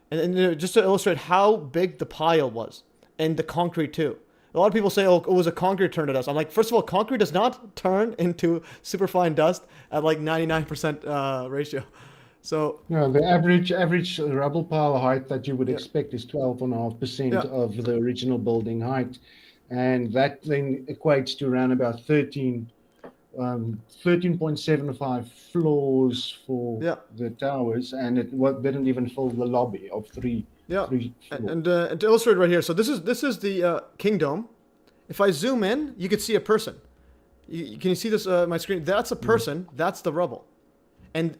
and just to illustrate how big the pile was, and the concrete too. A lot of people say, oh, it was a concrete turned to dust. I'm like, first of all, concrete does not turn into superfine dust at like 99% ratio. So the average rubble pile height that you would expect is 12.5% of the original building height, and that then equates to around about 13.75 floors for the towers, and it didn't even fill the lobby of 3. Yeah, and to illustrate right here, so this is the Kingdom. If I zoom in, you could see a person. Can you see this? My screen. That's a person. That's the rubble. And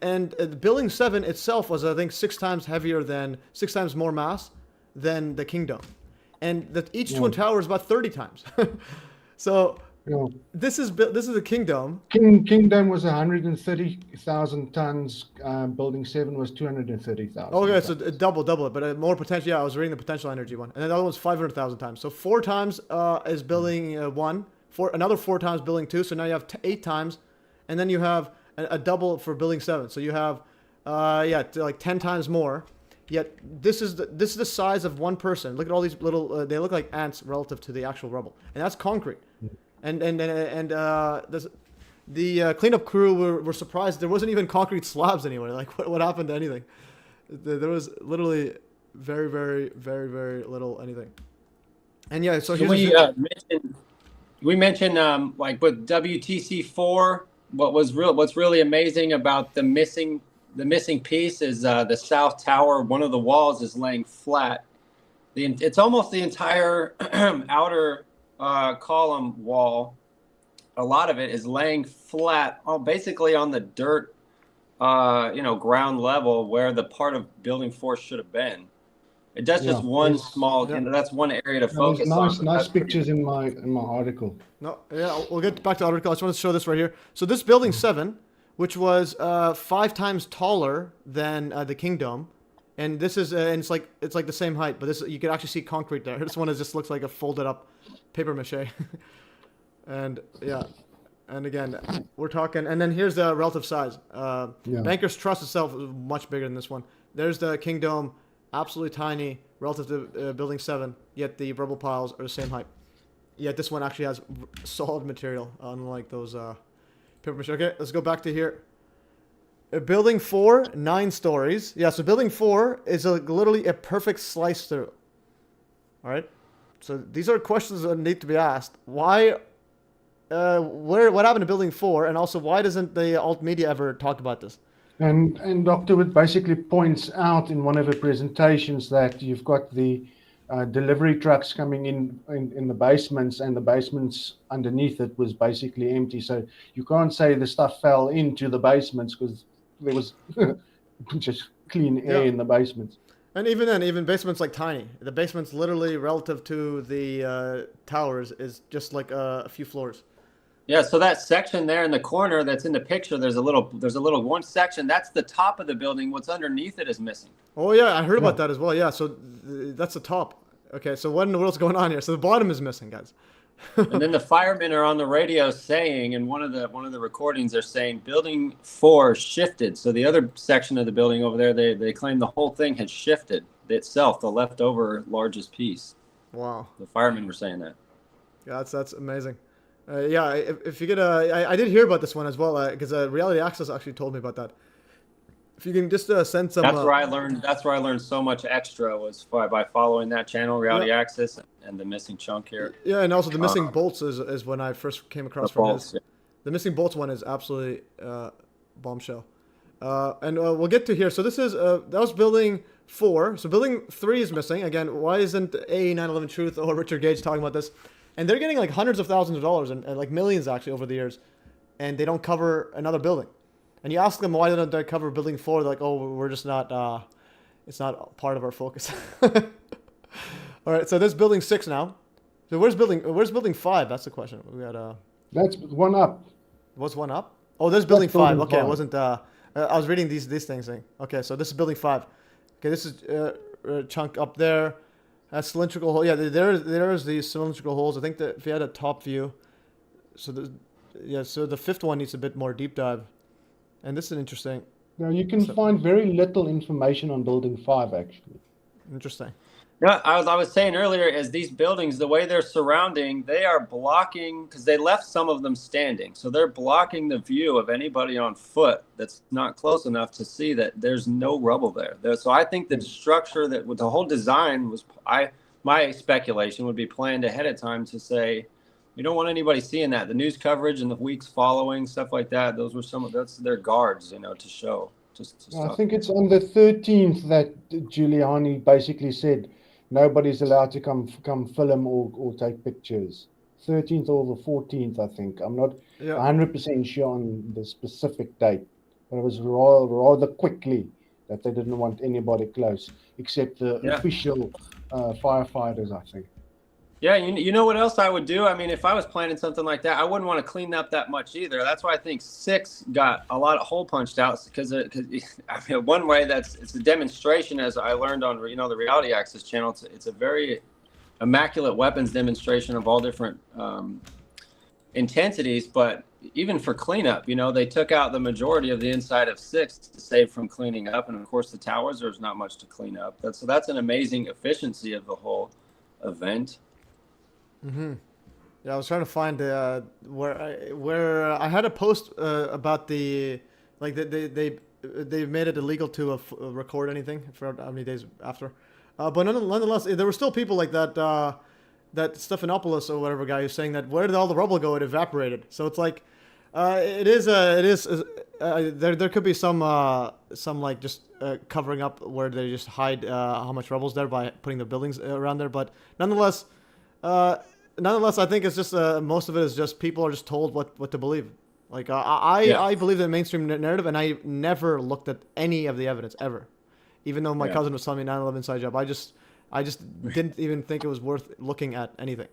Building 7 itself was, I think, 6 times more mass than the Kingdom, and each Twin Tower is about 30 times. So. Yeah. This is the Kingdom. Kingdom was 130,000 tons. Building 7 was 230,000. Okay, so double it, but more potential. Yeah, I was reading the potential energy one, and then the other one's 500,000 times. So 4 times is Building 1. Another 4 times Building 2. So now you have 8 times, and then you have a double for Building 7. So you have like 10 times more. Yet this is the size of one person. Look at all these little. They look like ants relative to the actual rubble, and that's concrete. And the cleanup crew were surprised there wasn't even concrete slabs anywhere. Like what happened to anything? There was literally very, very, very, very little anything. And yeah, so we mentioned like with WTC4, what's really amazing about the missing piece is the south tower. One of the walls is laying flat. It's almost the entire outer column wall. A lot of it is laying flat, basically on the dirt, ground level where the part of Building 4 should have been. That's just one small. That's one area to focus on. Nice pictures in my article. No, we'll get back to the article. I just want to show this right here. So this Building 7, which was 5 times taller than the Kingdom, and this is and it's like the same height, but this you can actually see concrete there. This one just looks like a folded up paper mache. And yeah, and again, we're talking. And then here's the relative size. Banker's Trust itself is much bigger than this one. There's the King Dome, absolutely tiny relative to Building 7. Yet the rubble piles are the same height. Yet this one actually has solid material, unlike those paper machine. Okay, let's go back to here. Building 4, 9 stories. Yeah, so Building 4 is literally a perfect slice through. All right. So these are questions that need to be asked. Why? What happened to Building 4, and also why doesn't the alt media ever talk about this? And Dr. Wood basically points out in one of her presentations that you've got the delivery trucks coming in the basements, and the basements underneath it was basically empty. So you can't say the stuff fell into the basements because there was just clean air in the basements. And even then, even basements like tiny. The basement's literally relative to the towers is just like a few floors. Yeah, so that section there in the corner that's in the picture, there's a little one section. That's the top of the building. What's underneath it is missing. Oh yeah, I heard about that as well. Yeah, so that's the top. Okay, so what in the world's going on here? So the bottom is missing, guys. And then the firemen are on the radio saying, in one of the recordings, they're saying Building 4 shifted. So the other section of the building over there, they claim the whole thing had shifted itself, the leftover largest piece. Wow. The firemen were saying that. Yeah, that's amazing. Yeah, if you get I did hear about this one as well because Reality Access actually told me about that. If you can just send some. That's where I learned. That's where I learned so much extra was by following that channel, Reality Access, and the missing chunk here. Yeah, and also the missing bolts is when I first came across from his. The missing bolts one is absolutely bombshell. And we'll get to here. So this is that was Building 4. So Building 3 is missing again. Why isn't A 9/11 Truth or Richard Gage talking about this? And they're getting like hundreds of thousands of dollars and like millions actually over the years, and they don't cover another building. And you ask them why don't they cover Building 4? They're like, oh, we're just not. It's not part of our focus. All right, so there's Building 6 now. So where's Building 5? That's the question. We got That's one up. What's one up? Oh, there's Building 5. Okay, 5. it wasn't. I was reading these things. Okay, so this is Building 5. Okay, this is a chunk up there. That's cylindrical hole. Yeah, there's these cylindrical holes. I think that if you had a top view, so the fifth one needs a bit more deep dive, and this is interesting. Now you can find very little information on Building 5 actually. Interesting. Yeah, I was saying earlier, is these buildings, the way they're surrounding, they are blocking, because they left some of them standing. So they're blocking the view of anybody on foot that's not close enough to see that there's no rubble there. So I think the structure that with the whole design was, my speculation would be planned ahead of time to say, you don't want anybody seeing that. The news coverage and the weeks following, stuff like that, those were that's their guards, to show. I think it's on the 13th that Giuliani basically said, nobody's allowed to come film or take pictures. 13th or the 14th, I think. I'm not 100% sure on the specific date, but it was rather quickly that they didn't want anybody close, except the official firefighters, I think. Yeah, you know what else I would do? I mean, if I was planning something like that, I wouldn't want to clean up that much either. That's why I think 6 got a lot of hole punched out because I mean, one way it's a demonstration, as I learned on the Reality Access channel. It's a very immaculate weapons demonstration of all different intensities. But even for cleanup, they took out the majority of the inside of 6 to save from cleaning up, and of course the towers, there's not much to clean up. So that's an amazing efficiency of the whole event. Mm-hmm. Yeah, I was trying to find where I had a post about the they made it illegal to record anything for how many days after, but nonetheless there were still people like that Stephanopoulos or whatever guy who's saying that where did all the rubble go? It evaporated. So it's like there could be some like just covering up where they just hide how much rubble's there by putting the buildings around there, but nonetheless. I think it's just most of it is just people are just told what to believe. Like I believe the mainstream narrative, and I never looked at any of the evidence ever, even though my cousin was telling me 9/11 inside job. I just didn't even think it was worth looking at anything.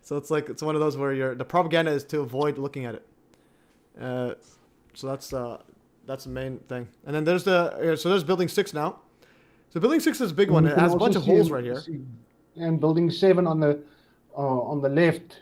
So it's one of those where the propaganda is to avoid looking at it. So that's the main thing. And then there's there's Building 6 now. So Building 6 is a big one. It has a bunch of holes right here. And Building 7 on the left.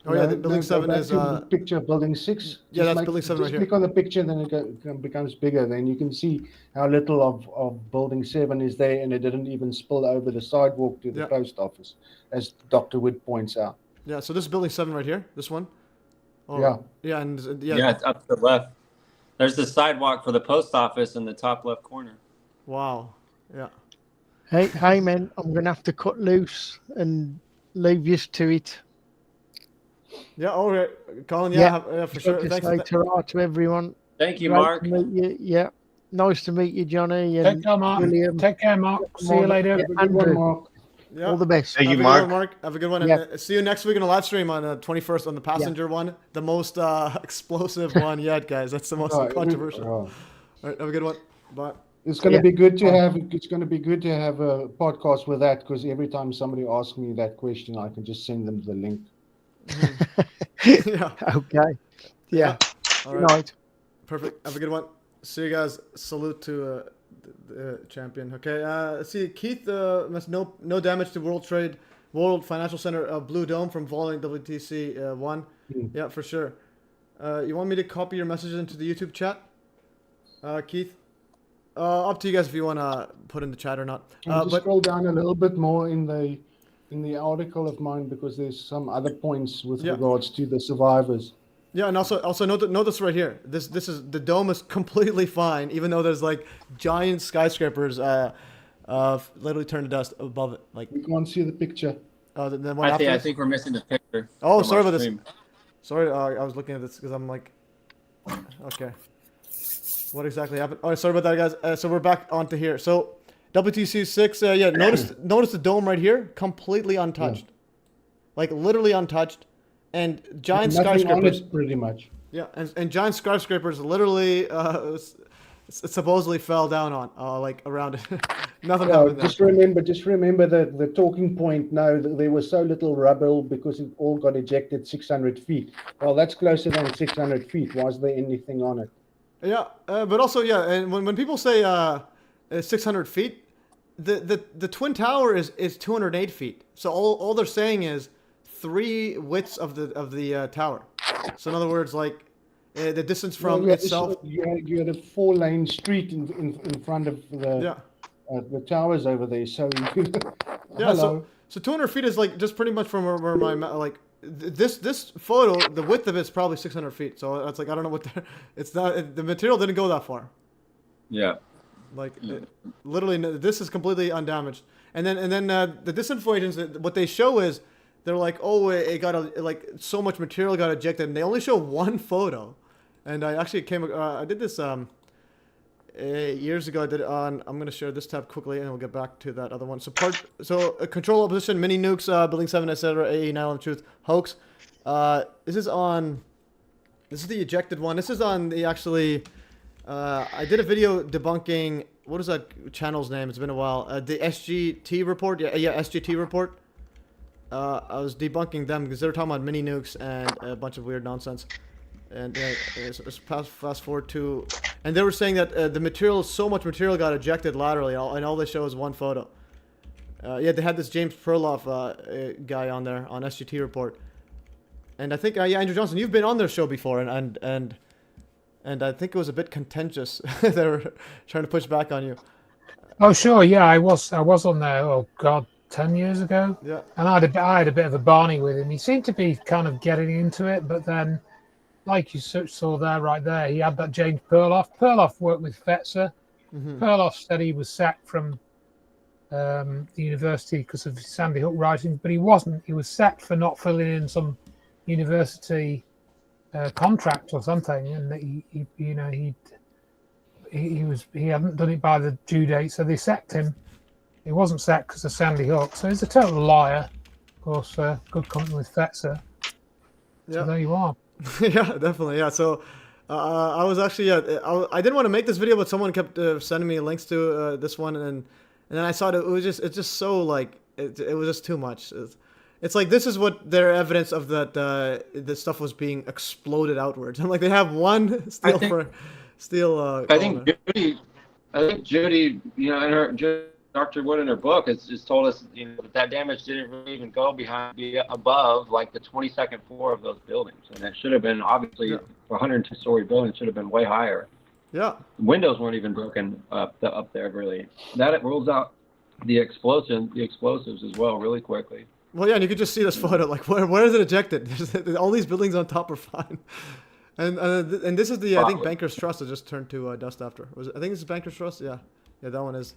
Oh yeah, the building 7 is the picture of building 6. Yeah, that's building 7 right just here. click on the picture, then it becomes bigger. Then you can see how little of building 7 is there, and it didn't even spill over the sidewalk to the post office, as Dr. Wood points out. Yeah, so this is building 7 right here. This one. Oh, Yeah. Yeah, and Yeah, it's up to the left. There's the sidewalk for the post office in the top left corner. Wow. Yeah. Hey, man, I'm gonna have to cut loose and leave you to it. Yeah. All right, Colin. Yeah, For sure. Just Thanks. say ta-ra to everyone. Thank you, Great Mark. to meet you. Yeah, nice to meet you, Johnny. And Take care, Mark. William. Take care, Mark. See you later. Yeah, Andrew. Yeah. All the best. Thank you, Have a Mark. good one, Mark. Have a good one. Yeah. And see you next week in the live stream on the 21st on the passenger one. The most explosive one yet, guys. That's the most controversial. All right. Have a good one. Bye. It's going to be good to have. It's going to be good to have a podcast with that, because every time somebody asks me that question, I can just send them the link. Yeah. Okay. Yeah. All Good right. night. Perfect. Have a good one. See you guys. Salute to the champion. Okay. See Keith. No damage to World Financial Center Blue Dome from following WTC 1. Yeah, for sure. You want me to copy your messages into the YouTube chat, Keith? Up to you guys if you want to put in the chat or not. Just But scroll down a little bit more in the article of mine, because there's some other points with regards to the survivors. yeah, and also note this right here. This is the dome is completely fine, even though there's like giant skyscrapers literally turned to dust above it. Like We can't see the picture. then what I think we're missing the picture. Oh, from sorry our about this. stream. Sorry, I was looking at this because I'm like, okay, what exactly happened? Oh, sorry about that, guys. So we're back onto here. So WTC 6, yeah. Notice the dome right here, completely untouched, like literally untouched, and giant Nothing on skyscrapers. it, pretty much. Yeah, and giant skyscrapers literally supposedly fell down on like around it. Nothing happened there. Just remember that the talking point now, that there was so little rubble because it all got ejected 600 feet. Well, that's closer than 600 feet. Was there anything on it? Yeah, but also and when people say 600 feet, the twin tower is 208 feet. So all they're saying is 3 widths of the tower. So in other words, like the distance from itself. You had a 4-lane street in front of the towers over there. So Yeah, so 200 feet is like just pretty much from where my like this photo, the width of it's probably 600 feet. So it's like I don't know what it's not. The material didn't go that far. Yeah. Like literally, this is completely undamaged. And then the disinfo agents, what they show is they're like, oh, it got like so much material got ejected, and they only show one photo. And I actually I did this years ago. I did it on. I'm gonna share this tab quickly, and we'll get back to that other one. So control opposition, mini nukes, building 7, etc. AE, Nylon Truth, hoax. This is the ejected one. This is on the actually. I did a video debunking, what is that channel's name? It's been a while. The SGT report. Yeah, SGT report. I was debunking them because they were talking about mini nukes and a bunch of weird nonsense. And fast forward to, and they were saying that the material, so much material got ejected laterally, and all they show is one photo. Yeah, they had this James Perloff guy on there on SGT report. And I think Andrew Johnson, you've been on their show before, and I think it was a bit contentious. They were trying to push back on you. Oh, sure. Yeah, I was on there. Oh God, 10 years ago. Yeah. And I had a bit of a barney with him. He seemed to be kind of getting into it, but then, like you saw there, right there, he had that James Perloff. Perloff worked with Fetzer. Mm-hmm. Perloff said he was sacked from the university because of his Sandy Hook writings, but he wasn't. He was sacked for not filling in some university contract or something, and he hadn't done it by the due date, so they sacked him. He wasn't sacked because of Sandy Hook, so he's a total liar. Of course, good company with Fetzer. So there you are. Yeah, definitely. Yeah. So I was actually I didn't want to make this video, but someone kept sending me links to this one, and then I saw it's just so like it was just too much. It's like this is what their evidence of that the stuff was being exploded outwards. I'm like, they have one steel. I think Judy, in her Dr. Wood in her book has told us, that damage didn't really even go above like the 22nd floor of those buildings, and it should have been obviously for 102-story building should have been way higher. Yeah. Windows weren't even broken up there really. That it rules out the explosives as well really quickly. Well, yeah, and you could just see this photo. Like, where is it ejected? All these buildings on top are fine. And this is the I think Bankers Trust that just turned to dust after. I think this is Bankers Trust. Yeah, that one is.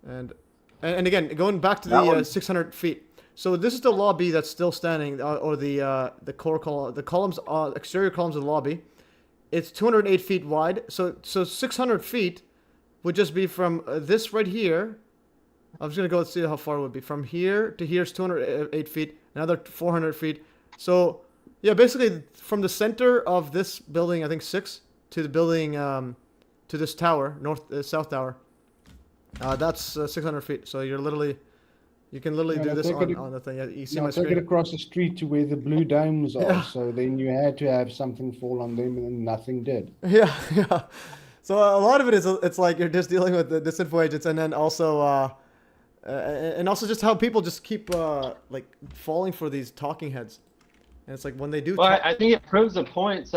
And again, going back to the 600 feet. So this is the lobby that's still standing, or the core column, the columns, exterior columns of the lobby. It's 208 feet wide. So 600 feet would just be from this right here. I'm just gonna go and see how far it would be. From here to here is 208 feet. Another 400 feet. So yeah, basically from the center of this building, I think 6, to the building to this tower, south tower. That's 600 feet. So you can literally do this on the thing. Yeah, you see my screen. Take it across the street to where the blue domes are. Yeah. So then you had to have something fall on them, and nothing did. Yeah. So a lot of it is it's like you're just dealing with the disinfo agents, and then also just how people just keep like falling for these talking heads. And it's like when they do. Well, I think it proves the points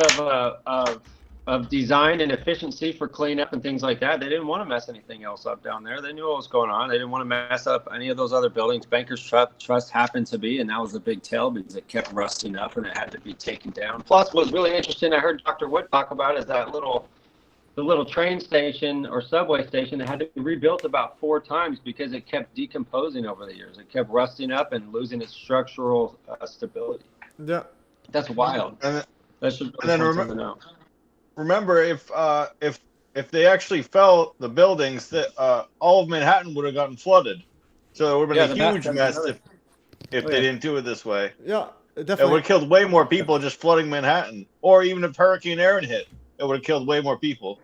of design and efficiency for cleanup and things like that. They didn't want to mess anything else up down there. They knew what was going on. They didn't want to mess up any of those other buildings. Bankers Trust happened to be, and that was a big tell because it kept rusting up and it had to be taken down. Plus, what was really interesting, I heard Dr. Wood talk about, is that the little train station or subway station that had to be rebuilt about 4 times because it kept decomposing over the years. It kept rusting up and losing its structural stability. Yeah, that's wild. And then remember, if they actually fell the buildings, that all of Manhattan would have gotten flooded. So it would have been a huge mess if they didn't do it this way. Yeah, definitely. It would have killed way more people just flooding Manhattan. Or even if Hurricane Aaron hit, it would have killed way more people.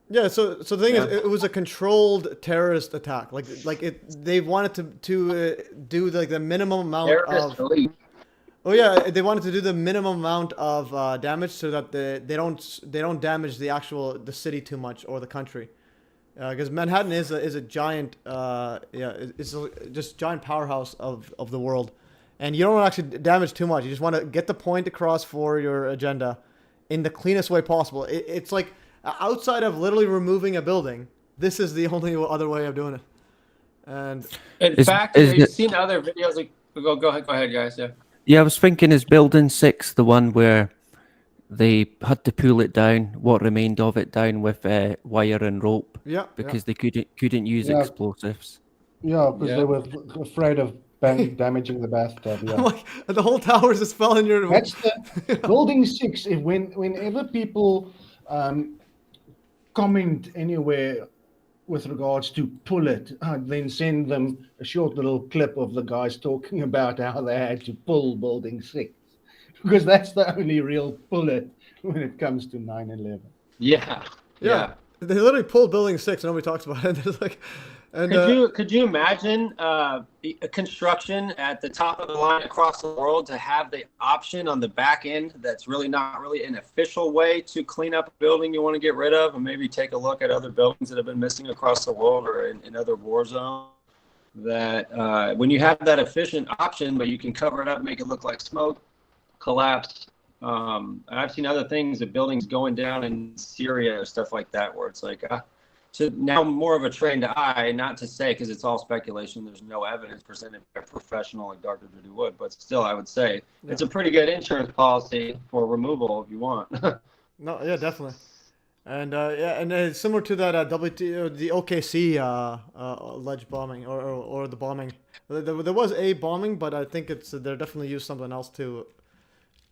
Yeah, so the thing is, it was a controlled terrorist attack. They wanted to do like the minimum amount of. Oh yeah, they wanted to do the minimum amount of damage so that they don't damage the city too much or the country, because Manhattan is a giant it's just giant powerhouse of the world, and you don't want to actually damage too much. You just want to get the point across for your agenda in the cleanest way possible. It's like outside of literally removing a building, this is the only other way of doing it. And in fact, you've seen other videos. Like, go ahead, guys. Yeah. Yeah, I was thinking, is Building 6 the one where they had to pull it down, what remained of it down with wire and rope? Yeah. Because they couldn't use explosives. Yeah, because they were afraid of damaging the bathtub. Yeah. Like, the whole tower just fell in your. That's the Building 6. Whenever people comment anywhere with regards to pull it, then send them a short little clip of the guys talking about how they had to pull Building 6, because that's the only real pull it when it comes to 9/11. Yeah. They literally pulled Building 6 and nobody talks about it. It's like, and, could you imagine a construction at the top of the line across the world to have the option on the back end that's really not really an official way to clean up a building you want to get rid of, and maybe take a look at other buildings that have been missing across the world or in other war zones? That when you have that efficient option, but you can cover it up, make it look like smoke, collapse. I've seen other things, of buildings going down in Syria or stuff like that, where it's like, so now more of a trained eye, not to say, because it's all speculation, there's no evidence presented by a professional like Dr. Judy Wood, but still, I would say it's a pretty good insurance policy for removal if you want. No, yeah, definitely. And and similar to that the OKC alleged bombing or the bombing. There was a bombing, but I think they're definitely used something else to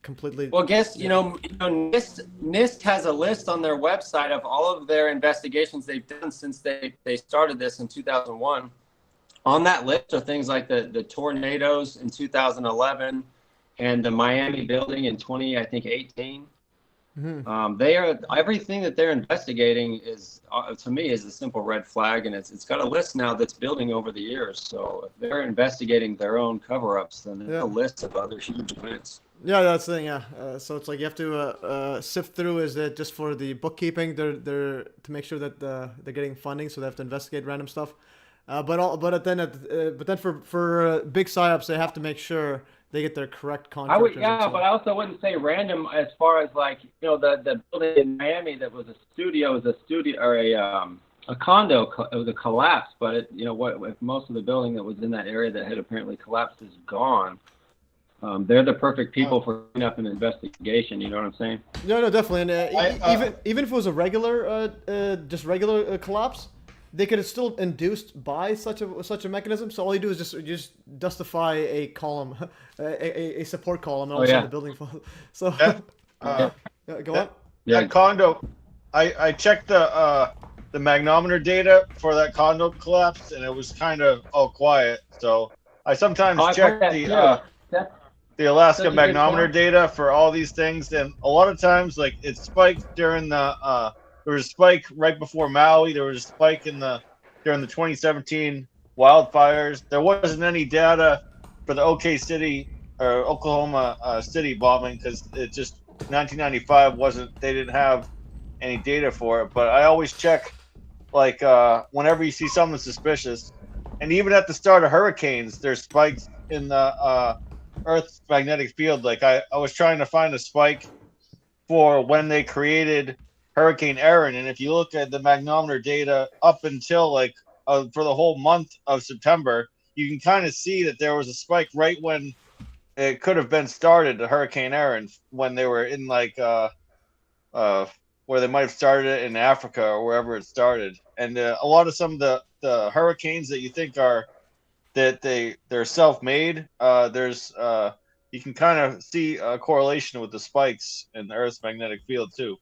completely. Well, NIST has a list on their website of all of their investigations they've done since they started this in 2001. On that list are things like the tornadoes in 2011 and the Miami building in 2018. Mm-hmm. They are, everything that they're investigating is, to me, is a simple red flag, and it's got a list now that's building over the years. So if they're investigating their own cover-ups, then there's a list of other huge events. Yeah, that's the thing. Yeah, so it's like you have to sift through. Is it just for the bookkeeping? They're to make sure that they're getting funding, so they have to investigate random stuff. But then for big psyops, they have to make sure they get their correct I would, contractors. and yeah, so but I also wouldn't say random as far as like, you know, the building in Miami that was a studio or a condo. It was a collapse, but it, you know, what if most of the building that was in that area that had apparently collapsed is gone? They're the perfect people for cleaning up an investigation. You know what I'm saying? No, definitely. And even if it was a regular, just regular collapse, they could have still induced by such a mechanism. So all you do is just dustify a column, a support column, and all of a sudden the building falls. So go on. That condo, I checked the magnometer data for that condo collapse, and it was kind of all quiet. So I sometimes check the Alaska magnometer data for all these things, and a lot of times, like, it spiked during the there was a spike right before Maui. There was a spike during the 2017 wildfires. There wasn't any data for the Oklahoma City bombing because it just 1995 they didn't have any data for it. But I always check, like, whenever you see something suspicious, and even at the start of hurricanes, there's spikes in the Earth's magnetic field. Like, I was trying to find a spike for when they created Hurricane Erin, and if you look at the magnometer data up until like for the whole month of September, you can kind of see that there was a spike right when it could have been started, the Hurricane Erin, when they were in like where they might have started it in Africa or wherever it started. And a lot of some of the hurricanes that you think are they're self-made, there's you can kind of see a correlation with the spikes in the Earth's magnetic field too.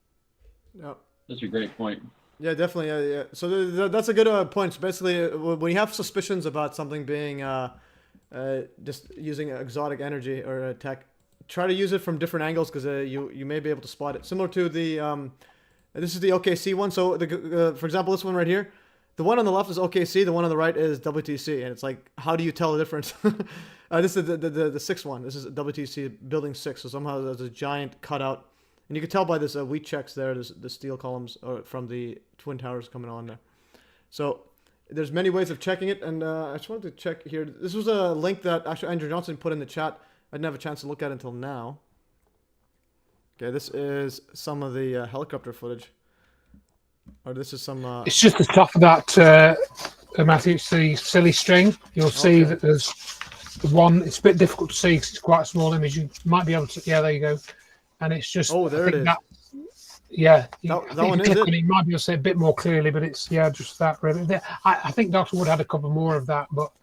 Yep. That's a great point. Yeah, definitely. Yeah. So that's a good point. So basically, when you have suspicions about something being just using exotic energy or tech, try to use it from different angles because you may be able to spot it. Similar to the this is the OKC one. So for example, this one right here, the one on the left is OKC, the one on the right is WTC, and it's like, how do you tell the difference? This is the sixth one. This is WTC building 6. So somehow there's a giant cutout. And you can tell by this wheat checks there, the steel columns from the Twin Towers coming on there. So there's many ways of checking it, and I just wanted to check here. This was a link that actually Andrew Johnson put in the chat. I didn't have a chance to look at it until now. Okay, this is some of the helicopter footage. Or this is some... It's just the top of that, Matthew, it's the silly string. You'll see that there's the one, it's a bit difficult to see because it's quite a small image. You might be able to, yeah, there you go. And it's just, there it is. Yeah, that one is it. You might be able to see a bit more clearly, but it's just that really. I think Dr. Wood had a couple more of that, but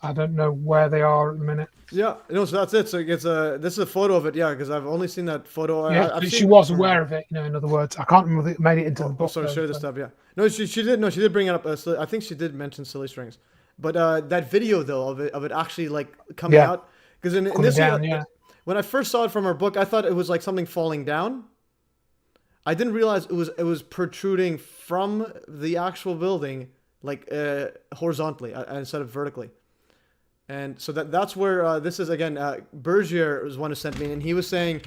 I don't know where they are at the minute. Yeah, so that's it. So it's this is a photo of it, yeah, because I've only seen that photo. Yeah, she was aware of it. In other words, I can't remember if it made it into the book. Sorry, share this stuff. Yeah, no, she did. No, she did bring it up. I think she did mention silly strings, but that video though of it actually like coming out because in this when I first saw it from her book, I thought it was like something falling down. I didn't realize it was protruding from the actual building, like horizontally instead of vertically. And so that's where this is again. Bergier was one who sent me, and he was saying,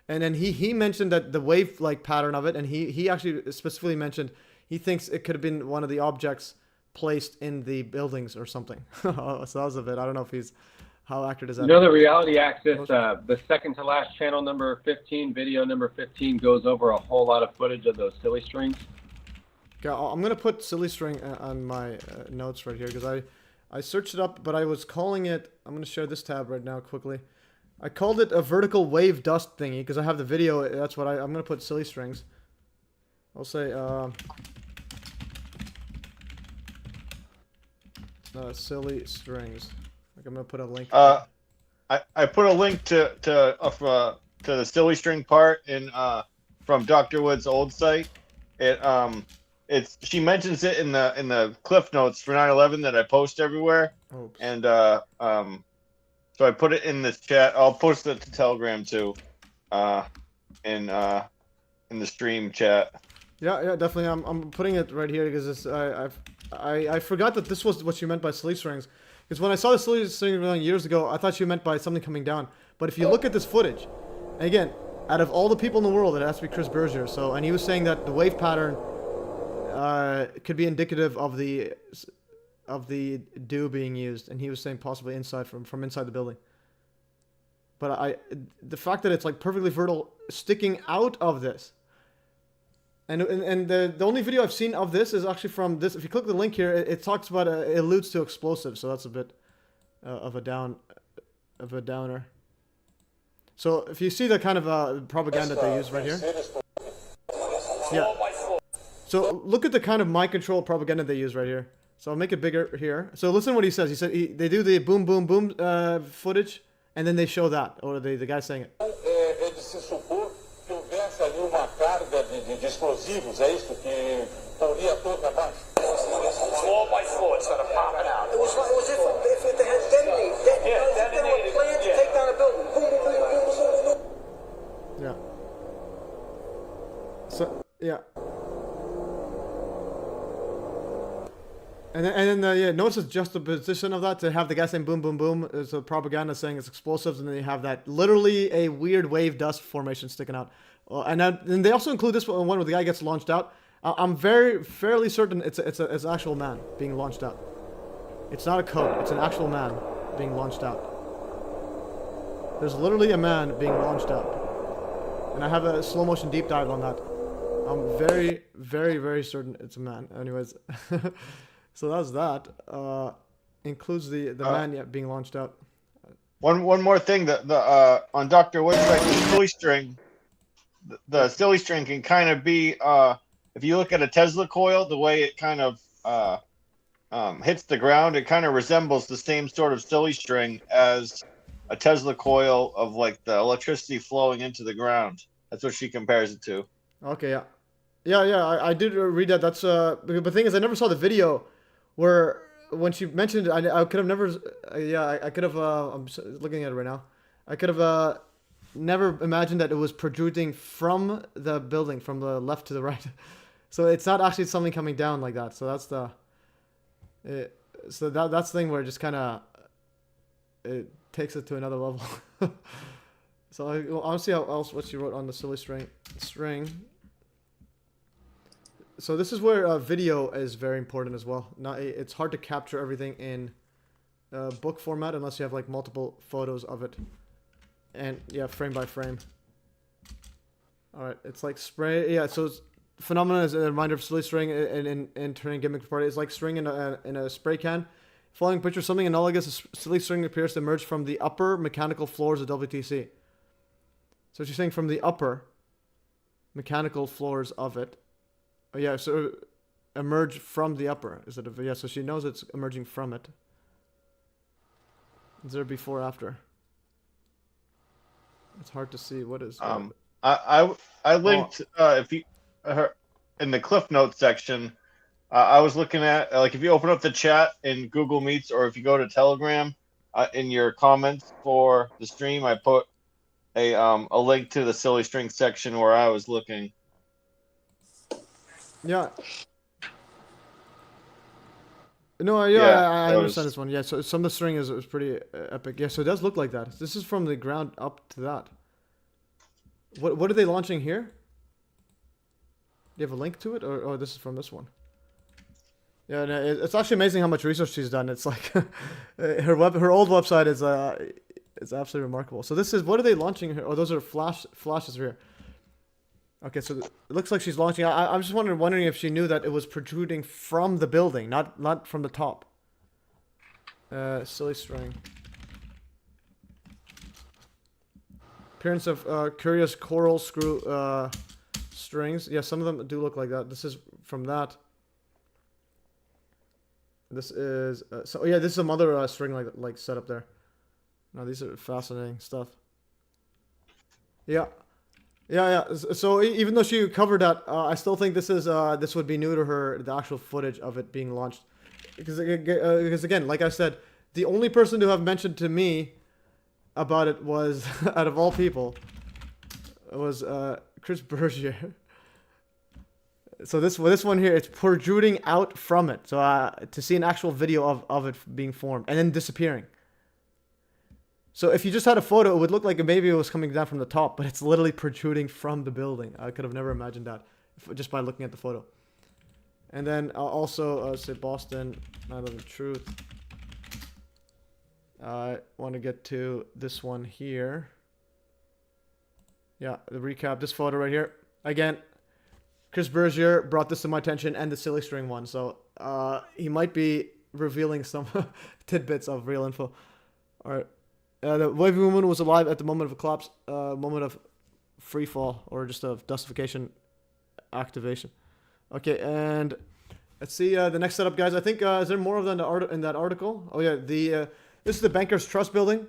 and then he mentioned that the wave like pattern of it, and he actually specifically mentioned he thinks it could have been one of the objects placed in the buildings or something. So that was a bit. I don't know if he's. How accurate is that? You know, the reality axis, the second to last channel, number 15, video number 15, goes over a whole lot of footage of those silly strings. Okay, I'm going to put silly string on my notes right here because I searched it up, but I was calling it, I'm going to share this tab right now quickly. I called it a vertical wave dust thingy because I have the video. That's what I'm going to put silly strings. I'll say, silly strings. I'm gonna put a link. I put a link to the silly string part in from Dr. Wood's old site. She mentions it in the cliff notes for 9/11 that I post everywhere. Oops. And so I put it in this chat. I'll post it to Telegram too, in the stream chat. Yeah, definitely. I'm putting it right here because I forgot that this was what she meant by silly strings. Because when I saw the silly string years ago, I thought she meant by something coming down. But if you look at this footage, and again, out of all the people in the world, it has to be Chris Bergier. So, and he was saying that the wave pattern could be indicative of the of the dew being used, and he was saying possibly inside from inside the building. But the fact that it's like perfectly vertical, sticking out of this, and the only video I've seen of this is actually from this. If you click the link here, it talks about it alludes to explosives, so that's a bit of a downer. So if you see the kind of propaganda they use right here, yeah. So look at the kind of mind control propaganda they use right here. So I'll make it bigger here. So listen what he says. He said they do the boom boom boom footage, and then they show that, or the guy saying it. De explosivos, é isso que poria toda abaixo? Floor by floor, it's sort of popping out. It was if it had detonated. Yeah, detonated. They were planned to take down a building. Boom, boom, boom, boom, boom, boom. Yeah. So yeah. And then yeah, notice the juxtaposition of that to have the guy saying boom boom boom. There's a propaganda saying it's explosives, and then you have that literally a weird wave dust formation sticking out. And they also include this one where the guy gets launched out. I'm fairly certain it's an actual man being launched out. It's not a code. It's an actual man being launched out. There's literally a man being launched out, and I have a slow motion deep dive on that. I'm very certain it's a man. Anyways, so that's that. Includes the man being launched out. One more thing that on Dr. website, the silly string. The silly string can kind of be, if you look at a Tesla coil, the way it kind of hits the ground, it kind of resembles the same sort of silly string as a Tesla coil of like the electricity flowing into the ground. That's what she compares it to. Okay, yeah. I did read that. That's but the thing is, I never saw the video where when she mentioned it, I could have never. I could have. I'm looking at it right now. I could have. Never imagined that it was protruding from the building, from the left to the right. So it's not actually something coming down like that. So that's that's the thing where it just kind of it takes it to another level. So I'll see what she wrote on the silly string. So this is where video is very important as well. Now it's hard to capture everything in book format unless you have like multiple photos of it. And yeah, frame by frame. All right, it's like spray. Yeah, so it's, phenomenon is a reminder of silly string in turning gimmick party. It's like string in a spray can. Following picture, something analogous. A silly string appears to emerge from the upper mechanical floors of WTC. So she's saying from the upper mechanical floors of it. Oh yeah, so emerge from the upper. Is it yeah? So she knows it's emerging from it. Is there before after? It's hard to see what is. I linked if you in the Cliff Notes section. I was looking at like if you open up the chat in Google Meets or if you go to Telegram, in your comments for the stream, I put a link to the silly string section where I was looking. Yeah. No, I understand this one. Yeah, so some of the string is pretty epic. Yeah, so it does look like that. This is from the ground up to that. What are they launching here? Do you have a link to it, or this is from this one? Yeah, no, it's actually amazing how much research she's done. It's like her old website is absolutely remarkable. So this is what are they launching here? Oh, those are flashes here. Okay, so it looks like she's launching. I'm just wondering if she knew that it was protruding from the building, not from the top. Silly string. Appearance of curious coral screw strings. Yeah, some of them do look like that. This is from that. This is so yeah. This is some other string like set up there. No, these are fascinating stuff. Yeah. Yeah. So even though she covered that, I still think this would be new to her, the actual footage of it being launched, because again, like I said, the only person to have mentioned to me about it was, out of all people, was Chris Bergier. So this one here, it's protruding out from it. So to see an actual video of it being formed and then disappearing. So if you just had a photo, it would look like maybe it was coming down from the top, but it's literally protruding from the building. I could have never imagined that just by looking at the photo. And then I'll also say Boston, Night of the Truth. I want to get to this one here. Yeah, the recap, this photo right here. Again, Chris Bergier brought this to my attention, and the silly string one. So he might be revealing some tidbits of real info. All right. The waving woman was alive at the moment of a collapse, moment of free fall, or just of dustification activation. Okay, and let's see the next setup, guys. I think is there more of that in that article? Oh yeah, this is the Bankers Trust building.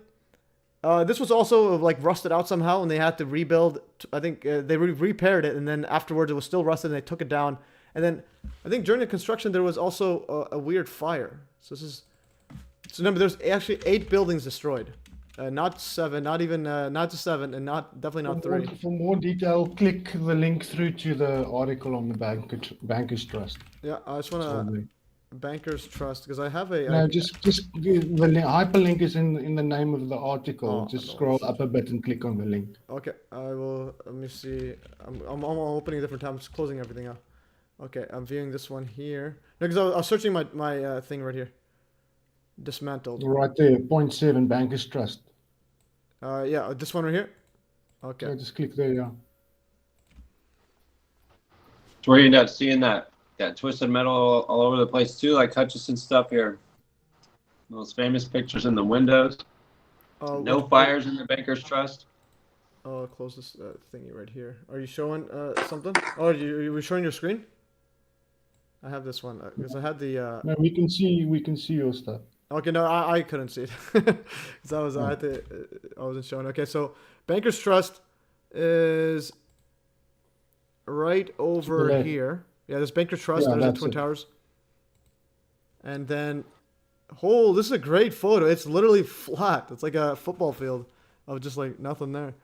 This was also like rusted out somehow, and they had to rebuild. I think they repaired it, and then afterwards it was still rusted, and they took it down. And then I think during the construction there was also a weird fire. So this is remember there's actually 8 buildings destroyed, not 7, not even not just 7, and definitely not 3. For more detail, click the link through to the article on the Bankers Trust. Yeah, I just want to Bankers Trust because I have a. No, just the hyperlink is in the name of the article. Just scroll up a bit and click on the link. Okay, I will. Let me see. I'm opening a different tab. I'm just closing everything up. Okay, I'm viewing this one here. No, because I was searching my thing right here. Dismantled. Right there, 0.7 Bankers Trust. Yeah, this one right here. Okay. Yeah, just click there. Yeah. Where you end up seeing that twisted metal all over the place too, like Hutchison stuff here. Those famous pictures in the windows. No fires in the Bankers Trust. Oh, close this thingy right here. Are you showing something? Oh, you were showing your screen? I have this one because I had the. No, we can see your stuff. Okay, no, I couldn't see it because I wasn't showing. Okay, so Bankers Trust is right over here. Yeah, there's Bankers Trust. Yeah, there's the Twin Towers. And then, this is a great photo. It's literally flat. It's like a football field of just like nothing there.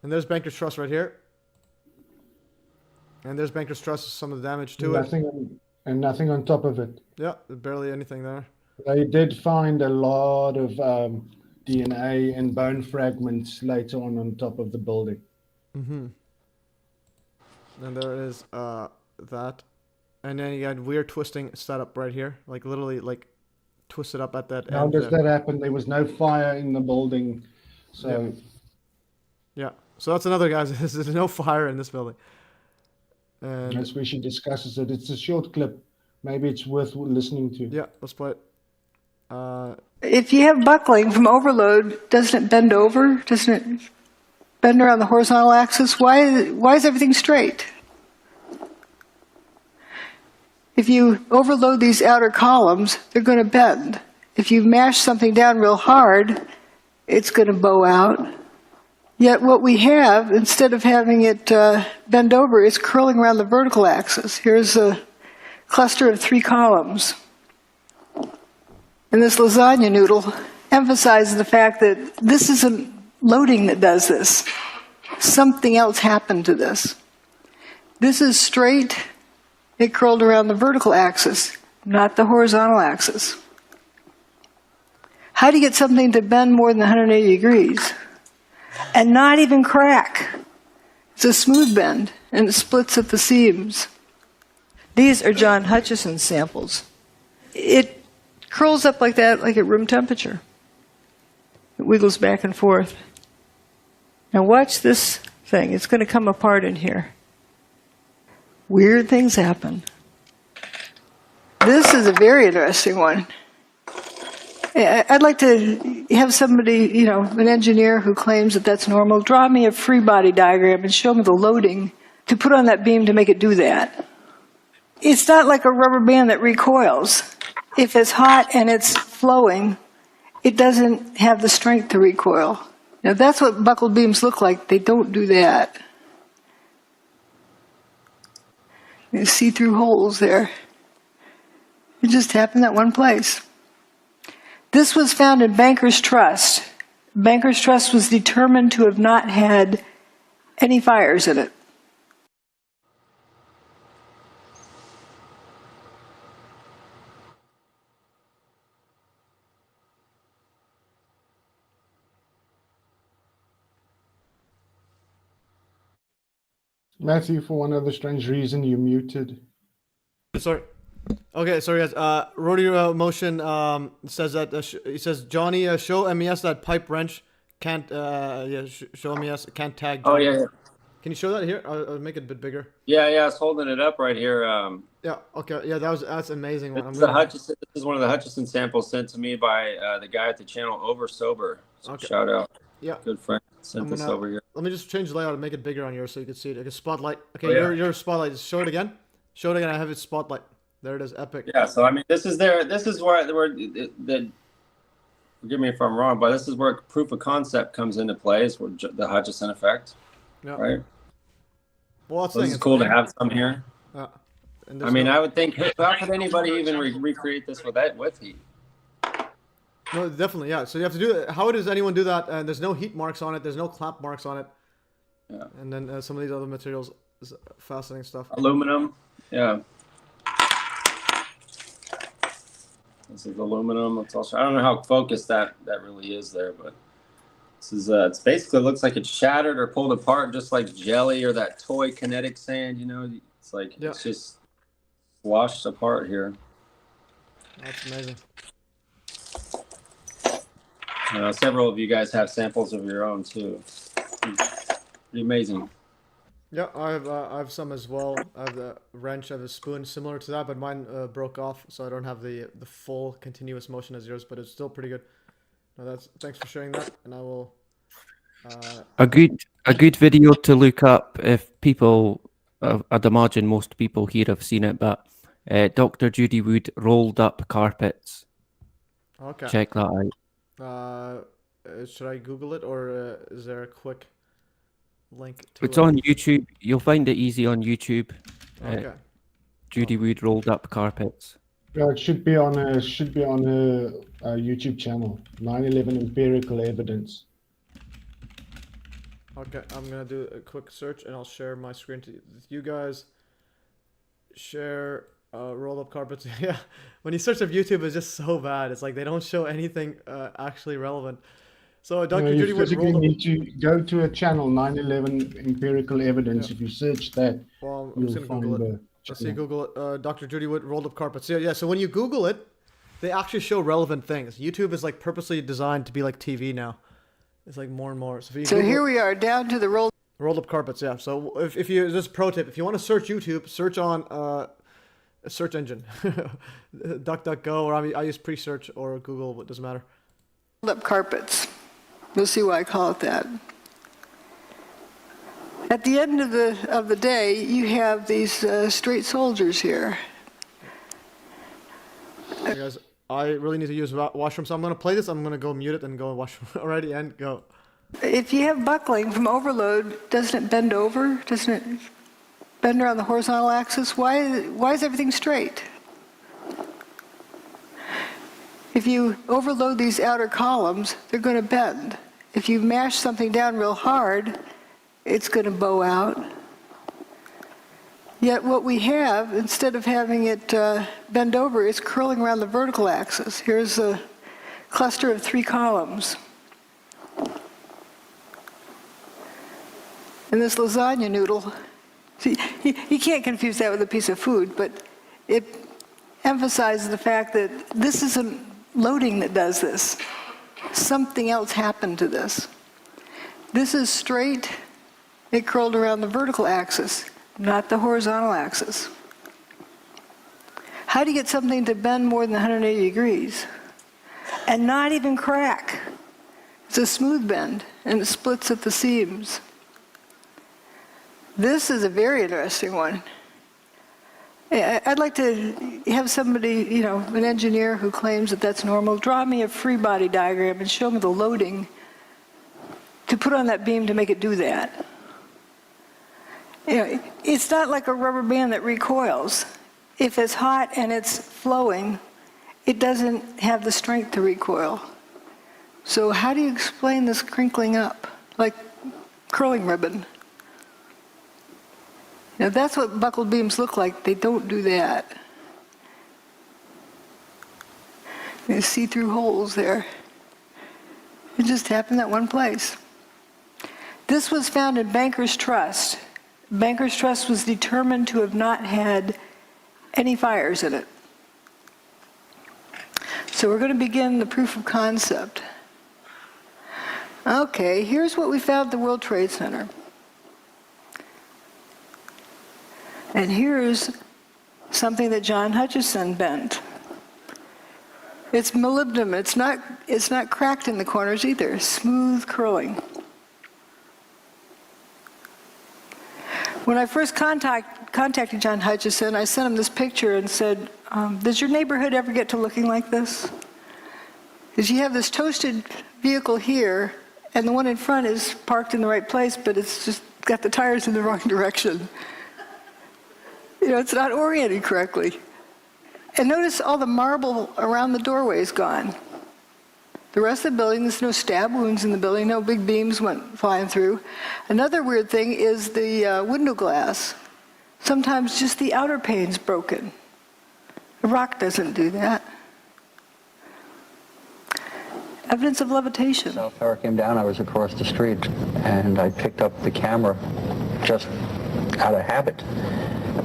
And there's Bankers Trust right here. And there's Bankers Trust, some of the damage to it. Nothing on top of it. Yeah, barely anything there. They did find a lot of DNA and bone fragments later on top of the building. Mm-hmm. And there is that. And then you had weird twisting setup right here. Like literally like twisted up at that end. How does that happen? There was no fire in the building. So yeah. So that's another, guys. There's no fire in this building. And that's where she discusses it. It's a short clip. Maybe it's worth listening to. Yeah, let's play it. If you have buckling from overload, doesn't it bend over? Doesn't it bend around the horizontal axis? Why is everything straight? If you overload these outer columns, they're going to bend. If you mash something down real hard, it's going to bow out. Yet what we have, instead of having it bend over, is curling around the vertical axis. Here's a cluster of 3 columns. And this lasagna noodle emphasizes the fact that this isn't loading that does this. Something else happened to this. This is straight. It curled around the vertical axis, not the horizontal axis. How do you get something to bend more than 180 degrees? And not even crack. It's a smooth bend, and it splits at the seams. These are John Hutchison's samples. It curls up like that, like at room temperature. It wiggles back and forth. Now watch this thing. It's going to come apart in here. Weird things happen. This is a very interesting one. I'd like to have somebody, an engineer who claims that that's normal, draw me a free body diagram and show me the loading to put on that beam to make it do that. It's not like a rubber band that recoils. If it's hot and it's flowing, it doesn't have the strength to recoil. Now that's what buckled beams look like. They don't do that. You see through holes there. It just happened at one place. This was found in Bankers Trust. Bankers Trust was determined to have not had any fires in it. Matthew, for one other strange reason, you muted. sorry. Okay, sorry guys. Rodeo Motion says that he says Johnny show MES that pipe wrench can't show MES can't tag. Oh Johnny. yeah. Can you show that here? I'll make it a bit bigger. Yeah, I was holding it up right here. Yeah. Okay. Yeah, that's amazing. This is one of the Hutchison samples sent to me by the guy at the channel Over Sober. So Okay. shout out. Yeah. Good friend sent this over here. Let me just change the layout and make it bigger on yours so you can see it. Like a spotlight. Okay, Oh, yeah. your spotlight. Just show it again. Show it again. I have it spotlight. There it is. Epic. Yeah. So I mean, this is where the. Forgive me if I'm wrong, but this is where proof of concept comes into play. Is where the Hutchison effect. Yeah. Right. Well, that's this is cool to have some here. And I mean, I would think, how could anybody even recreate this with heat? No, definitely, yeah. So you have to do it. How does anyone do that? And there's no heat marks on it. There's no clamp marks on it. Yeah. And then some of these other materials, is fascinating stuff. Aluminum, yeah. This is aluminum. It's also, I don't know how focused that really is there, but this is it's basically looks like it's shattered or pulled apart, just like jelly or that toy kinetic sand. You know, it's like it's just washed apart here. That's amazing. Several of you guys have samples of your own too. Pretty amazing. Yeah, I have some as well. I have the wrench, I have a spoon similar to that, but mine broke off, so I don't have the full continuous motion as yours, but it's still pretty good. No, thanks for sharing that, and I will. A good video to look up if people. I'd imagine most people here have seen it, but Dr. Judy Wood rolled up carpets. Okay. Check that out. Should I Google it, or is there a quick link to It's it? on YouTube. You'll find it easy on YouTube. Okay. Judy Wood rolled up carpets. Yeah, it should be on her YouTube channel. 9/11 empirical evidence. Okay, I'm gonna do a quick search and I'll share my screen to you guys. Share roll up carpets. Yeah, when you search up YouTube, it's just so bad. It's like they don't show anything actually relevant. So Dr. You Judy Wood physically rolled up. need to go to a channel, 9/11 empirical evidence. Yeah. If you search that, Well, I'm just you'll gonna find Google it. the Let's see, channel. Google it. Dr. Judy Wood rolled up carpets. Yeah. So when you Google it, they actually show relevant things. YouTube is like purposely designed to be like TV now. It's like more and more. So, if you Google here we are down to the rolled up carpets. Yeah. So if you this is a pro tip, if you want to search YouTube, search on a search engine, DuckDuckGo, or I use pre-search or Google. It doesn't matter. up carpets. You'll see why I call it that. At the end of the day, you have these straight soldiers here. Hey guys, I really need to use washroom, so I'm gonna play this. I'm gonna go mute it and go washroom already and go. If you have buckling from overload, doesn't it bend over? Doesn't it bend around the horizontal axis? Why is everything straight? If you overload these outer columns, they're going to bend. If you mash something down real hard, it's going to bow out. Yet what we have, instead of having it bend over, it's curling around the vertical axis. Here's a cluster of 3 columns. And this lasagna noodle, see, you can't confuse that with a piece of food, but it emphasizes the fact that this isn't loading that does this. Something else happened to this. This is straight, it curled around the vertical axis, not the horizontal axis. How do you get something to bend more than 180 degrees and not even crack? It's a smooth bend and it splits at the seams. This is a very interesting one. I'd like to have somebody, an engineer who claims that that's normal, draw me a free body diagram and show me the loading to put on that beam to make it do that. It's not like a rubber band that recoils. If it's hot and it's flowing, it doesn't have the strength to recoil. So how do you explain this crinkling up, like curling ribbon? Now that's what buckled beams look like. They don't do that. There's see-through holes there. It just happened that one place. This was found in Banker's Trust. Banker's Trust was determined to have not had any fires in it. So we're going to begin the proof of concept. Okay, here's what we found at the World Trade Center. And here's something that John Hutchison bent. It's molybdenum. It's not cracked in the corners either. Smooth curling. When I first contacted John Hutchison, I sent him this picture and said, does your neighborhood ever get to looking like this? Because you have this toasted vehicle here, and the one in front is parked in the right place, but it's just got the tires in the wrong direction. You know, it's not oriented correctly. And notice all the marble around the doorway is gone. The rest of the building, there's no stab wounds in the building, no big beams went flying through. Another weird thing is the window glass. Sometimes just the outer pane's broken. The rock doesn't do that. Evidence of levitation. South Tower came down, I was across the street, and I picked up the camera just out of habit.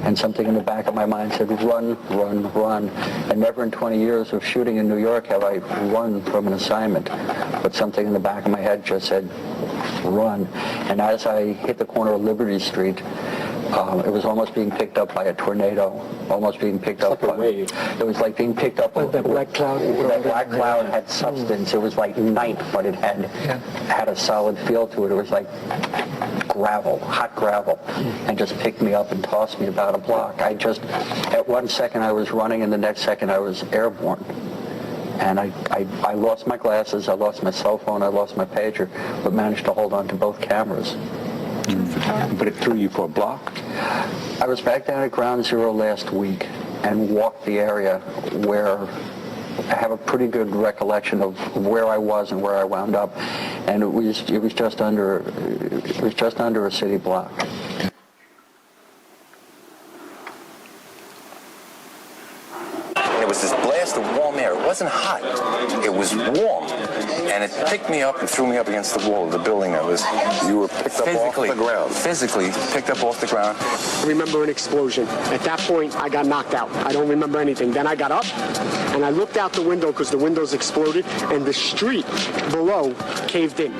And something in the back of my mind said, run, run, run. And never in 20 years of shooting in New York have I run from an assignment. But something in the back of my head just said, run. And as I hit the corner of Liberty Street, it was almost being picked up by a tornado, almost being picked up by a wave. It was like being picked up by that black cloud. That black cloud had substance. It was like night, but it had a solid feel to it. It was like gravel, hot gravel, and just picked me up and tossed me about a block. At one second I was running, and the next second I was airborne. And I lost my glasses, I lost my cell phone, I lost my pager, but managed to hold on to both cameras. But it threw you for a block? I was back down at Ground Zero last week and walked the area where I have a pretty good recollection of where I was and where I wound up, and it was just under a city block. It was this blast of warm air. It wasn't hot. It was warm. And it picked me up and threw me up against the wall of the building that was... You were picked up off the ground? Physically picked up off the ground. I remember an explosion. At that point, I got knocked out. I don't remember anything. Then I got up, and I looked out the window because the windows exploded, and the street below caved in.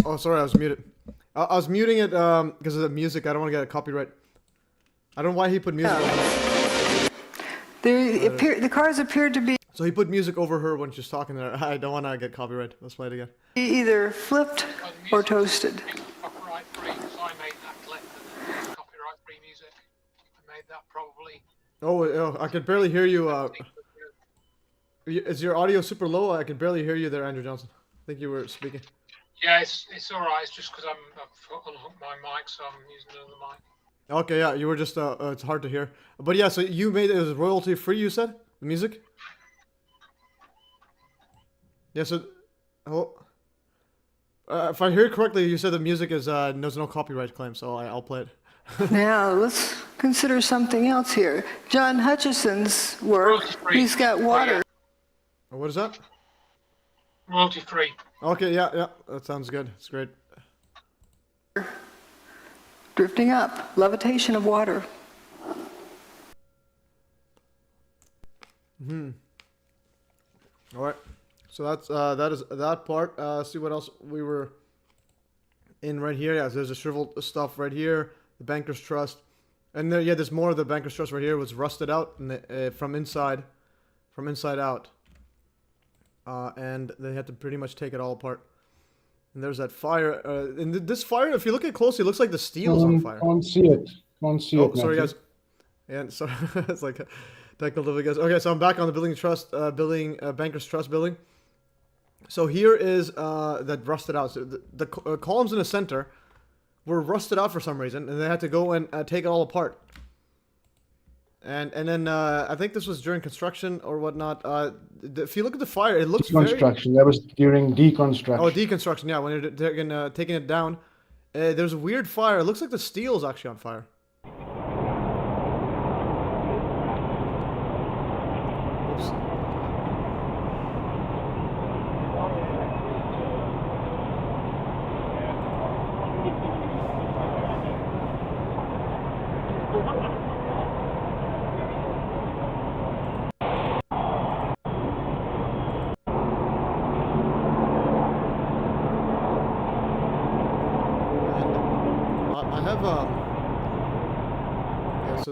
Oh, sorry, I was muted. I was muting it because of the music. I don't want to get a copyright. I don't know why he put music. The cars appeared to be. So he put music over her when she's talking there. I don't want to get copyright. Let's play it again. Either flipped or toasted. Copyright free, so I made that clip. Copyright free music. I made that probably. Oh, I could barely hear you. Is your audio super low? I could barely hear you there, Andrew Johnson. I think you were speaking. Yeah, it's all right. It's just because I've unhooked my mic, so I'm using another mic. Okay, yeah, you were just it's hard to hear. But yeah, so you made it was royalty free. You said the music. Yeah, so if I hear it correctly, you said the music is there's no copyright claim, so I'll play it. Now let's consider something else here. John Hutchison's work. He's got water. What is that? Royalty free. Okay, yeah, that sounds good. It's great. Drifting up, levitation of water. All right, so that's that is that part. See what else we were in right here. Yeah, so there's a shriveled stuff right here. The Bankers Trust, and there, yeah, there's more of the Bankers Trust right here. It was rusted out and from inside out. And they had to pretty much take it all apart. And there's that fire. And this fire, if you look at it closely, it looks like the steel's on fire. Can't see it. Can't see it. Oh, sorry, guys. And so it's like a technical difficulty, guys. Okay, so I'm back on the Bankers Trust building. So here is that rusted out. So the columns in the center were rusted out for some reason, and they had to go and take it all apart. And then I think this was during construction or whatnot. If you look at the fire, it looks Deconstruction. That was during deconstruction. Oh, deconstruction. Yeah, when they're taking it down, there's a weird fire. It looks like the steel's actually on fire. Oops.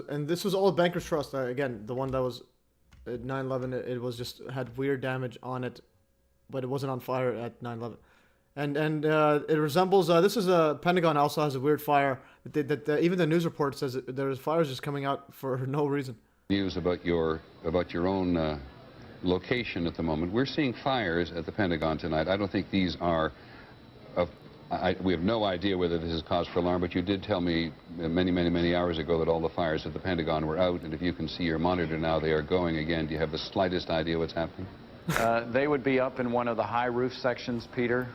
And this was all Bankers Trust. Again, the one that was at 9/11, it was just had weird damage on it, but it wasn't on fire at 9/11. And it resembles. This is a Pentagon also has a weird fire that even the news report says that there's fires just coming out for no reason. News about your own location at the moment. We're seeing fires at the Pentagon tonight. I don't think these are of. We have no idea whether this is cause for alarm, but you did tell me many hours ago that all the fires at the Pentagon were out, and if you can see your monitor now, they are going again. Do you have the slightest idea what's happening? They would be up in one of the high roof sections, Peter,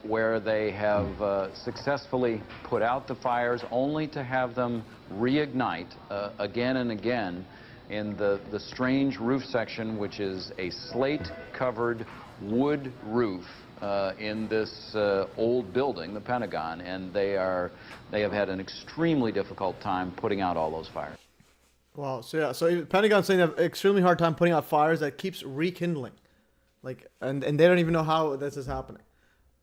where they have successfully put out the fires, only to have them reignite again and again in the strange roof section, which is a slate-covered wood roof. In this old building, the Pentagon, and they have had an extremely difficult time putting out all those fires. Wow. So yeah. So the Pentagon's saying they have an extremely hard time putting out fires that keeps rekindling, like, and they don't even know how this is happening.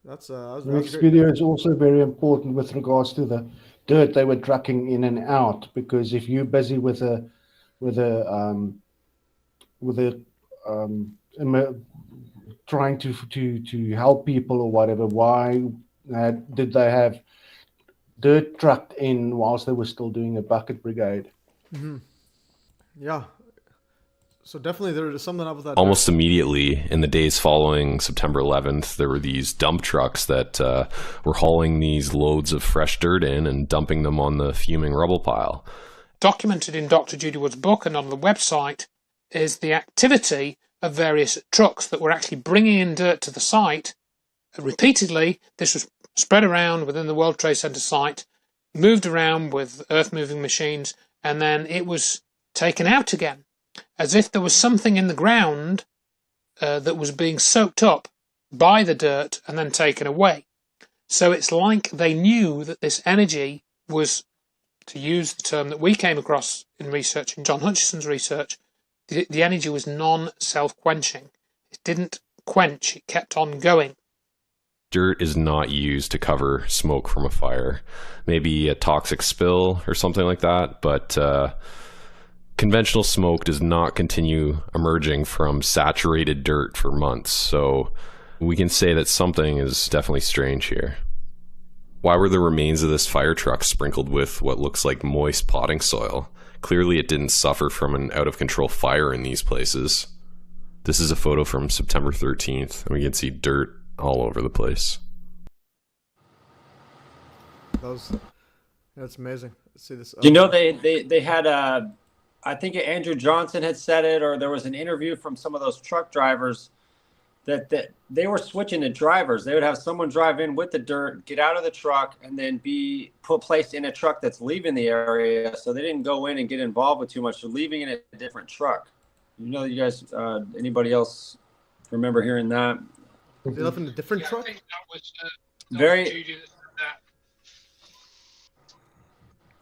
That's the next video is also very important with regards to the dirt they were trucking in and out, because if you're busy with trying to help people or whatever, why did they have dirt trucked in whilst they were still doing a bucket brigade? Mm-hmm. Yeah. So definitely there was something up with that. Almost immediately in the days following September 11th, there were these dump trucks that were hauling these loads of fresh dirt in and dumping them on the fuming rubble pile. Documented in Dr. Judy Wood's book and on the website is the activity of various trucks that were actually bringing in dirt to the site. Repeatedly, this was spread around within the World Trade Center site, moved around with earth-moving machines, and then it was taken out again, as if there was something in the ground that was being soaked up by the dirt and then taken away. So it's like they knew that this energy was, to use the term that we came across in research, in John Hutchison's research, the energy was non-self-quenching. It didn't quench, it kept on going. Dirt is not used to cover smoke from a fire. Maybe a toxic spill or something like that, but conventional smoke does not continue emerging from saturated dirt for months. So we can say that something is definitely strange here. Why were the remains of this fire truck sprinkled with what looks like moist potting soil? Clearly it didn't suffer from an out-of-control fire in these places. This is a photo from September 13th, and we can see dirt all over the place. That's amazing. Let's see this. You know, they had I think Andrew Johnson had said it, or there was an interview from some of those truck drivers that they were switching the drivers. They would have someone drive in with the dirt, get out of the truck, and then be placed in a truck that's leaving the area. So they didn't go in and get involved with too much. They're leaving in a different truck. You know, you guys, anybody else remember hearing that? They left in a different truck? I think that was Very. Judy that said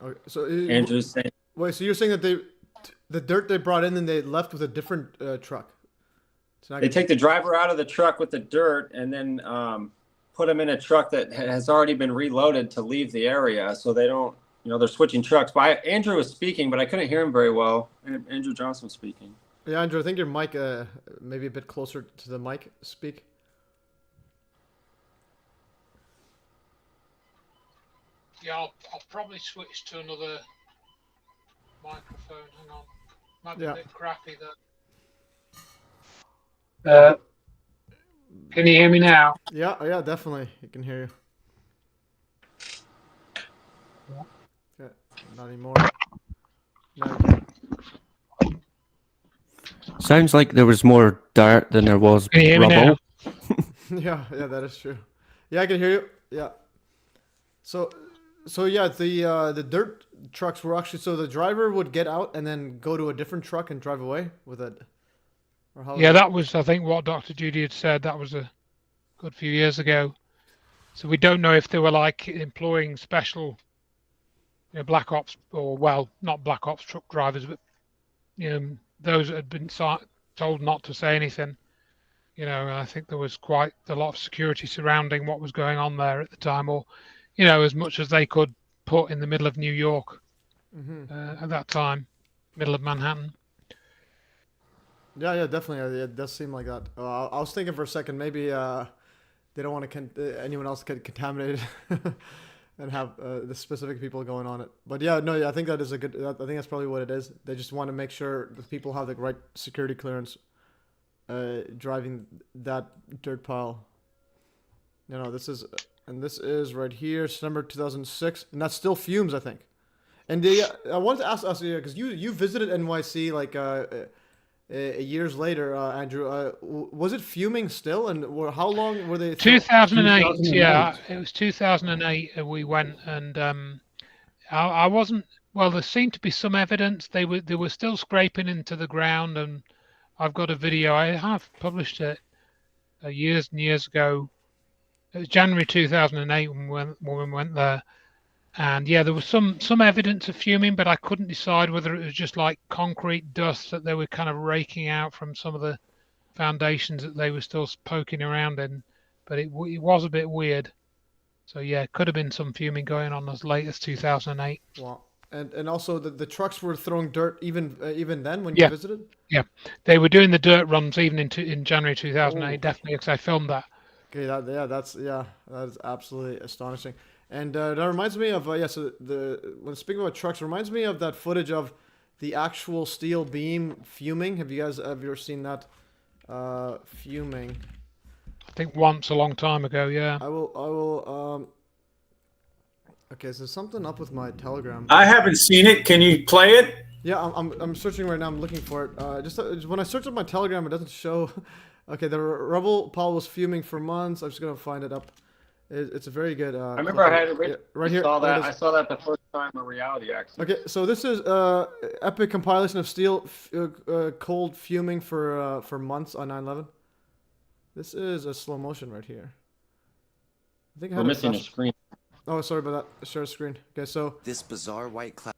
that. Okay, so Andrew's saying. Wait, so you're saying that the dirt they brought in and they left with a different truck? They take the driver out of the truck with the dirt and then put him in a truck that has already been reloaded to leave the area. So they don't, you know, they're switching trucks. But Andrew was speaking, but I couldn't hear him very well. Andrew Johnson was speaking. Yeah, Andrew, I think your mic maybe a bit closer to the mic. Speak. Yeah, I'll probably switch to another microphone. Hang on. Might be a bit crappy though. Can you hear me now? Yeah, definitely. I can hear you. Yeah, not anymore. No, Sounds like there was more dirt than there was Can you hear me now? rubble. Yeah, that is true. Yeah, I can hear you. Yeah. So yeah, the dirt trucks were actually, so the driver would get out and then go to a different truck and drive away with it. Or how Yeah, that was, I think, what Dr. Judy had said. That was a good few years ago. So we don't know if they were like employing special, black ops, or well, not black ops truck drivers, but those that had been told not to say anything. I think there was quite a lot of security surrounding what was going on there at the time, or as much as they could put in the middle of New York at that time, middle of Manhattan. Yeah, definitely. It does seem like that. I was thinking for a second, maybe they don't want to anyone else get contaminated and have the specific people going on it. But yeah, no, I think that is I think that's probably what it is. They just want to make sure the people have the right security clearance driving that dirt pile. This is right here, September 2006, and that's still fumes, I think. And I wanted to ask us, because you visited NYC like years later, Andrew. Was it fuming still, and how long were they? 2008, yeah, it was 2008. We went, and I wasn't. Well, there seemed to be some evidence. They were still scraping into the ground, and I've got a video. I have published it years and years ago. It was January 2008 when we went there. And yeah, there was some evidence of fuming, but I couldn't decide whether it was just like concrete dust that they were kind of raking out from some of the foundations that they were still poking around in. But it was a bit weird. So yeah, it could have been some fuming going on as late as 2008. Wow. And also the trucks were throwing dirt even then when you visited? Yeah, they were doing the dirt runs even in January 2008, definitely, because I filmed that. Okay, that is absolutely astonishing. And that reminds me of so when speaking about trucks, it reminds me of that footage of the actual steel beam fuming. Have you guys ever seen that fuming? I think once a long time ago. Yeah. I will. Okay, so something up with my Telegram. I haven't seen it. Can you play it? Yeah, I'm searching right now. I'm looking for it. Just when I search up my Telegram, it doesn't show. Okay, the rubble pile was fuming for months. I'm just gonna find it up. It's a very good. I remember I had it right here. I saw that the first time on Reality, actually. Okay, so this is epic compilation of steel cold fuming for months on 9/11. This is a slow motion right here. I think I We're missing a screen. Oh, sorry about that. Share screen. Okay, so this bizarre white cloud.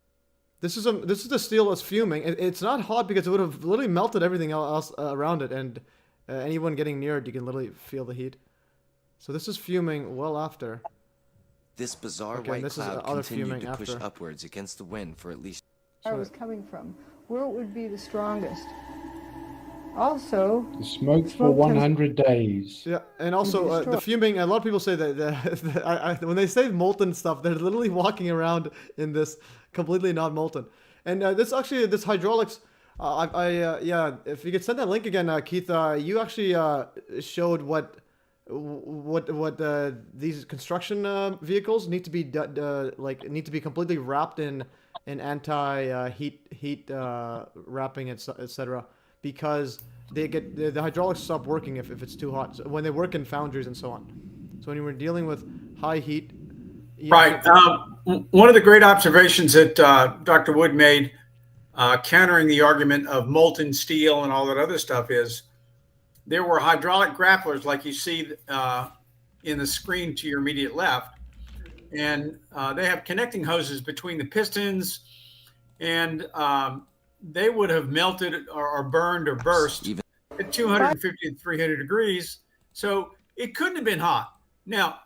This is the steel that's fuming. It's not hot because it would have literally melted everything else around it, and anyone getting near it, you can literally feel the heat. So this is fuming well after. This bizarre white cloud continued to push upwards against the wind for at least. Where it was coming from, where it would be the strongest. Also, the smoke for 100 days. Yeah, and also the fuming. A lot of people say that when they say molten stuff, they're literally walking around in this completely not molten. And this hydraulics. If you could send that link again, Keith. You actually showed what these construction vehicles need to be need to be completely wrapped in anti-heat wrapping, etc. Because they get the hydraulics stop working if it's too hot. So when they work in foundries and so on. So when you were dealing with high heat. Right. One of the great observations that Dr. Wood made, countering the argument of molten steel and all that other stuff, is there were hydraulic grapplers like you see in the screen to your immediate left. And they have connecting hoses between the pistons, and they would have melted or burned or burst at 250 to 300 degrees. So it couldn't have been hot. Now,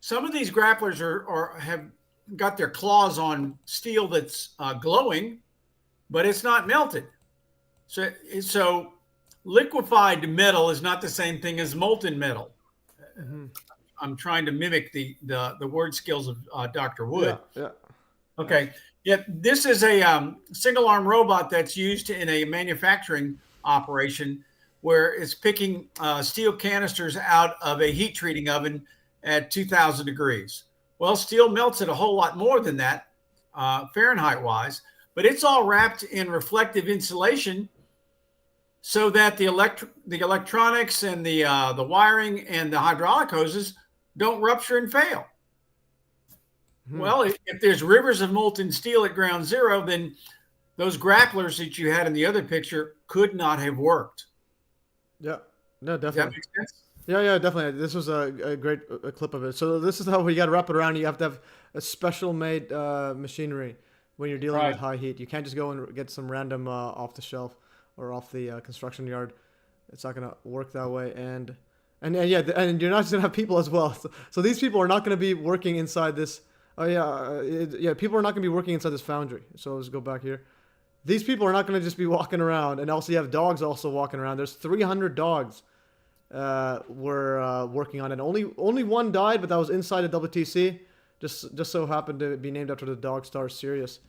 some of these grapplers have got their claws on steel that's glowing, but it's not melted. So liquefied metal is not the same thing as molten metal. Mm-hmm. I'm trying to mimic the word skills of Dr. Wood. Yeah. Okay. Yeah, this is a single arm robot that's used in a manufacturing operation where it's picking steel canisters out of a heat treating oven at 2,000 degrees. Well, steel melts at a whole lot more than that, Fahrenheit wise, but it's all wrapped in reflective insulation so that the electronics and the wiring and the hydraulic hoses don't rupture and fail. Well, if there's rivers of molten steel at ground zero, then those grapplers that you had in the other picture could not have worked. Yeah, no, definitely. Does that make sense? Yeah, definitely. This was a great clip of it. So this is how we got to wrap it around. You have to have a special made machinery when you're dealing with high heat. You can't just go and get some random off the shelf or off the construction yard. It's not going to work that way. And you're not just going to have people as well. So these people are not going to be working inside this. People are not going to be working inside this foundry. So let's go back here. These people are not going to just be walking around. And also you have dogs also walking around. There's 300 dogs were working on it. Only one died, but that was inside the WTC. Just so happened to be named after the dog star Sirius.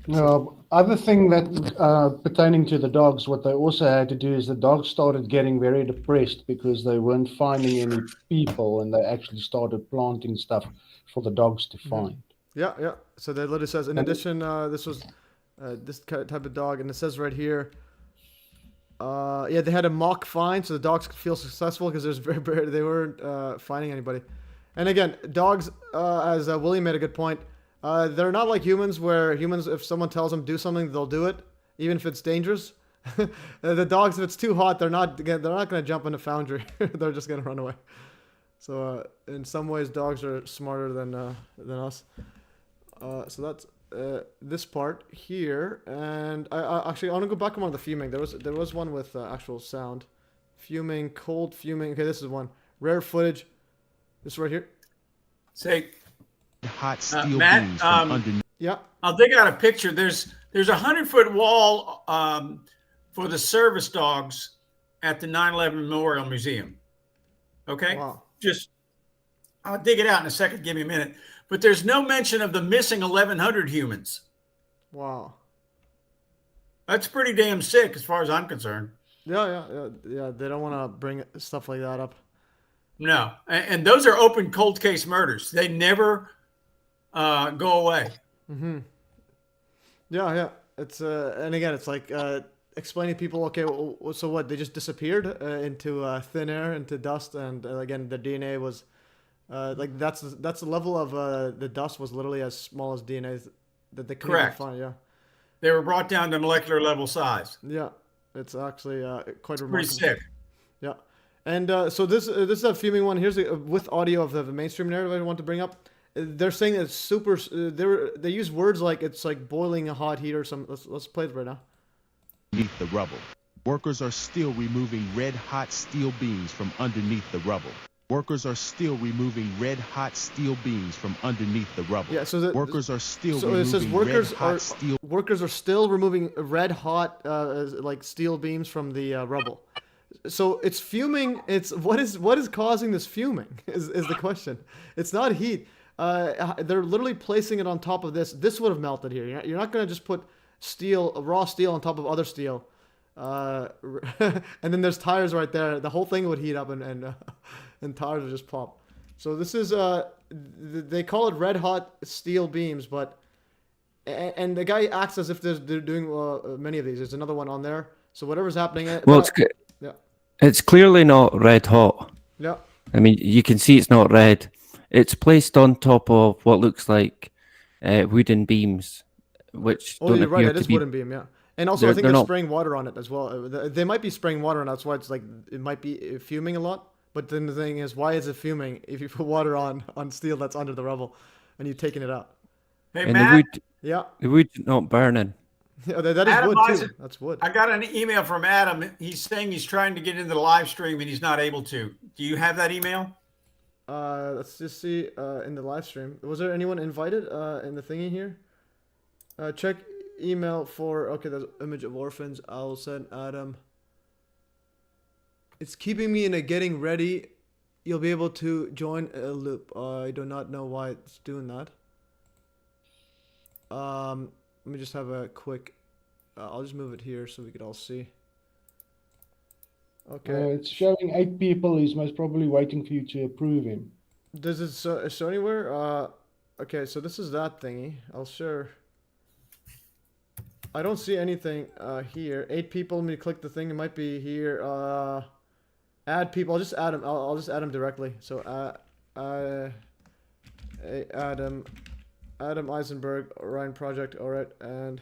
Other thing that pertaining to the dogs, what they also had to do is the dogs started getting very depressed because they weren't finding any people, and they actually started planting stuff for the dogs to find. Yeah. So that literally says, in addition, this was this type of dog, and it says right here. They had a mock find, so the dogs could feel successful because they weren't finding anybody. And again, dogs, as Willie made a good point, they're not like humans, where humans, if someone tells them do something, they'll do it, even if it's dangerous. The dogs, if it's too hot, they're not going to jump in a foundry. They're just going to run away. So in some ways, dogs are smarter than us. So that's this part here, and I actually want to go back on the fuming. There was one with actual sound, fuming, cold fuming. Okay, this is one rare footage. This right here. Say, hot steel Matt, beams from underneath. Yeah, I'll dig out a picture. There's a 100-foot wall for the service dogs at the 9/11 Memorial Museum. Okay, wow. I'll dig it out in a second. Give me a minute. But there's no mention of the missing 1,100 humans. Wow. That's pretty damn sick as far as I'm concerned. Yeah. They don't want to bring stuff like that up. No. And those are open cold case murders. They never go away. Mm-hmm. Yeah. It's and again, it's like explaining to people, okay, well, so what? They just disappeared into thin air, into dust, and again, the DNA was like that's the level of the dust was literally as small as DNA that they couldn't even find. Yeah, they were brought down to molecular level size. Yeah, it's actually quite remarkable. Pretty sick. Yeah, and so this is a fuming one. Here's with audio of the mainstream narrative I want to bring up. They're saying it's super. They use words like it's like boiling a hot heat or some. Let's play it right now. Beneath the rubble, workers are still removing red-hot steel beams from underneath the rubble. Workers are still removing red-hot steel beams from underneath the rubble. Yeah, so workers are still so removing it says workers are still removing red-hot like steel beams from the rubble. So it's fuming. It's what is causing this fuming is the question. It's not heat. They're literally placing it on top of this. This would have melted here. You're not going to just put raw steel on top of other steel. And then there's tires right there. The whole thing would heat up and tires would just pop. So this is they call it red hot steel beams, but and the guy acts as if they're doing many of these. There's another one on there. So whatever's happening. Well, it's clearly not red hot. Yeah. I mean, you can see it's not red. It's placed on top of what looks like wooden beams, which don't you're right. appear It is to be wooden beam, yeah. And also, I think they're spraying water on it as well. They might be spraying water, and that's why it's like it might be fuming a lot. But then the thing is, why is it fuming if you put water on steel that's under the rubble, and you've taken it out? Hey, and Matt. The wood not burning. Yeah, that is Adam wood too. That's wood. I got an email from Adam. He's saying he's trying to get into the live stream and he's not able to. Do you have that email? Let's just see in the live stream. Was there anyone invited in the thingy here? Check email for there's image of orphans. I'll send Adam. It's keeping me in a getting ready. You'll be able to join a loop. I do not know why it's doing that. Let me just have a quick. I'll just move it here so we could all see. Okay. It's showing 8 people. He's most probably waiting for you to approve him. Does it show anywhere? Okay, so this is that thingy. I'll share. I don't see anything here. 8 people. Let me click the thing. It might be here. Add people. I'll just add them. I'll just add them directly. So Adam Eisenberg Orion Project. All right, and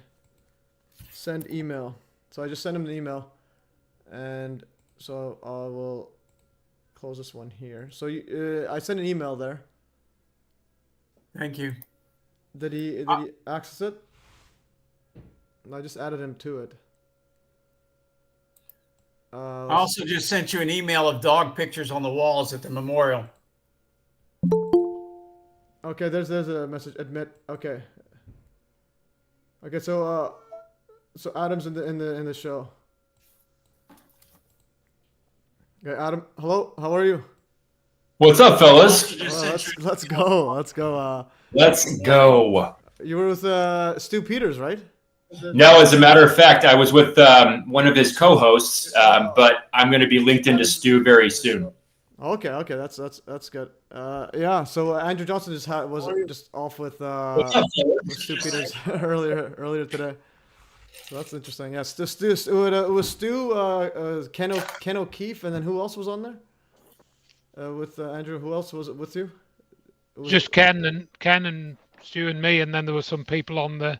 send email. So I just sent him an email, and so I will close this one here. So I sent an email there. Thank you. Did he access it? I just added him to it. I also just sent you an email of dog pictures on the walls at the memorial. Okay, there's a message. Admit. Okay. Okay, so Adam's in the show. Okay, Adam. Hello. How are you? What's up, fellas? Let's go. Let's go. Let's go. You were with Stu Peters, right? No, as a matter of fact, I was with one of his co-hosts, but I'm going to be linked into Stu very soon. Okay, that's good. Yeah. So Andrew Johnson was just off with Stu Peters earlier today. So that's interesting. Yeah, it was Stu, Ken O'Keefe, and then who else was on there? With Andrew, who else was it with you? Just Ken and Stu and me, and then there were some people on the,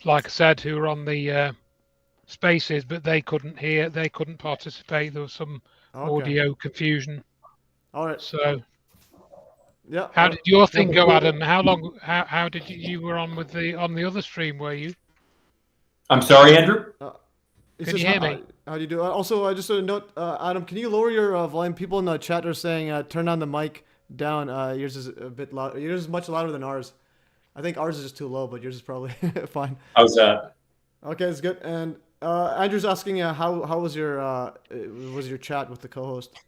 like I said, who were on the spaces, but they couldn't participate. There was some audio confusion. All right. So, yeah. How did your thing go, Adam? How long? How did you were on with on the other stream? Were you? I'm sorry, Andrew. Can you hear me? How do you do? Also, just a note, Adam, can you lower your volume? People in the chat are saying turn on the mic down. Yours is a bit loud. Yours is much louder than ours. I think ours is just too low, but yours is probably fine. How's that? Okay, it's good. And Andrew's asking how was your chat with the co-host?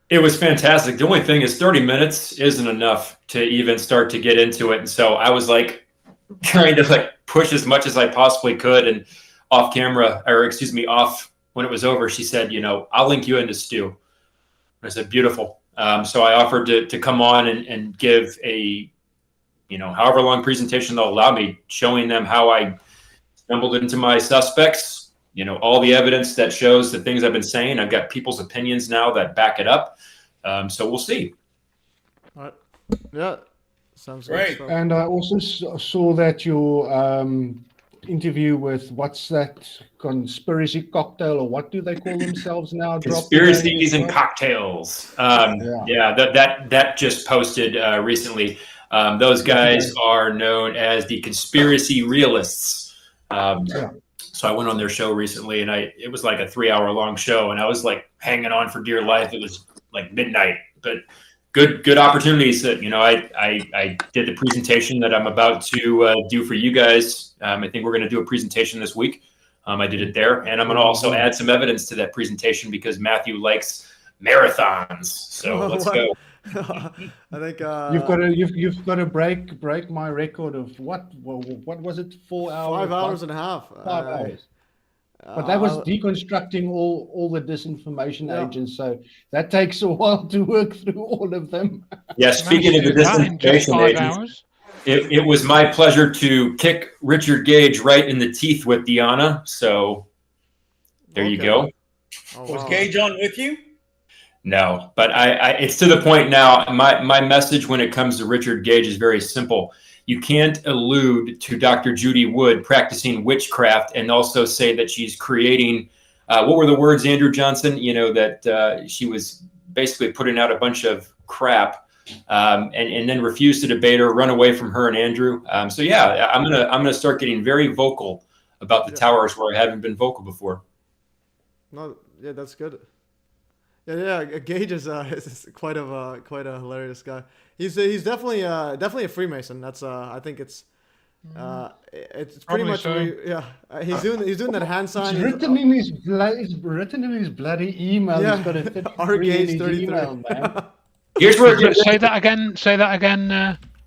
It was fantastic. The only thing is 30 minutes isn't enough to even start to get into it. And so I was like trying to push as much as I possibly could. And off when it was over, she said, I'll link you into Stu. I said, beautiful. So I offered to come on and give a, however long presentation they'll allow me, showing them how I stumbled into my suspects, all the evidence that shows the things I've been saying. I've got people's opinions now that back it up. So we'll see. All right. Yeah. Sounds great. Good. And I also saw that your interview with, what's that, conspiracy cocktail, or what do they call themselves now? Conspiracies and cocktails. That just posted recently. Those guys are known as the conspiracy realists. So I went on their show recently, and it was like a 3-hour-long show, and I was like hanging on for dear life. It was like midnight, but good opportunities that I did the presentation that I'm about to do for you guys. I think we're going to do a presentation this week. I did it there, and I'm going to also add some evidence to that presentation because Matthew likes marathons. So let's go. I think you've got to break my record of what was it, 4 hours? 5 hours and a half. 5 hours. But that was deconstructing all the disinformation agents, so that takes a while to work through all of them. Yeah, speaking of the disinformation agents, it was my pleasure to kick Richard Gage right in the teeth with Deanna. So there you go. Was Gage on with you? No, but it's to the point now. My message when it comes to Richard Gage is very simple. You can't allude to Dr. Judy Wood practicing witchcraft and also say that she's creating, what were the words, Andrew Johnson? That she was basically putting out a bunch of crap and then refused to debate her, run away from her and Andrew. So yeah, I'm gonna start getting very vocal about the towers where I haven't been vocal before. No, yeah, that's good. Yeah, Gage is quite a hilarious guy. He's definitely a Freemason. That's I think it's pretty Probably much so. he's doing that hand sign. It's written in his bloody email. Yeah. He's got a 33 R-Gage in his 33. email, man. Here's where Say that again,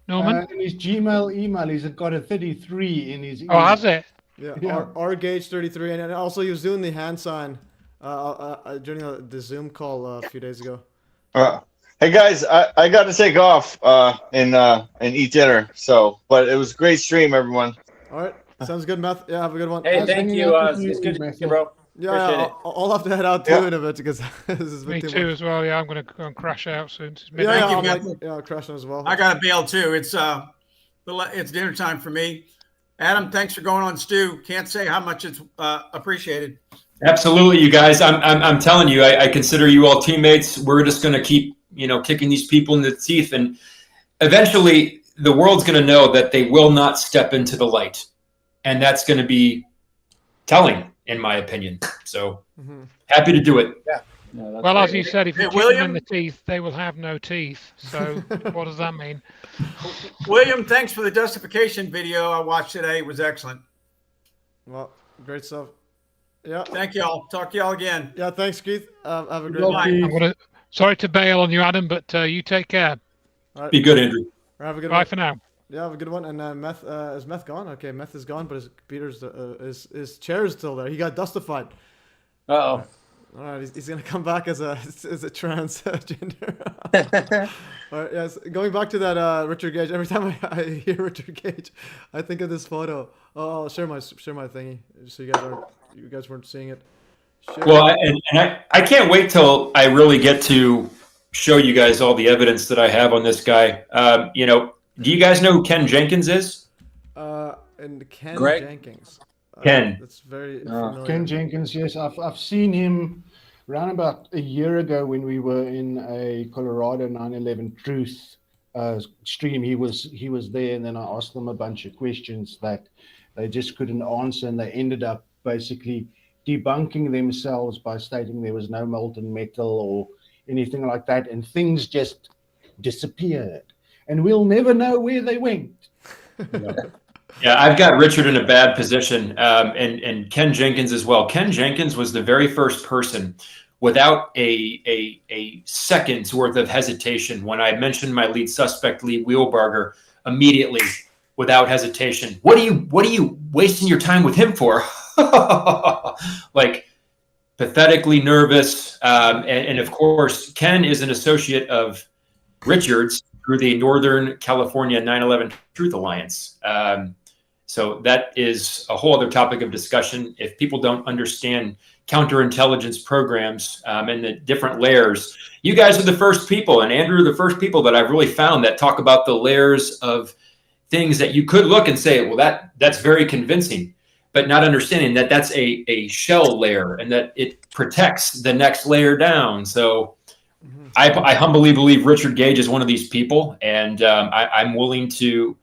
Norman. In his Gmail email, he's got a 33 in his email. Oh, has it? Yeah. R-Gage 33, and also he was doing the hand sign during the Zoom call a few days ago. Hey guys, I got to take off and eat dinner. But it was a great stream, everyone. All right. Sounds good, Meth. Yeah, have a good one. Hey, thank you. It's good to see you, bro. Yeah, Appreciate it. I'll have to head out too in a bit because this is Me too as well. Yeah, I'm going to go and crash out soon. I'm crashing as well. I got to bail too. It's dinner time for me. Adam, thanks for going on, Stu. Can't say how much it's appreciated. Absolutely, you guys. I'm telling you, I consider you all teammates. We're just going to keep, kicking these people in the teeth, and eventually the world's going to know that they will not step into the light, and that's going to be telling, in my opinion. So happy to do it. Yeah. No, well, as you said, if you kick them in the teeth, they will have no teeth. So what does that mean? William, thanks for the Dustification video I watched today. It was excellent. Well, great stuff. Yeah. Thank y'all. Talk to y'all again. Yeah, thanks, Keith. Have a great night. Sorry to bail on you, Adam, but you take care. All right. Be good, Andrew. Have a good Bye one. for now. Yeah, have a good one. And Meth, is Meth gone? Okay, Meth is gone, but his computer's his chair is still there. He got dustified. Uh-oh. All right, he's gonna come back as a transgender. All right, yes. Going back to that Richard Gage. Every time I hear Richard Gage, I think of this photo. Oh, I'll share my thingy just so you guys weren't seeing it. Share. Well, and I can't wait till I really get to show you guys all the evidence that I have on this guy. Do you guys know who Ken Jenkins is? And Ken Greg? Jenkins. Ken. That's very familiar. Ken Jenkins, yes. I've seen him around about a year ago when we were in a Colorado 9/11 Truth stream. He was there, and then I asked them a bunch of questions that they just couldn't answer, and they ended up basically debunking themselves by stating there was no molten metal or anything like that, and things just disappeared, and we'll never know where they went. Yeah, I've got Richard in a bad position, and Ken Jenkins as well. Ken Jenkins was the very first person, without a second's worth of hesitation, when I mentioned my lead suspect, Lee Wheelbarger, immediately, without hesitation, what are you wasting your time with him for? Like, pathetically nervous, and of course, Ken is an associate of Richard's through the Northern California 9/11 Truth Alliance. So that is a whole other topic of discussion. If people don't understand counterintelligence programs and the different layers, you guys are the first people, and Andrew, the first people that I've really found that talk about the layers of things that you could look and say, well, that's very convincing, but not understanding that that's a shell layer and that it protects the next layer down. So I humbly believe Richard Gage is one of these people, and I'm willing to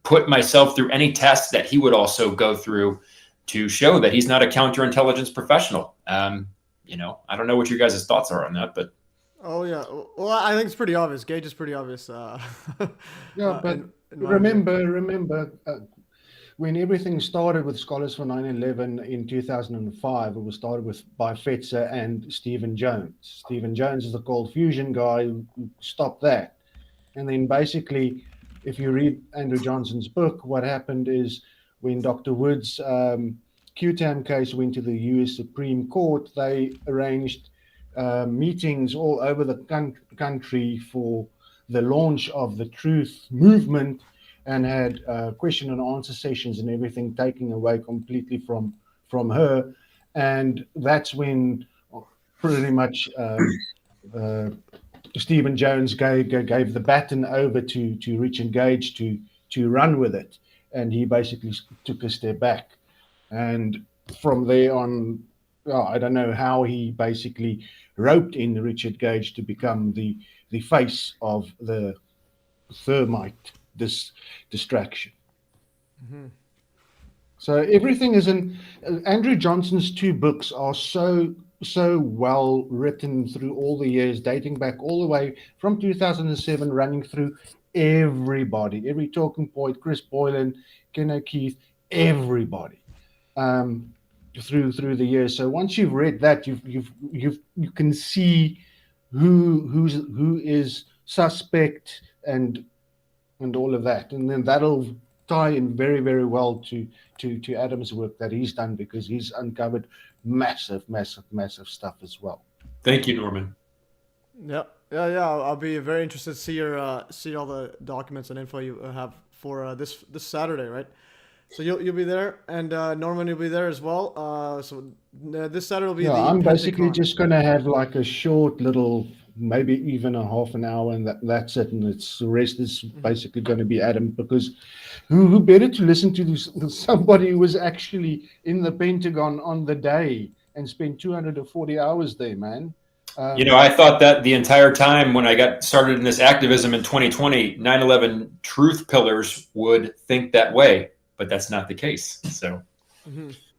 put myself through any tests that he would also go through to show that he's not a counterintelligence professional. I don't know what your guys' thoughts are on that, but. Oh yeah, well I think it's pretty obvious. Gage is pretty obvious. Yeah, but remember, when everything started with Scholars for 9/11 in 2005, it was started by Fetzer and Stephen Jones. Stephen Jones is the cold fusion guy who stopped that, and then basically, if you read Andrew Johnson's book, what happened is when Dr. Wood's QTAM case went to the U.S. Supreme Court, they arranged meetings all over the country for the launch of the truth movement, and had question and answer sessions and everything taken away completely from her. And that's when pretty much Stephen Jones gave the baton over to Richard Gage to run with it, and he basically took a step back. And from there on, I don't know how he basically roped in Richard Gage to become the face of the thermite distraction. Mm-hmm. So everything is in Andrew Johnson's two books are so well written through all the years, dating back all the way from 2007, running through everybody, every talking point, Chris Boylan, Ken O'Keefe, everybody, through the years. So once you've read that, you can see who is suspect and all of that, and then that'll tie in very, very well to Adam's work that he's done, because he's uncovered massive stuff as well. Thank you, Norman. Yeah. I'll be very interested to see all the documents and info you have for this Saturday, right? So you'll be there, and Norman will be there as well. So this Saturday will be Yeah, the I'm basically Pentacon. just going to have like a short little, maybe even a half an hour, and that's it. And the rest is basically going to be Adam, because who better to listen to somebody who was actually in the Pentagon on the day and spent 240 hours there, man. You know, I thought that the entire time when I got started in this activism in 2020, 9/11 truth pillars would think that way, but that's not the case. So,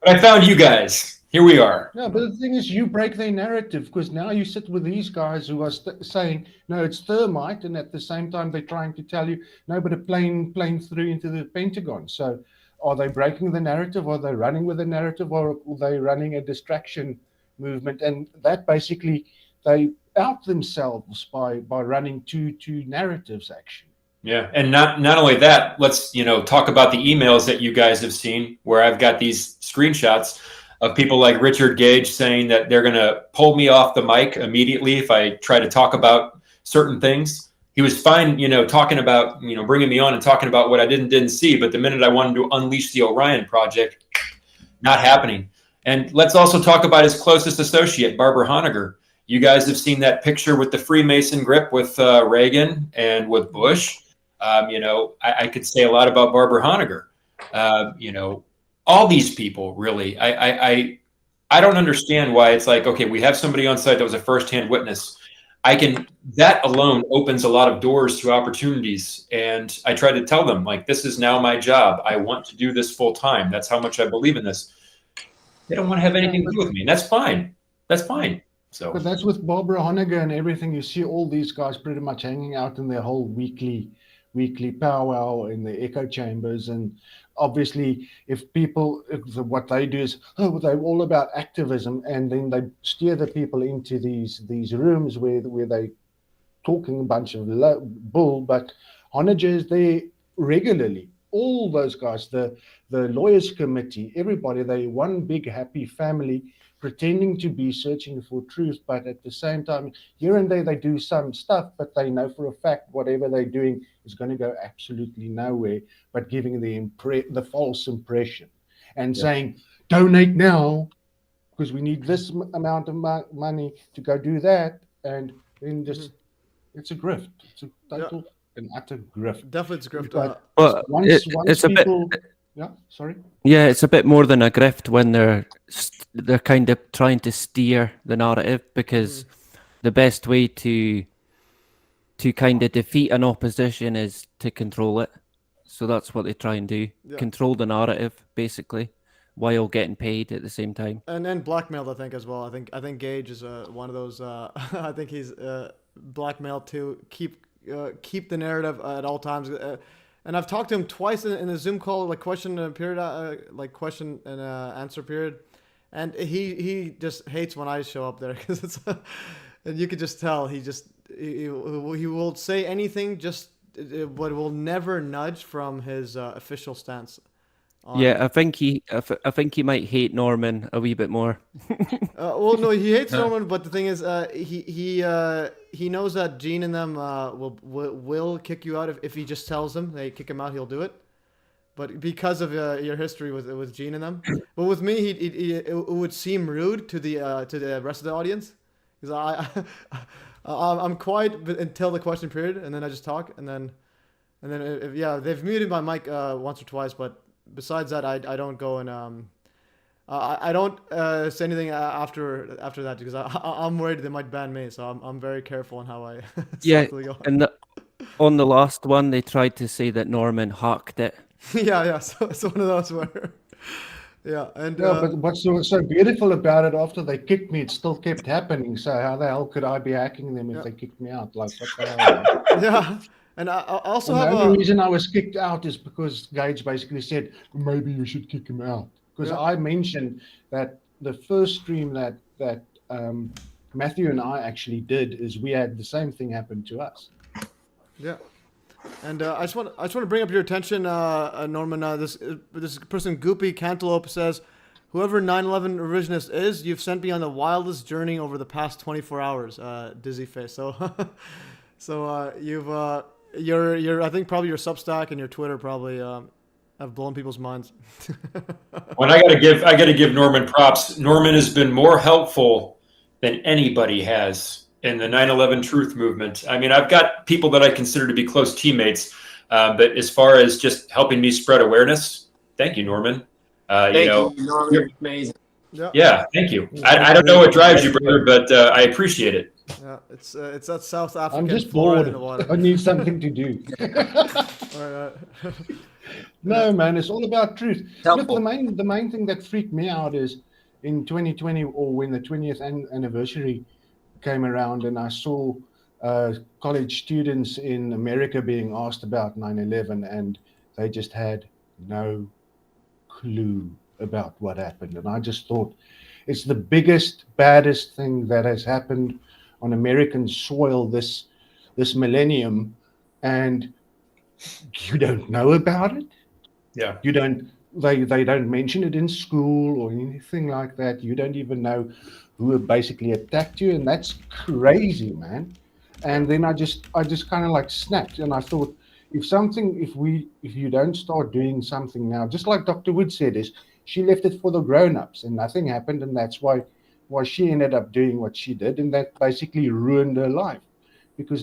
but I found you guys. Here we are. No, but the thing is, you break their narrative, because now you sit with these guys who are saying, no, it's thermite, and at the same time they're trying to tell you, no, but a plane threw into the Pentagon. So are they breaking the narrative? Are they running with the narrative? Or are they running a distraction movement? And that basically, they out themselves by running two narratives, actually. Yeah, and not only that, let's talk about the emails that you guys have seen, where I've got these screenshots of people like Richard Gage saying that they're going to pull me off the mic immediately if I try to talk about certain things. He was fine, talking about, bringing me on and talking about what I didn't see. But the minute I wanted to unleash the Orion Project, not happening. And let's also talk about his closest associate, Barbara Honegger. You guys have seen that picture with the Freemason grip with Reagan and with Bush. I could say a lot about Barbara Honegger. All these people, really. I don't understand why it's like, okay, we have somebody on site that was a firsthand witness. That alone opens a lot of doors to opportunities. And I try to tell them, like, this is now my job. I want to do this full time. That's how much I believe in this. They don't want to have anything to do with me. That's fine. That's fine. So, but that's with Barbara Honegger and everything. You see all these guys pretty much hanging out in their whole weekly powwow in the echo chambers. And obviously, if what they do is, they're all about activism, and then they steer the people into these rooms where they talking a bunch of bull. But Honegger is there regularly. All those guys, the lawyers committee, everybody, they one big happy family, pretending to be searching for truth, but at the same time, here and there they do some stuff, but they know for a fact whatever they're doing is going to go absolutely nowhere, but giving the false impression and saying, donate now, because we need this amount of money to go do that, and then just, it's a grift. It's a total and utter grift. Definitely it's a grift. But once it's people... a bit... Yeah, sorry. Yeah, it's a bit more than a grift when they're kind of trying to steer the narrative, because the best way to kind of defeat an opposition is to control it. So that's what they try and do. Yeah. Control the narrative, basically, while getting paid at the same time. And then blackmailed, I think, as well. I think Gage is one of those. I think he's blackmailed to keep the narrative at all times. And I've talked to him twice in a Zoom call, like question and answer period, and he just hates when I show up there, because it's, and you could just tell he will say anything, but will never nudge from his official stance. Yeah, I think he might hate Norman a wee bit more. Well, no, he hates Norman, but the thing is, he knows that Jeanne and them will kick you out if he just tells them they kick him out, he'll do it. But because of your history with Jeanne and them, but with me, it would seem rude to the rest of the audience, because I'm quiet until the question period, and then I just talk, and then they've muted my mic once or twice, but besides that, I don't go and I don't say anything after that, because I'm worried they might ban me. So I'm very careful on how I. Go. And on the last one, they tried to say that Norman hacked it. yeah. So it's one of those where. Yeah, and but what's so beautiful about it? After they kicked me, it still kept happening. So how the hell could I be hacking them if they kicked me out? Like, what the hell? Yeah. And I also the only reason I was kicked out is because Gage basically said, maybe you should kick him out. Because I mentioned that the first stream that Matthew and I actually did is we had the same thing happen to us. Yeah. And I just want to bring up your attention, Norman. This person, Goopy Cantaloupe, says, whoever 9/11 revisionist is, you've sent me on the wildest journey over the past 24 hours, Dizzy Face. So you've... I think probably your Substack and your Twitter probably have blown people's minds. When I gotta give Norman props. Norman has been more helpful than anybody has in the 9/11 truth movement. I mean, I've got people that I consider to be close teammates, but as far as just helping me spread awareness, thank you, Norman. Thank you, Norman. You're amazing. Yeah, thank you. I don't know what drives you, brother, but I appreciate it. Yeah, it's that South African. I'm just Florida bored. in the water. I need something to do. All right. No, man, it's all about truth. Look, the main thing that freaked me out is in 2020, or when the 20th anniversary came around, and I saw college students in America being asked about 9/11, and they just had no clue about what happened. And I just thought it's the biggest, baddest thing that has happened on American soil this millennium, and you don't know about it. Yeah. You don't. They don't mention it in school or anything like that. You don't even know who basically attacked you, and that's crazy, man. And then I just kind of like snapped, and I thought, if you don't start doing something now, just like Dr. Wood said, is she left it for the grown-ups, and nothing happened, and that's why she ended up doing what she did, and that basically ruined her life, because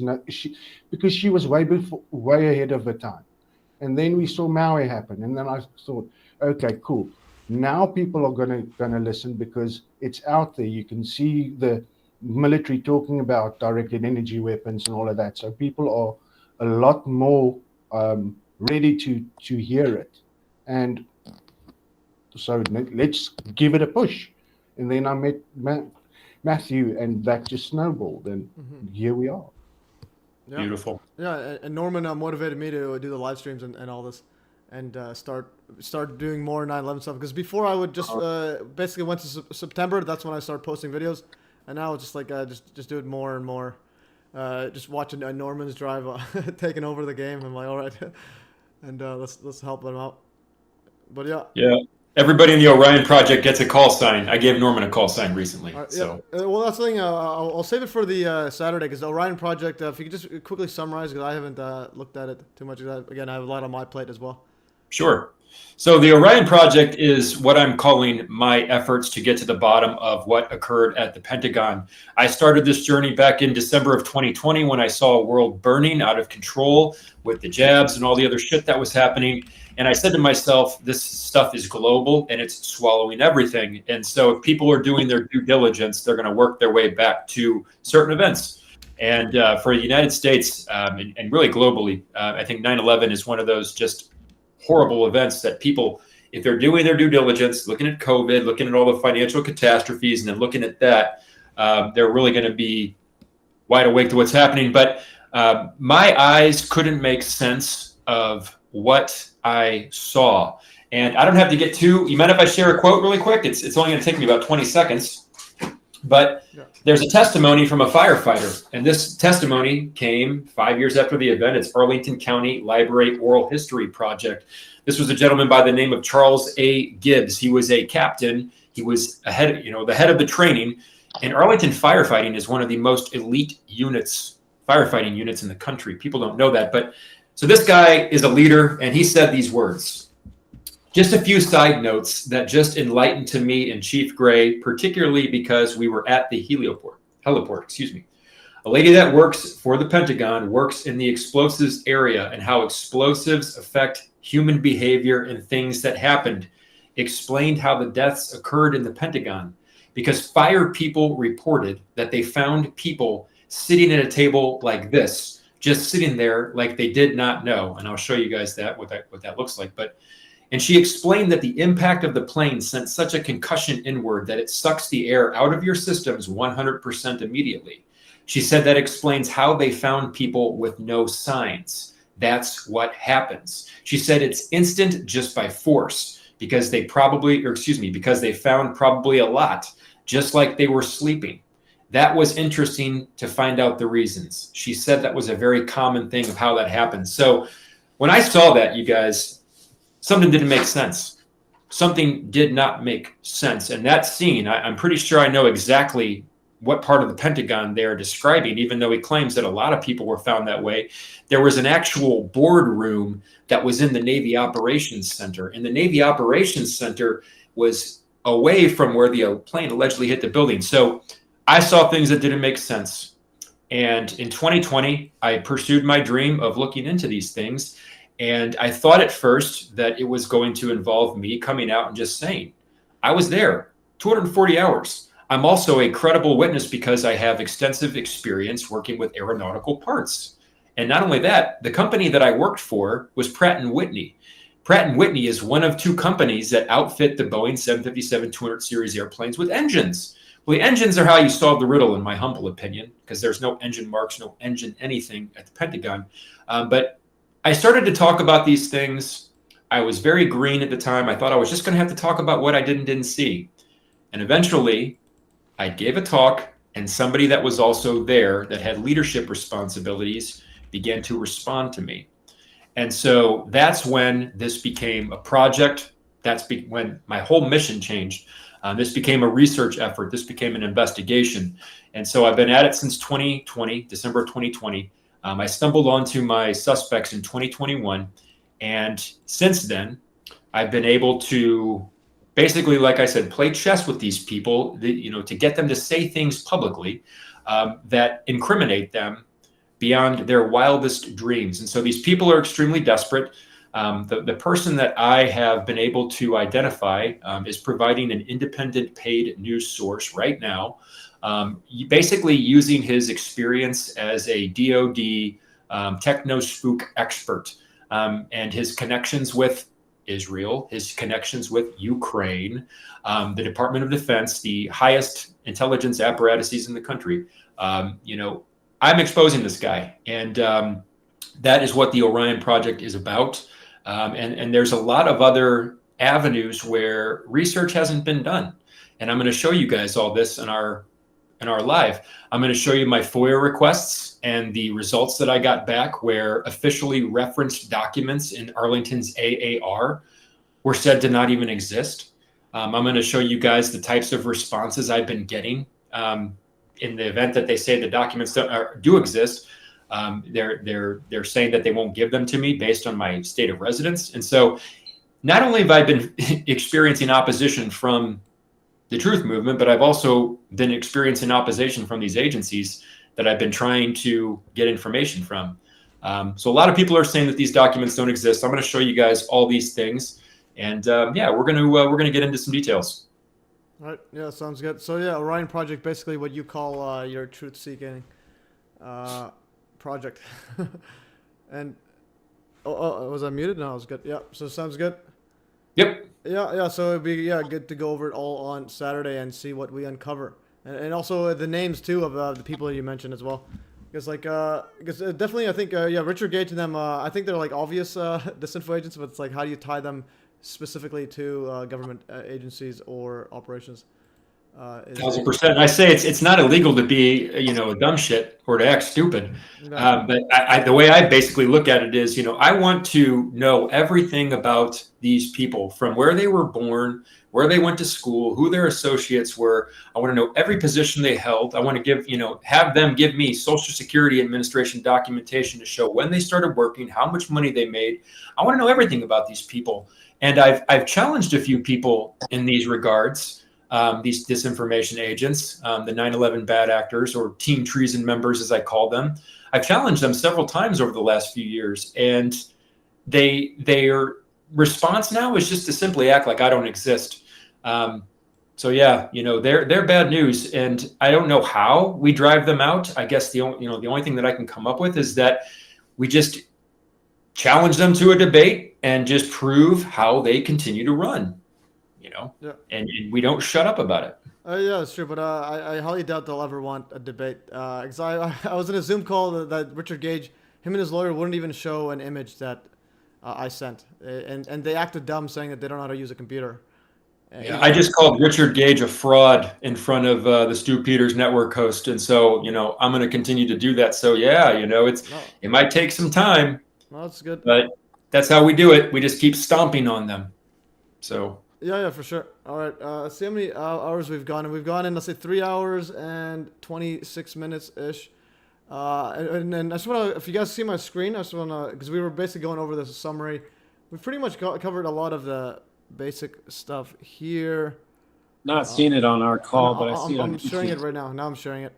she was way ahead of her time. And then we saw Maui happen, and then I thought, okay, cool. Now people are gonna listen, because it's out there. You can see the military talking about directed energy weapons and all of that. So people are a lot more ready to hear it. And so let's give it a push. And then I met Matthew, and that just snowballed, and here we are. Yeah. Beautiful. Yeah, and Norman motivated me to do the live streams and all this, and start doing more 9/11 stuff. Because before I would just basically went to September. That's when I started posting videos, and now it's just like just do it more and more. Just watching Norman's drive taking over the game. I'm like, all right, and let's help them out. But yeah. Yeah. Everybody in the Orion Project gets a call sign. I gave Norman a call sign recently. So. Yeah. Well, that's the thing. I'll save it for the Saturday, because the Orion Project, if you could just quickly summarize, because I haven't looked at it too much. Again, I have a lot on my plate as well. Sure. So the Orion Project is what I'm calling my efforts to get to the bottom of what occurred at the Pentagon. I started this journey back in December of 2020, when I saw a world burning out of control with the jabs and all the other shit that was happening. And I said to myself, this stuff is global and it's swallowing everything. And so if people are doing their due diligence, they're going to work their way back to certain events. And for the United States and really globally, I think 9/11 is one of those just horrible events that people, if they're doing their due diligence, looking at COVID, looking at all the financial catastrophes, and then looking at that, they're really going to be wide awake to what's happening. But my eyes couldn't make sense of what I saw. And I don't have to get too, you mind if I share a quote really quick? It's only going to take me about 20 seconds. But there's a testimony from a firefighter, and this testimony came 5 years after the event. It's Arlington County Library Oral History Project. This was a gentleman by the name of Charles A. Gibbs. He was a captain. He was the head of the training. And Arlington firefighting is one of the most elite firefighting units in the country. People don't know that, but so this guy is a leader, and he said these words. Just a few side notes that just enlightened to me and Chief Gray, particularly because we were at the heliport. A lady that works for the Pentagon works in the explosives area, and how explosives affect human behavior and things that happened. Explained how the deaths occurred in the Pentagon, because fire people reported that they found people sitting at a table like this, just sitting there like they did not know. And I'll show you guys what that looks like. And she explained that the impact of the plane sent such a concussion inward that it sucks the air out of your systems 100% immediately. She said that explains how they found people with no signs. That's what happens. She said it's instant just by force, because they found probably a lot, just like they were sleeping. That was interesting to find out the reasons. She said that was a very common thing of how that happens. So when I saw that, you guys, something didn't make sense. Something did not make sense. And that scene, I'm pretty sure I know exactly what part of the Pentagon they're describing, even though he claims that a lot of people were found that way. There was an actual boardroom that was in the Navy Operations Center, and the Navy Operations Center was away from where the plane allegedly hit the building. So I saw things that didn't make sense. And in 2020, I pursued my dream of looking into these things. And I thought at first that it was going to involve me coming out and just saying, I was there 240 hours. I'm also a credible witness because I have extensive experience working with aeronautical parts. And not only that, the company that I worked for was Pratt & Whitney. Pratt & Whitney is one of two companies that outfit the Boeing 757-200 series airplanes with engines. Well, the engines are how you solve the riddle, in my humble opinion, because there's no engine marks, no engine anything at the Pentagon. But I started to talk about these things. I was very green at the time. I thought I was just going to have to talk about what I didn't see. And eventually, I gave a talk, and somebody that was also there that had leadership responsibilities began to respond to me. And so that's when this became a project. That's when my whole mission changed. This became a research effort. This became an investigation. And so I've been at it since 2020, December 2020. I stumbled onto my suspects in 2021. And since then, I've been able to basically, like I said, play chess with these people, to get them to say things publicly that incriminate them beyond their wildest dreams. And so these people are extremely desperate. The person that I have been able to identify is providing an independent paid news source right now, basically using his experience as a DoD techno-spook expert and his connections with Israel, his connections with Ukraine, the Department of Defense, the highest intelligence apparatuses in the country. I'm exposing this guy, and that is what the Orion Project is about. And there's a lot of other avenues where research hasn't been done. And I'm going to show you guys all this in our live. I'm going to show you my FOIA requests and the results that I got back where officially referenced documents in Arlington's AAR were said to not even exist. I'm going to show you guys the types of responses I've been getting in the event that they say the documents do exist. They're saying that they won't give them to me based on my state of residence. And so not only have I been experiencing opposition from the truth movement, but I've also been experiencing opposition from these agencies that I've been trying to get information from. So a lot of people are saying that these documents don't exist. I'm going to show you guys all these things, and yeah, we're going to get into some details. All right. Yeah, sounds good. So yeah, Orion Project, basically what you call your truth-seeking project. And was I muted? No, I was good. Yeah. So sounds good. Yep. Yeah. So it'd be good to go over it all on Saturday and see what we uncover, and also the names too of the people you mentioned as well. Because definitely I think Richard Gage and them I think they're like obvious disinfo agents, but it's like how do you tie them specifically to government agencies or operations? 1000%. I say it's not illegal to be a dumb shit or to act stupid, but the way I basically look at it is I want to know everything about these people, from where they were born, where they went to school, who their associates were. I want to know every position they held. I want to have them give me Social Security Administration documentation to show when they started working, how much money they made. I want to know everything about these people, and I've challenged a few people in these regards. These disinformation agents, the 9/11 bad actors, or team treason members, as I call them. I've challenged them several times over the last few years, and their response now is just to simply act like I don't exist. So yeah, they're bad news, and I don't know how we drive them out. I guess the only thing that I can come up with is that we just challenge them to a debate and just prove how they continue to run. And we don't shut up about it. Yeah, it's true, but I highly doubt they'll ever want a debate. Because I was in a Zoom call that Richard Gage, him and his lawyer wouldn't even show an image that I sent, and they acted dumb, saying that they don't know how to use a computer. Yeah, I just called Richard Gage a fraud in front of the Stu Peters network host, and so I'm going to continue to do that. So yeah, it might take some time. No, that's good. But that's how we do it. We just keep stomping on them. So. Yeah, for sure. All right. Let's see how many hours we've gone. And we've gone in, let's say, 3 hours and 26 minutes ish. And I just want to, if you guys see my screen, I just want to, because we were basically going over this summary. We've pretty much covered a lot of the basic stuff here. Not seen it on our call, but I see it on I'm sharing it right now. Now I'm sharing it.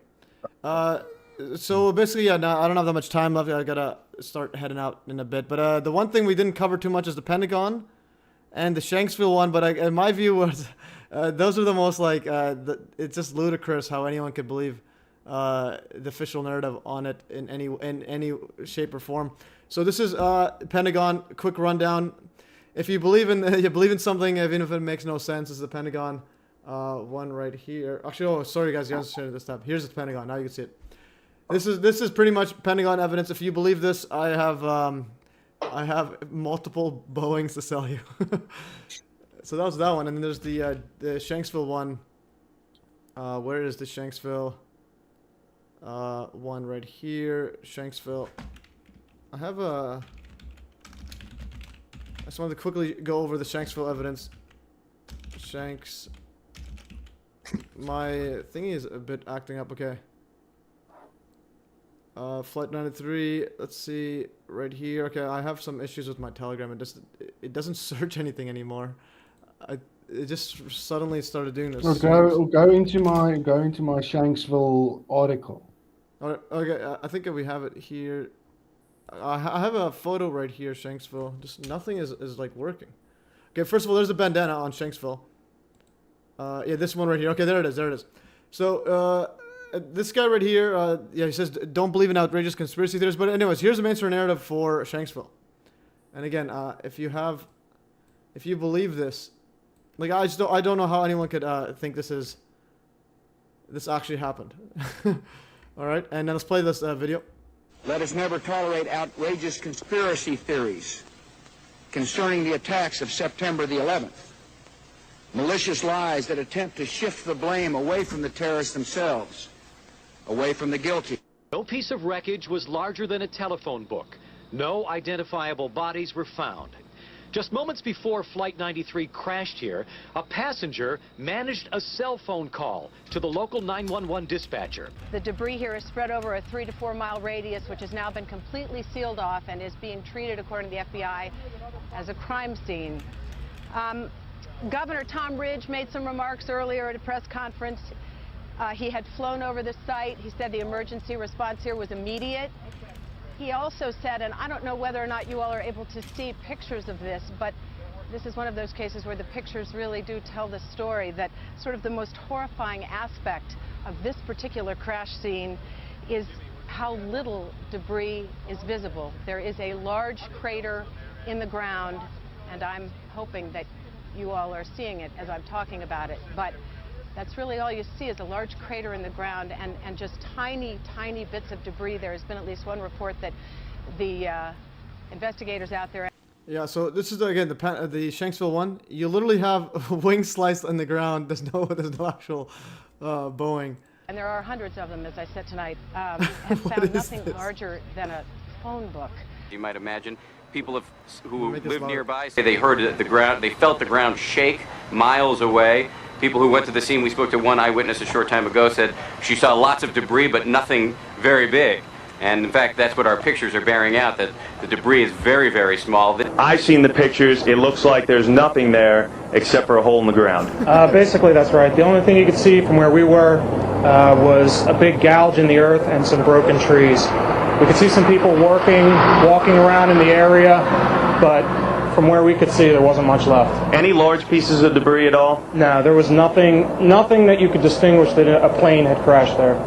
So basically, yeah, now I don't have that much time left. I gotta start heading out in a bit. But the one thing we didn't cover too much is the Pentagon and the Shanksville one. But in my view was those are the most like it's just ludicrous how anyone could believe the official narrative on it in any shape or form. So this is Pentagon. Quick rundown. If you believe in something, even if it makes no sense, this is the Pentagon. One right here. Actually, oh, sorry guys, you guys shared this tab. Here's the Pentagon. Now you can see it. This is pretty much Pentagon evidence. If you believe this, I have multiple Boeings to sell you. So that was that one, and then there's the Shanksville one. Where is the Shanksville? One right here, Shanksville. I just wanted to quickly go over the Shanksville evidence. Shanks. My thingy is a bit acting up. Okay. Flight 93. Let's see right here. Okay, I have some issues with my Telegram. It doesn't search anything anymore. It just suddenly started doing this. Go into my Shanksville article. Okay, I think we have it here. I have a photo right here, Shanksville. Just nothing is like working. Okay, first of all, there's a bandana on Shanksville. Yeah, this one right here. Okay, there it is. So, this guy right here, yeah, he says, don't believe in outrageous conspiracy theories. But anyways, here's the mainstream narrative for Shanksville. And again, if you believe this, like, I don't know how anyone could think this actually happened. All right, and now let's play this video. Let us never tolerate outrageous conspiracy theories concerning the attacks of September the 11th. Malicious lies that attempt to shift the blame away from the terrorists themselves, away from the guilty. No piece of wreckage was larger than a telephone book. No identifiable bodies were found. Just moments before Flight 93 crashed here, a passenger managed a cell phone call to the local 911 dispatcher. The debris here is spread over a 3 to 4 mile radius, which has now been completely sealed off and is being treated, according to the FBI, as a crime scene. Governor Tom Ridge made some remarks earlier at a press conference. He had flown over the site. He said the emergency response here was immediate. He also said, and I don't know whether or not you all are able to see pictures of this, but this is one of those cases where the pictures really do tell the story, that sort of the most horrifying aspect of this particular crash scene is how little debris is visible. There is a large crater in the ground, and I'm hoping that you all are seeing it as I'm talking about it, but that's really all you see is a large crater in the ground and just tiny, tiny bits of debris. There has been at least one report that the investigators out there... Yeah, so this is, again, the Shanksville one. You literally have wings sliced in the ground. There's no actual Boeing. And there are hundreds of them, as I said tonight. Have found nothing larger than a phone book. You might imagine people who live nearby say they heard the ground, they felt the ground shake miles away. People who went to the scene, we spoke to one eyewitness a short time ago, said she saw lots of debris, but nothing very big. And in fact, that's what our pictures are bearing out, that the debris is very, very small. I've seen the pictures. It looks like there's nothing there except for a hole in the ground. Basically, that's right. The only thing you could see from where we were was a big gouge in the earth and some broken trees. We could see some people walking around in the area, but from where we could see, there wasn't much left. Any large pieces of debris at all? No, there was nothing that you could distinguish that a plane had crashed there.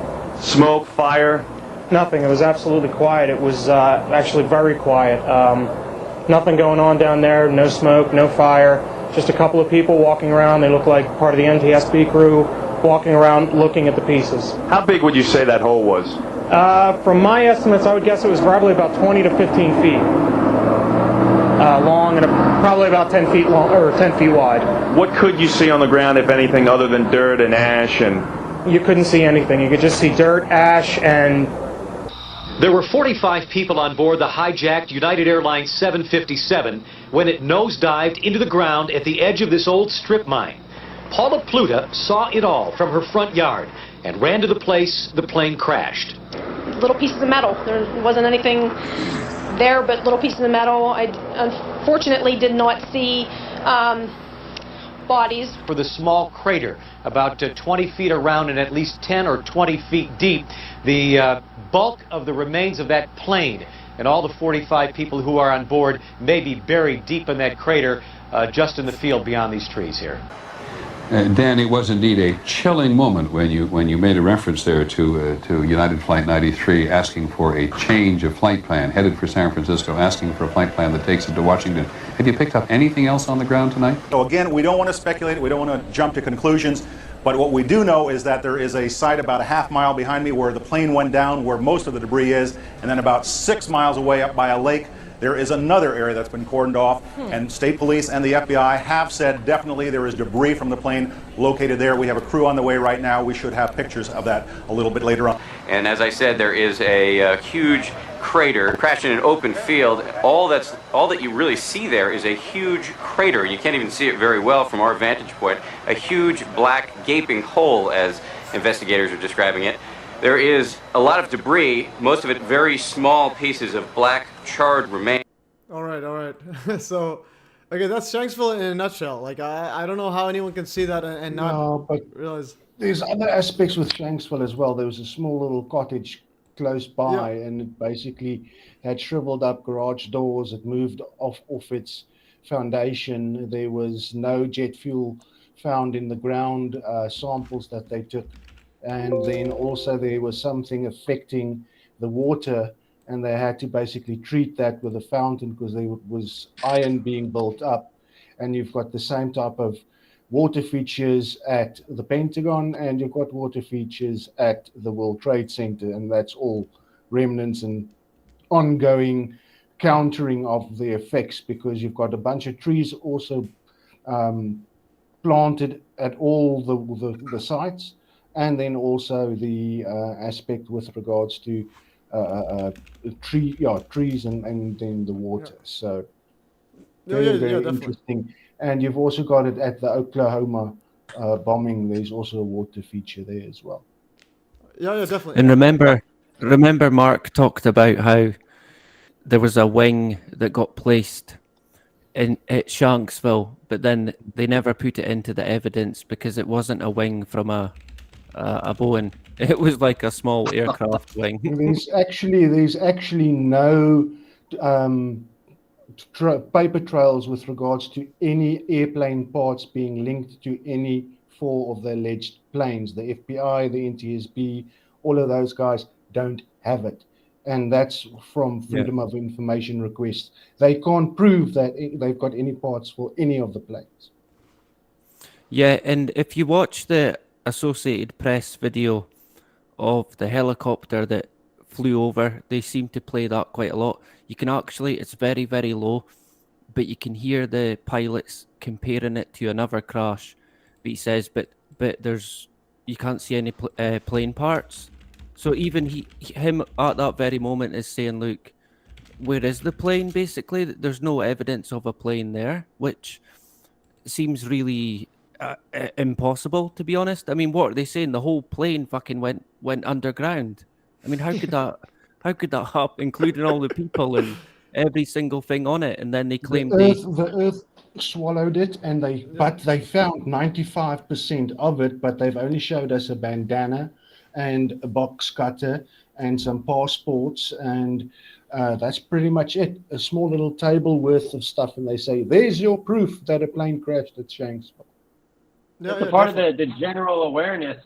Smoke, fire? Nothing. It was absolutely quiet. It was actually very quiet. Nothing going on down there, no smoke, no fire. Just a couple of people walking around. They look like part of the NTSB crew walking around looking at the pieces. How big would you say that hole was? From my estimates, I would guess it was probably about 20 to 15 feet. Long and probably about 10 feet long, or 10 feet wide. What could you see on the ground, if anything, other than dirt and ash? And you couldn't see anything. You could just see dirt, ash, and... There were 45 people on board the hijacked United Airlines 757 when it nosedived into the ground at the edge of this old strip mine. Paula Pluta saw it all from her front yard and ran to the place the plane crashed. Little pieces of metal. There wasn't anything there but little pieces of metal. I unfortunately did not see bodies. For the small crater, about 20 feet around and at least 10 or 20 feet deep, the bulk of the remains of that plane and all the 45 people who are on board may be buried deep in that crater just in the field beyond these trees here. Dan, it was indeed a chilling moment when you made a reference there to United Flight 93 asking for a change of flight plan, headed for San Francisco, asking for a flight plan that takes it to Washington. Have you picked up anything else on the ground tonight? So again, we don't want to speculate, we don't want to jump to conclusions, but what we do know is that there is a site about a half mile behind me where the plane went down, where most of the debris is, and then about 6 miles away up by a lake, there is another area that's been cordoned off, and state police and the FBI have said definitely there is debris from the plane located there. We have a crew on the way right now. We should have pictures of that a little bit later on. And as I said, there is a huge crater crashed in an open field. All that you really see there is a huge crater. You can't even see it very well from our vantage point. A huge black gaping hole, as investigators are describing it. There is a lot of debris, most of it very small pieces of black charred remains. All right. So, okay, that's Shanksville in a nutshell. Like, I don't know how anyone can see that and not realize. There's other aspects with Shanksville as well. There was a small little cottage close by, and it basically had shriveled up garage doors. It moved off its foundation. There was no jet fuel found in the ground samples that they took. And then also there was something affecting the water, and they had to basically treat that with a fountain because there was iron being built up. And you've got the same type of water features at the Pentagon, and you've got water features at the World Trade Center, and that's all remnants and ongoing countering of the effects, because you've got a bunch of trees also planted at all the sites. And then also the aspect with regards to trees and then the water. So very interesting. And you've also got it at the Oklahoma bombing. There's also a water feature there as well. Yeah, definitely. And remember, Mark talked about how there was a wing that got placed at Shanksville, but then they never put it into the evidence because it wasn't a wing from a Boeing. It was like a small aircraft wing. There's actually no paper trails with regards to any airplane parts being linked to any four of the alleged planes. The FBI, the NTSB, all of those guys don't have it. And that's from Freedom of Information requests. They can't prove that they've got any parts for any of the planes. Yeah, and if you watch the Associated Press video of the helicopter that flew over, they seem to play that quite a lot. You can actually, it's very, very low, but you can hear the pilots comparing it to another crash. But he says, but you can't see any plane parts. So even him at that very moment is saying, look, where is the plane? Basically, there's no evidence of a plane there, which seems really impossible, to be honest. I mean, what are they saying? The whole plane fucking went underground. I mean, how could that happen, including all the people and every single thing on it? And then they claim the Earth swallowed it, and but they found 95% of it, but they've only showed us a bandana and a box cutter and some passports, and that's pretty much it. A small little table worth of stuff, and they say, there's your proof that a plane crashed at Shanksville. It's a part of the general awareness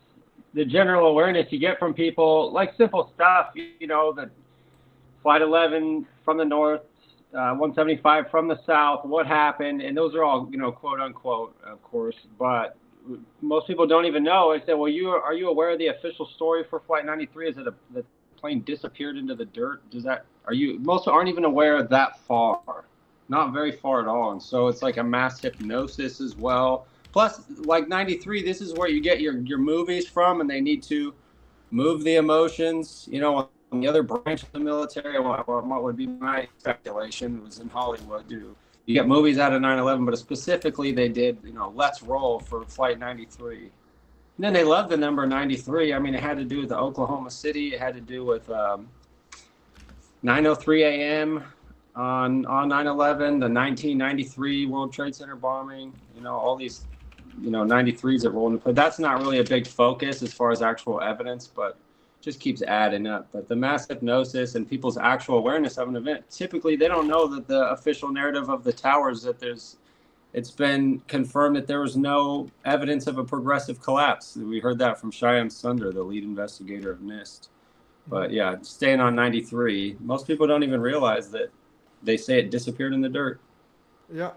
you get from people, like simple stuff, that Flight 11 from the north, 175 from the south, what happened, and those are all, quote unquote, of course, but most people don't even know. I said, well, are you aware of the official story for Flight 93? Is that the plane disappeared into the dirt? Most aren't even aware that far, not very far at all, and so it's like a mass hypnosis as well. Plus, like 93, this is where you get your movies from, and they need to move the emotions. On the other branch of the military, what would be my speculation was in Hollywood, do You get movies out of 9/11, but specifically they did, you know, Let's Roll for Flight 93. And then they loved the number 93. I mean, it had to do with the Oklahoma City. It had to do with 9:03 a.m. on 9/11, the 1993 World Trade Center bombing. You know, all these, you know, 93s that roll into play. That's not really a big focus as far as actual evidence, but just keeps adding up. But the mass hypnosis and people's actual awareness of an event, typically they don't know that the official narrative of the towers, that it's been confirmed that there was no evidence of a progressive collapse. We heard that from Cheyenne Sunder, the lead investigator of NIST. But yeah, staying on 93, most people don't even realize that they say it disappeared in the dirt. Yeah.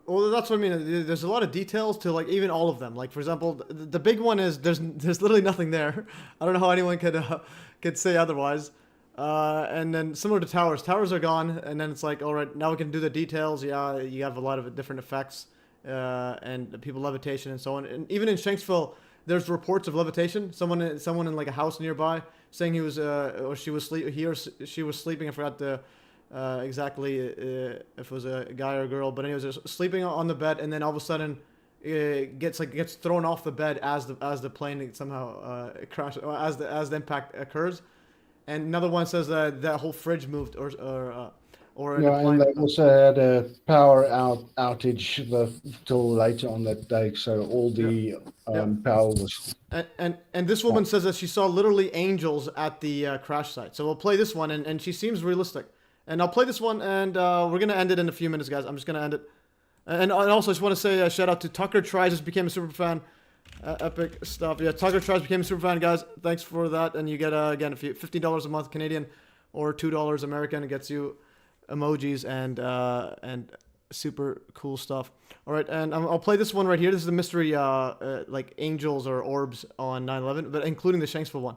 Well, that's what I mean. There's a lot of details to, like, even all of them. Like, for example, the big one is there's literally nothing there. I don't know how anyone could say otherwise. And then similar to towers are gone. And then it's like, all right, now we can do the details. Yeah, you have a lot of different effects and people levitation and so on. And even in Shanksville, there's reports of levitation. Someone in like a house nearby saying he was or she was she was sleeping. I forgot the. Exactly if it was a guy or a girl, but anyways, sleeping on the bed, and then all of a sudden gets thrown off the bed as the plane somehow crashes, as the impact occurs. And another one says that whole fridge moved or yeah, and they also had a power outage till later on that day, so all the power was. And this woman says that she saw literally angels at the crash site. So we'll play this one, and she seems realistic. And I'll play this one, and we're going to end it in a few minutes, guys. I'm just going to end it. And also, I just want to say a shout out to Tucker Tries, just became a super fan. Epic stuff. Yeah, Tucker Tries became a super fan, guys. Thanks for that. And you get, again, if you $15 a month Canadian or $2 American, it gets you emojis and super cool stuff. All right, and I'll play this one right here. This is the mystery, like angels or orbs on 9/11, but including the Shanksville one.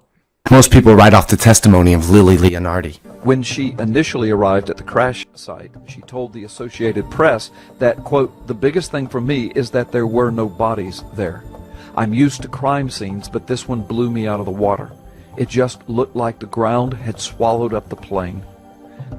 Most people write off the testimony of Lily Leonardi. When she initially arrived at the crash site, she told the Associated Press that, quote, "The biggest thing for me is that there were no bodies there. I'm used to crime scenes, but this one blew me out of the water. It just looked like the ground had swallowed up the plane.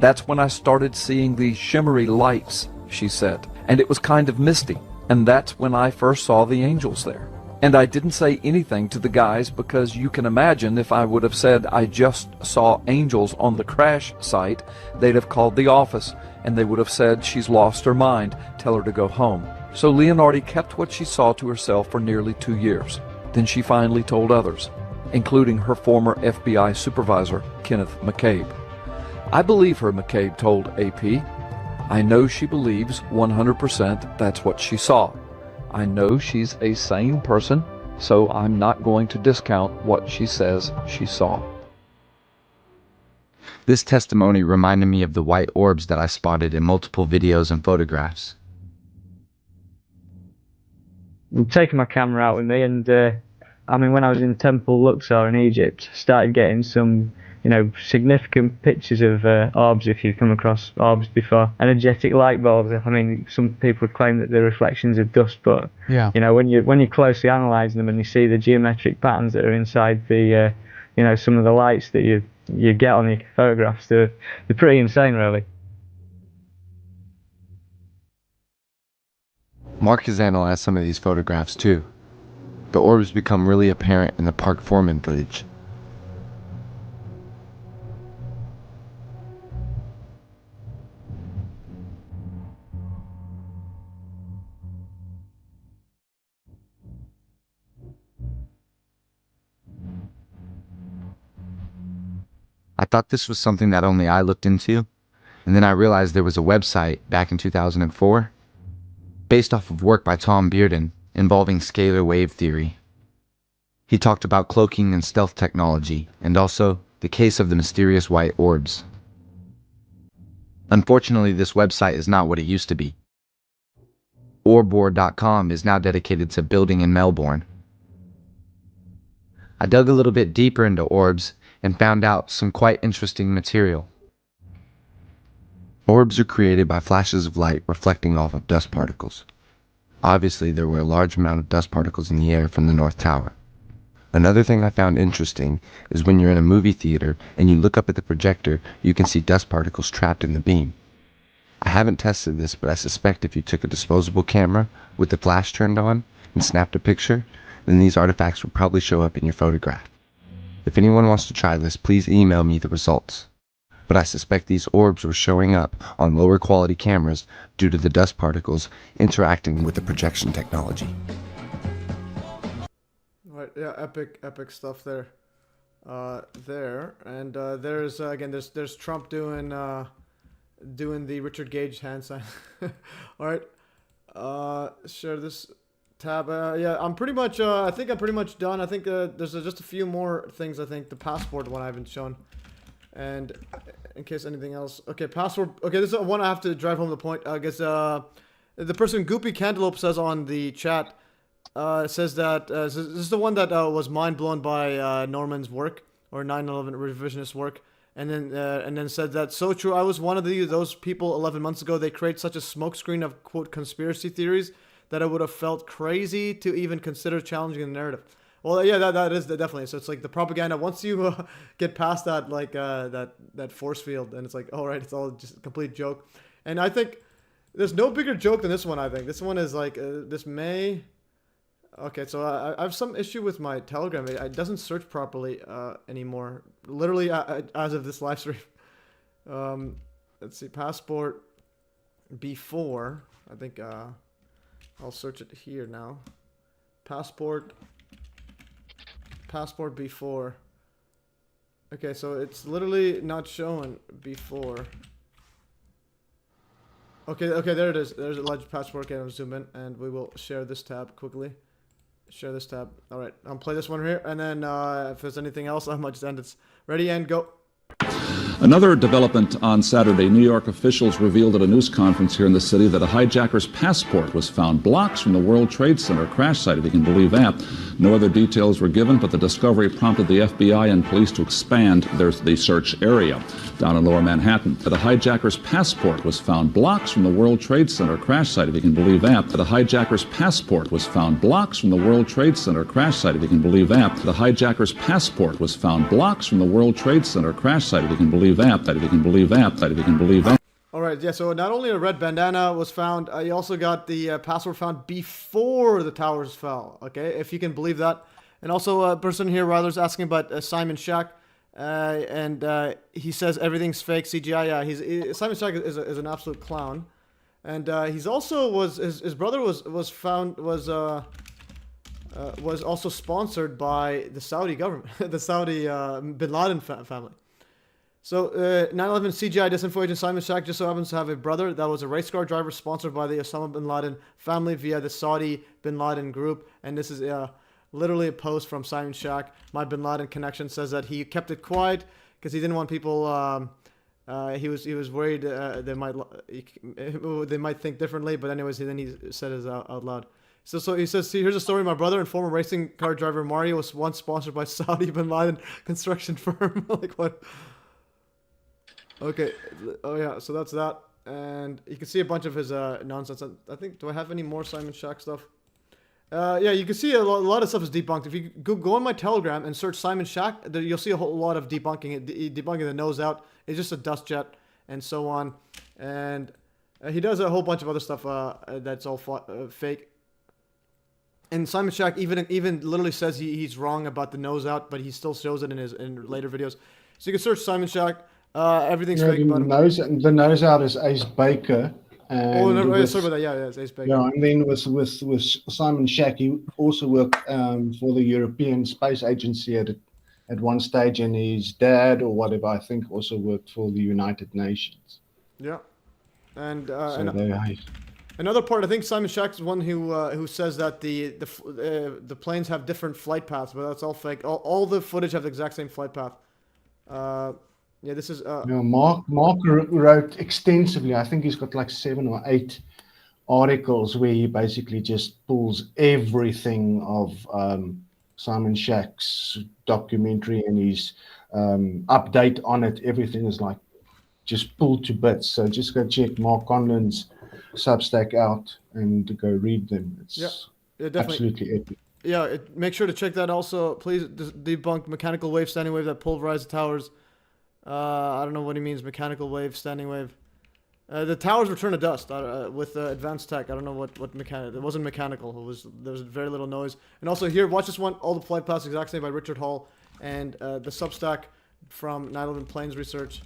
That's when I started seeing the shimmery lights," she said, "and it was kind of misty, and that's when I first saw the angels there. And I didn't say anything to the guys because you can imagine if I would have said I just saw angels on the crash site, they'd have called the office and they would have said she's lost her mind, tell her to go home." So Leonardi kept what she saw to herself for nearly 2 years. Then she finally told others, including her former FBI supervisor, Kenneth McCabe. "I believe her," McCabe told AP. "I know she believes 100% that's what she saw. I know she's a sane person, so I'm not going to discount what she says she saw." This testimony reminded me of the white orbs that I spotted in multiple videos and photographs. I'm taking my camera out with me, and I mean, when I was in Temple Luxor in Egypt, started getting some, you know, significant pictures of orbs, if you've come across orbs before. Energetic light bulbs. I mean, some people claim that they're reflections of dust, but yeah, you know, when you're closely analysing them and you see the geometric patterns that are inside the, you know, some of the lights that you get on your photographs, they're pretty insane, really. Mark has analyzed some of these photographs too. The orbs become really apparent in the Park Foreman footage. I thought this was something that only I looked into, and then I realized there was a website back in 2004 based off of work by Tom Bearden involving scalar wave theory. He talked about cloaking and stealth technology, and also the case of the mysterious white orbs. Unfortunately, this website is not what it used to be. Orbboard.com is now dedicated to building in Melbourne. I dug a little bit deeper into orbs and found out some quite interesting material. Orbs are created by flashes of light reflecting off of dust particles. Obviously, there were a large amount of dust particles in the air from the North Tower. Another thing I found interesting is when you're in a movie theater and you look up at the projector, you can see dust particles trapped in the beam. I haven't tested this, but I suspect if you took a disposable camera with the flash turned on and snapped a picture, then these artifacts would probably show up in your photograph. If anyone wants to try this, please email me the results. But I suspect these orbs were showing up on lower quality cameras due to the dust particles interacting with the projection technology. Right, yeah, epic stuff there. And there's again, there's Trump doing the Richard Gage hand sign. All right, share this tab. Yeah, I'm pretty much. I think I'm pretty much done. I think there's just a few more things. I think the passport one I haven't shown, and in case anything else. Okay, passport. Okay, this is one I have to drive home the point. I guess the person Goopy Cantaloupe says on the chat. Says that this is the one that was mind blown by Norman's work or 9/11 revisionist work, and then said that so true. I was one of those people 11 months ago. They create such a smokescreen of quote conspiracy theories that I would have felt crazy to even consider challenging the narrative. Well, yeah, that is definitely. So it's like the propaganda. Once you get past that, like that force field, and it's like, all right, it's all just a complete joke. And I think there's no bigger joke than this one. I think this one is like this May. Okay, so I have some issue with my Telegram. It doesn't search properly anymore. Literally as of this live stream. Let's see, passport before. I think I'll search it here now. Passport before. Okay, so it's literally not showing before. Okay, there it is. There's a alleged passport. Okay, I'll zoom in and we will share this tab quickly. Share this tab. All right, I'll play this one here, and then if there's anything else, I might just end it. Ready and go. Another development on Saturday, New York officials revealed at a news conference here in the city that a hijacker's passport was found blocks from the World Trade Center crash site, if you can believe that. No other details were given, but the discovery prompted the FBI and police to expand the search area down in Lower Manhattan. That a hijacker's passport was found blocks from the World Trade Center crash site, if you can believe that. That a hijacker's passport was found blocks from the World Trade Center crash site, if you can believe that. The hijacker's passport was found blocks from the World Trade Center crash site, if you can believe that, if you can believe that, if you can believe that. All right, yeah, so not only a red bandana was found, you also got the password found before the towers fell, okay, if you can believe that. And also a person here, Ryler's asking about Simon Shack, and he says everything's fake, CGI. Yeah, Simon Shack is an absolute clown. And he's also his brother was also sponsored by the Saudi government, the Saudi Bin Laden family. So, 9/11 CGI disinfo agent Simon Shack just so happens to have a brother that was a race car driver sponsored by the Osama Bin Laden family via the Saudi Bin Laden group. And this is literally a post from Simon Shack. My Bin Laden connection says that he kept it quiet because he didn't want people. He was worried they might think differently. But anyways, then he said it out loud. So he says, see, here's a story. My brother and former racing car driver Mario was once sponsored by Saudi Bin Laden construction firm. Like what? Okay, oh yeah, so that's that, and you can see a bunch of his nonsense. I think, do I have any more Simon Shack stuff? Yeah, you can see a lot of stuff is debunked. If you go on my Telegram and search Simon Shack, you'll see a whole lot of debunking. Debunking the nose out. It's just a dust jet and so on, and he does a whole bunch of other stuff that's all fake. And Simon Shack even literally says he's wrong about the nose out, but he still shows it in later videos. So you can search Simon Shack. Everything's fake about him. The nose out is Ace Baker. And sorry about that. Yeah, it's Ace Baker. Yeah, and then with Simon Shack, he also worked for the European Space Agency at one stage, and his dad or whatever, I think, also worked for the United Nations. Yeah, and another part, I think Simon Shack is one who says that the planes have different flight paths, but that's all fake. All the footage have the exact same flight path. Yeah, this is. Mark wrote extensively. I think he's got like 7 or 8 articles where he basically just pulls everything of Simon Shack's documentary and his update on it. Everything is like just pulled to bits. So just go check Mark Conlon's Substack out and go read them. It's definitely absolutely epic. Yeah, make sure to check that also. Please debunk mechanical wave, standing wave that pulverized the towers. I don't know what he means, mechanical wave, standing wave. The towers return to dust with advanced tech. I don't know what mechanical. It wasn't mechanical. There was very little noise. And also here, watch this one. All the flight paths exact same by Richard Hall, and the Substack from 9/11 Planes Research.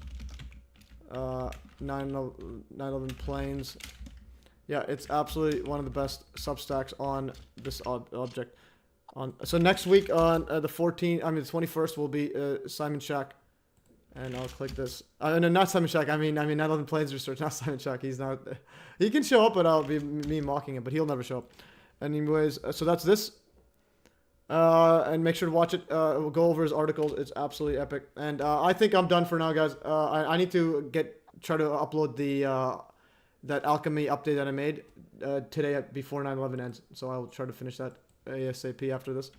9/11 Planes. Yeah, it's absolutely one of the best Substacks on this object. So next week on the 21st will be Simon Shack. And I'll click this. No, not Simon Shack. I mean 9/11 Planes Research, not Simon Shack. He's not. He can show up, but I'll be me mocking him. But he'll never show up. Anyways, so that's this. And make sure to watch it. We'll go over his articles. It's absolutely epic. And I think I'm done for now, guys. I need to try to upload that alchemy update that I made today before 9/11 ends. So I'll try to finish that ASAP after this.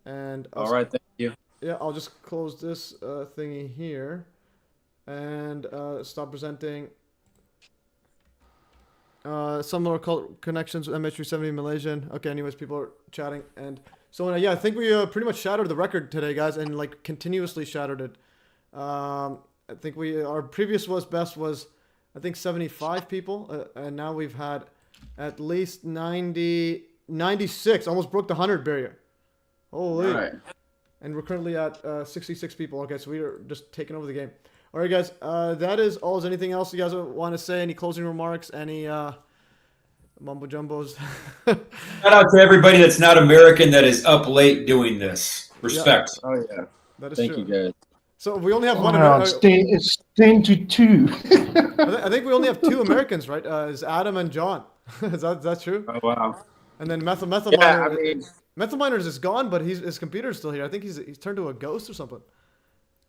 And all right, thank you. Yeah, I'll just close this thingy here and stop presenting. Some more connections with MH370 Malaysian. Okay, anyways, people are chatting. And so, yeah, I think we pretty much shattered the record today, guys, and like continuously shattered it. I think our previous best was, I think 75 people. And now we've had at least 96, almost broke the 100 barrier. Holy. All right. And we're currently at 66 people. Okay, so we are just taking over the game. All right, guys. That is all. Is anything else you guys want to say? Any closing remarks? Any mumbo jumbos? Shout out to everybody that's not American that is up late doing this. Respect. Yeah. Oh yeah. That is Thank true. you, guys. So we only have one. It's 10 to 2. I think we only have 2 Americans, right? Is Adam and John? Is that true? Oh wow. And then Methylminer. Yeah, I mean, Methylminer is gone, but his computer's still here. I think he's turned to a ghost or something.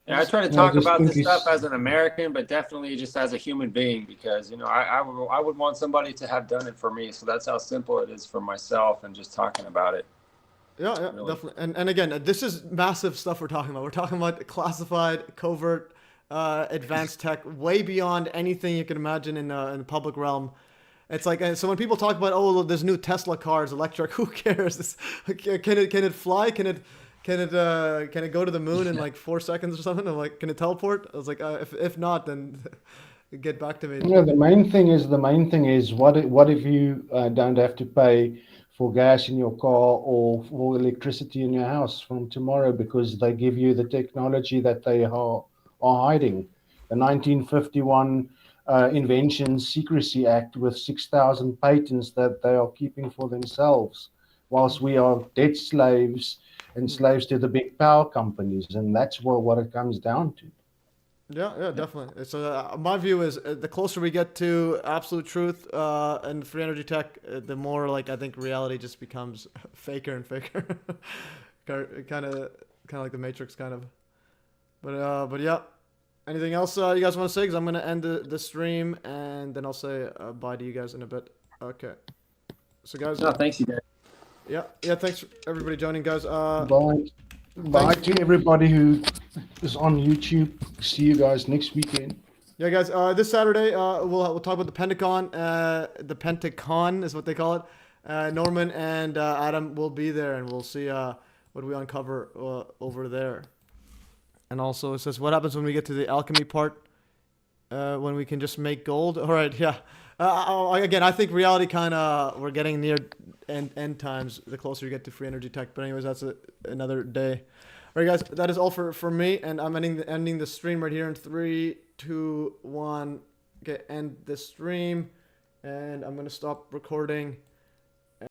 Yeah, I try to talk about this stuff as an American, but definitely just as a human being, because I would want somebody to have done it for me. So that's how simple it is for myself, and just talking about it. Yeah, really. Definitely. And again, this is massive stuff we're talking about. We're talking about classified, covert, advanced tech, way beyond anything you can imagine in the public realm. It's like, so when people talk about, oh, there's new Tesla cars, electric, who cares? Can it fly? Can it go to the moon in like 4 seconds or something? I'm like, can it teleport? I was like, if not, then get back to me. Yeah, the main thing is what if you don't have to pay for gas in your car or for electricity in your house from tomorrow because they give you the technology that they are hiding. The 1951 Inventions Secrecy Act with 6,000 patents that they are keeping for themselves, whilst we are debt slaves and slaves to the big power companies, and that's what it comes down to. Yeah, definitely. So my view is the closer we get to absolute truth and free energy tech, the more like I think reality just becomes faker and faker, kind of like the Matrix, kind of. But yeah. Anything else you guys want to say? Because I'm going to end the stream, and then I'll say bye to you guys in a bit. Okay. So, guys. No, thanks, you guys. Yeah, thanks for everybody joining, guys. Bye to everybody who is on YouTube. See you guys next weekend. Yeah, guys. This Saturday, we'll talk about the Pentagon. The Pentagon is what they call it. Norman and Adam will be there, and we'll see what we uncover over there. And also, it says, what happens when we get to the alchemy part? When we can just make gold? All right, yeah. Again, I think reality we're getting near end times the closer you get to free energy tech. But anyways, that's another day. All right, guys, that is all for me. And I'm ending the stream right here in 3, 2, 1. Okay, end the stream. And I'm going to stop recording.